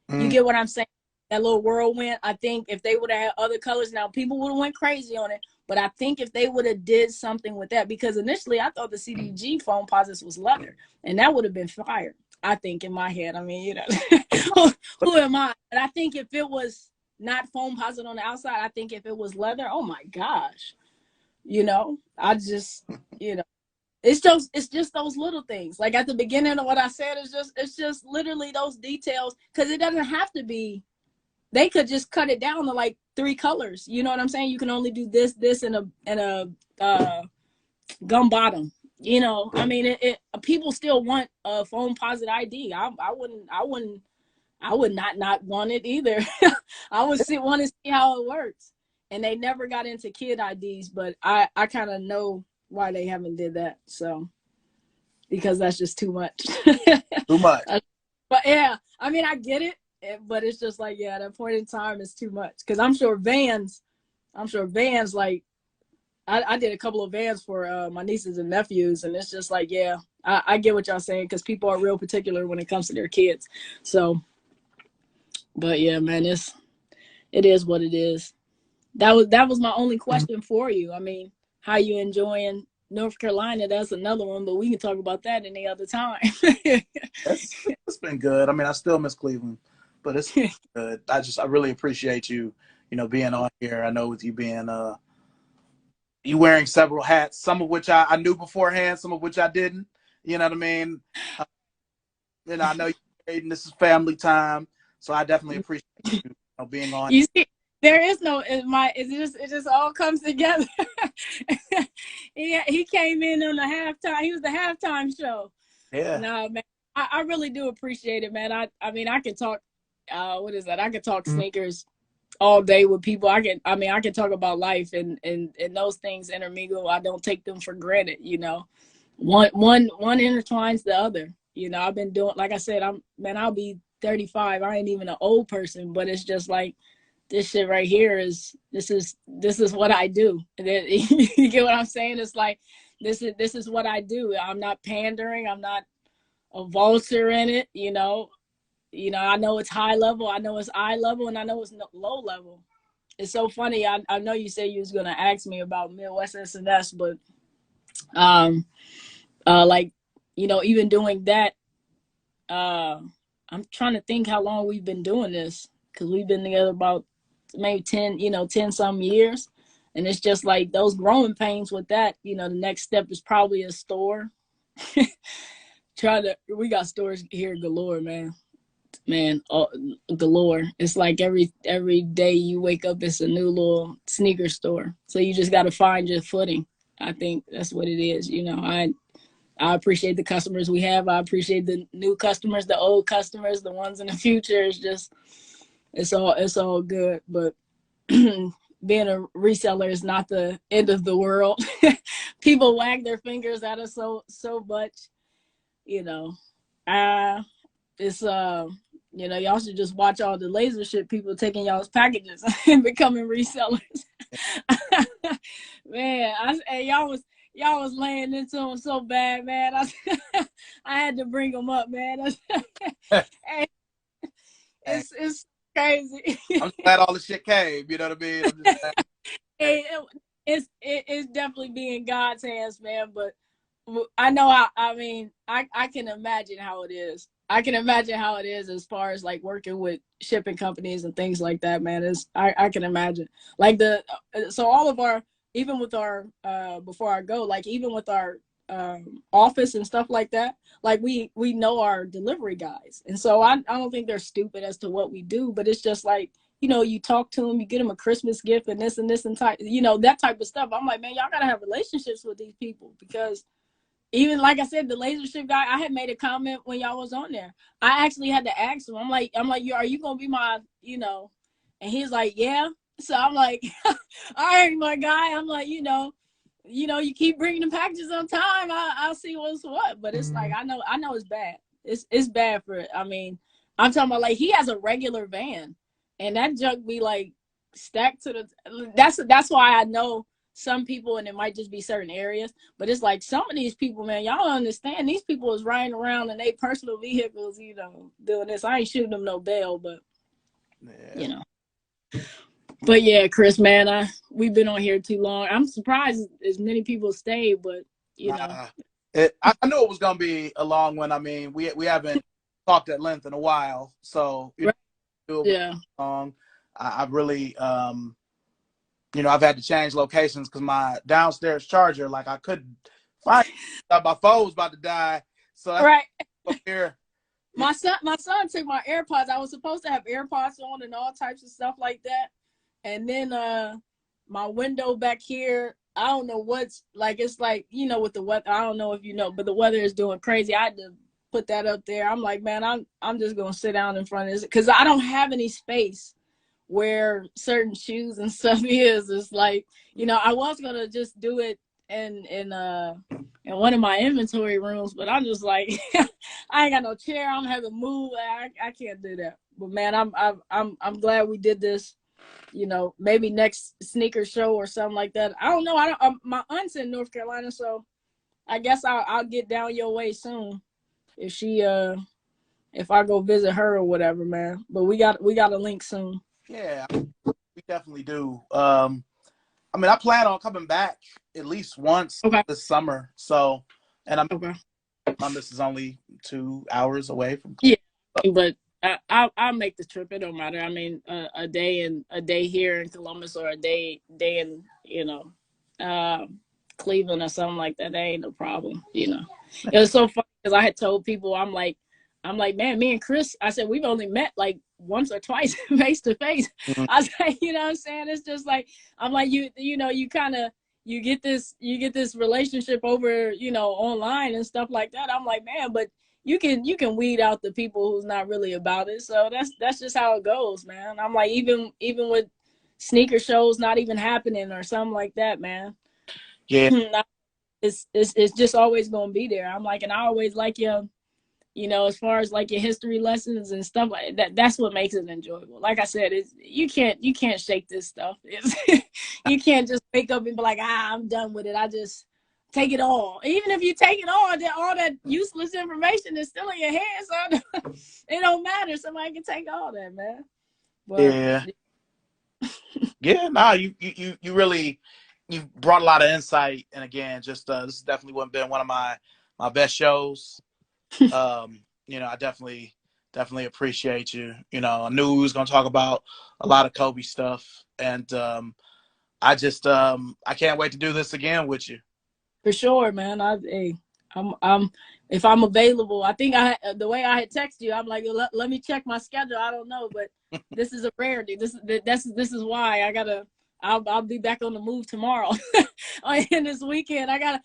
You get what I'm saying? That little whirlwind. I think if they would have had other colors, now people would have went crazy on it. But I think if they would have did something with that, because initially I thought the CDG Foamposites was leather, and that would have been fire. I think in my head. I mean, who am I? But I think if it was not Foamposite on the outside, I think if it was leather, oh my gosh, I just, it's just those little things. Like at the beginning of what I said, it's just literally those details, because it doesn't have to be. They could just cut it down to like 3 colors. You know what I'm saying? You can only do this, and a gum bottom. I mean, people still want a Foamposite ID. I would not want it either. I would want to see how it works. And they never got into kid IDs, but I kind of know why they haven't did that. So, because that's just too much. Too much. But yeah, I mean, I get it, but it's just like, yeah, at that point in time, it's too much. Because I'm sure Vans, like, I did a couple of Vans for my nieces and nephews, and it's just like, yeah, I get what y'all saying, because people are real particular when it comes to their kids. So, but yeah, man, it is what it is. That was my only question for you. I mean, how you enjoying North Carolina? That's another one, but we can talk about that any other time. It's been good. I mean, I still miss Cleveland, but it's good. I really appreciate you being on here. I know with you being you wearing several hats, some of which I knew beforehand, some of which I didn't. You know what I mean? Uh, I know you're married and this is family time, so I definitely appreciate you being on. You see, there is no it just all comes together. He came in on the halftime. He was the halftime show. Yeah. No, man, I really do appreciate it, man. I mean, I can talk. What is that? I can talk sneakers all day with people. I can talk about life and those things intermingle. I don't take them for granted. One intertwines the other. I've been doing, like I said, I'll be 35. I ain't even an old person, but it's just like this shit right here this is what I do. You get what I'm saying? It's like this is what I do. I'm not pandering. I'm not a vulture in it. I know it's high level. I know it's eye level, and I know it's low level. It's so funny. I know you said you was gonna ask me about Midwest SNS, but like even doing that, I'm trying to think how long we've been doing this, because we've been together about maybe 10 some years, and it's just like those growing pains with that. The next step is probably a store. We got stores here galore, man, galore. It's like every day you wake up, it's a new little sneaker store, so you just got to find your footing. I think that's what it is. I appreciate the customers we have. I appreciate the new customers, the old customers, the ones in the future. It's all good. But being a reseller is not the end of the world. People wag their fingers at us so much. It's y'all should just watch all the laser shit people taking y'all's packages and becoming resellers. Man, y'all was laying into them so bad, man. I had to bring them up, man. It's crazy. I'm glad all the shit came. You know what I mean? I'm just it's definitely being God's hands, man. But I know. I can imagine how it is. I can imagine how it is as far as like working with shipping companies and things like that, man. I can imagine like so all of our, even with our before I go, like even with our office and stuff like that, like we know our delivery guys, and so I don't think they're stupid as to what we do, but it's just like you talk to them, you get them a Christmas gift and this and type, that type of stuff. I'm like, man, y'all gotta have relationships with these people, because even like I said, the laser ship guy, I had made a comment when y'all was on there. I actually had to ask him. I'm like, are you gonna be my, and he's like, yeah. So I'm like, all right, my guy. I'm like, you keep bringing the packages on time. I'll see what's what. But it's like, I know it's bad. It's bad for it. I mean, I'm talking about like he has a regular van, and that junk be like stacked to the. That's why I know some people, and it might just be certain areas, but it's like some of these people, man, y'all don't understand. These people is riding around in their personal vehicles, doing this. I ain't shooting them no bail, but yeah. But yeah, Chris, man, we've been on here too long. I'm surprised as many people stayed, but I knew it was gonna be a long one. I mean, we haven't talked at length in a while, so yeah. Long. I really I've had to change locations because my downstairs charger, like I couldn't find it. My phone was about to die. So right up here. My son took my AirPods. I was supposed to have AirPods on and all types of stuff like that. And then my window back here, I don't know what's like, it's like, with the weather, I don't know if but the weather is doing crazy. I had to put that up there. I'm like, man, I'm just gonna sit down in front of this because I don't have any space where certain shoes and stuff is. It's like, I was gonna just do it in one of my inventory rooms, but I'm just like I ain't got no chair. I'm gonna have to move. I can't do that. But man, I'm glad we did this. Maybe next sneaker show or something like that. I don't know. My aunt's in North Carolina, so I guess I'll get down your way soon if I go visit her or whatever, man. But we got a link soon. Yeah, we definitely do. I plan on coming back at least once this summer. So, and Columbus is only 2 hours away from. Yeah, but I'll make the trip. It don't matter. I mean, a day here in Columbus or a day in uh, Cleveland or something like that. That ain't no problem. It was so funny because I had told people I'm like, man, me and Chris. I said we've only met like once or twice face to face. Mhm. I was like, you know what I'm saying? It's just like I'm like you kind of you get this relationship over online and stuff like that. I'm like, man, but you can weed out the people who's not really about it. So that's just how it goes, man. I'm like, even with sneaker shows not even happening or something like that, man. Yeah, It's just always gonna be there. I'm like, and I always like as far as like your history lessons and stuff like that. That's what makes it enjoyable. Like I said, you can't shake this stuff. You can't just wake up and be like, I'm done with it. I just take it all. Even if you take it all that useless information is still in your head, so it don't matter. Somebody can take all that, man. But yeah, yeah. Nah, you really you brought a lot of insight, and again, just this has definitely wouldn't been one of my best shows. I definitely appreciate you. I knew we was gonna talk about a lot of Kobe stuff, and I can't wait to do this again with you. for sure, man. I'm if I'm available. I think the way I had texted you, I'm like, let me check my schedule. I don't know, but this is a rarity. This is why I'll be back on the move tomorrow. And this weekend I gotta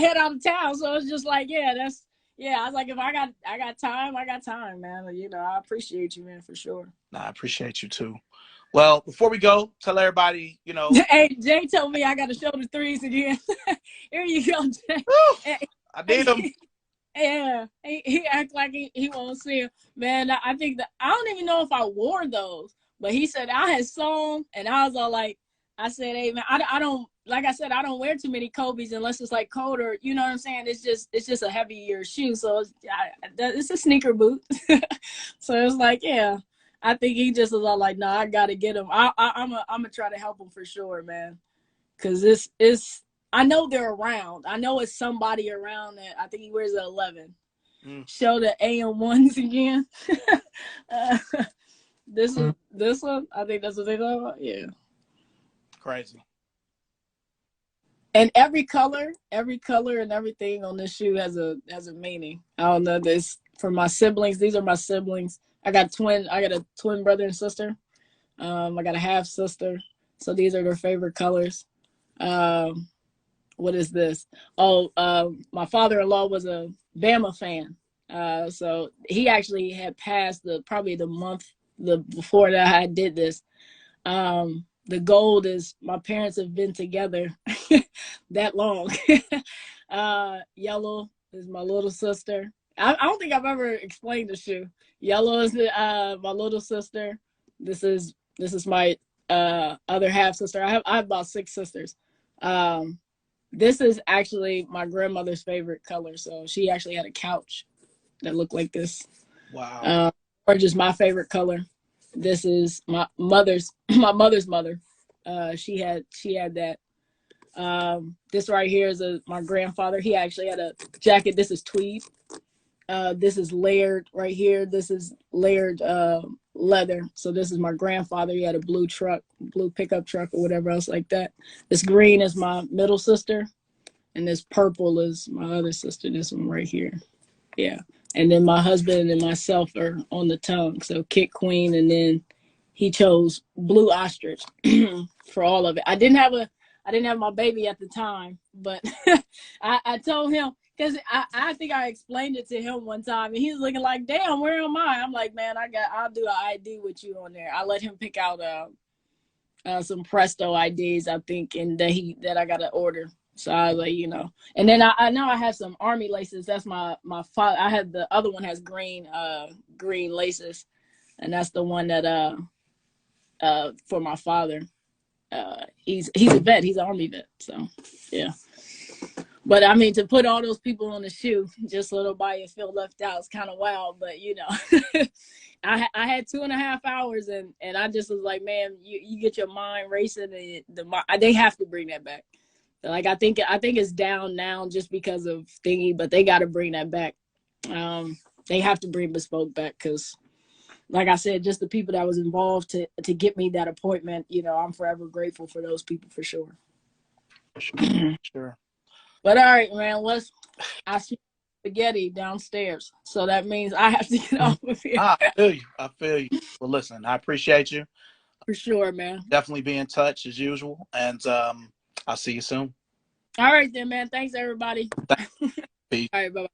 head out of town. So it's just like, I was like, if I got time, man. I appreciate you, man, for sure. Nah, I appreciate you too. Well, before we go, tell everybody, Hey, Jay told me I got to show the threes again. Here you go, Jay. I need them. Yeah, he act like he won't see him. Man, I think that I don't even know if I wore those, but he said I had sewn, and I was all like, I said, hey man, I don't, like I said, I don't wear too many Kobe's unless it's like colder. You know what I'm saying? It's just a heavier shoe, so it's a sneaker boot. So it's like, yeah, I think he just was all like, no, I gotta get him. I'm gonna try to help him for sure, man, because it's. I know they're around. I know it's somebody around that. I think he wears an 11. Show the AM1s again. uh, this one. I think that's what they talk about. Yeah. Crazy. And every color and everything on this shoe has a meaning. I don't know this for my siblings. These are my siblings. I got a twin brother and sister. I got a half sister. So these are their favorite colors. What is this? Oh, my father-in-law was a Bama fan. So he actually had passed probably the month before that I did this. The gold is my parents have been together that long. Yellow is my little sister. I don't think I've ever explained the shoe. Yellow is my little sister. This is my other half sister. I have about 6 sisters. This is actually my grandmother's favorite color. So she actually had a couch that looked like this. Wow. Orange is my favorite color. This is my mother's mother. She had that. This right here is my grandfather. He actually had a jacket. This is tweed. This is layered right here. This is layered leather. So this is my grandfather. He had a blue pickup truck or whatever else like that. This green is my middle sister. And this purple is my other sister. This one right here. Yeah. And then my husband and myself are on the tongue. So Kit Queen, and then he chose blue ostrich for all of it. I didn't have my baby at the time, but I told him, because I think I explained it to him one time, and he was looking like, damn, where am I? I'm like, man, I'll do an ID with you on there. I let him pick out some Presto IDs, I think, and that I got to order. So I was like, and then I know I have some army laces. That's my father. I had the other one has green laces, and that's the one that for my father. He's a vet. He's an army vet. So yeah. But I mean, to put all those people on the shoe just so nobody feel left out, it's kind of wild. But I had 2.5 hours, and I just was like, man, you get your mind racing, and they have to bring that back. Like I think it's down now just because of thingy, but they got to bring that back. They have to bring bespoke back because like I said, just the people that was involved to get me that appointment. You know, I'm forever grateful for those people for sure. Sure. But all right, man. I see spaghetti downstairs, so that means I have to get off of here. I feel you. I feel you. Well, listen, I appreciate you. For sure, man. Definitely be in touch as usual, and I'll see you soon. All right then, man. Thanks, everybody. Peace. All right, bye-bye.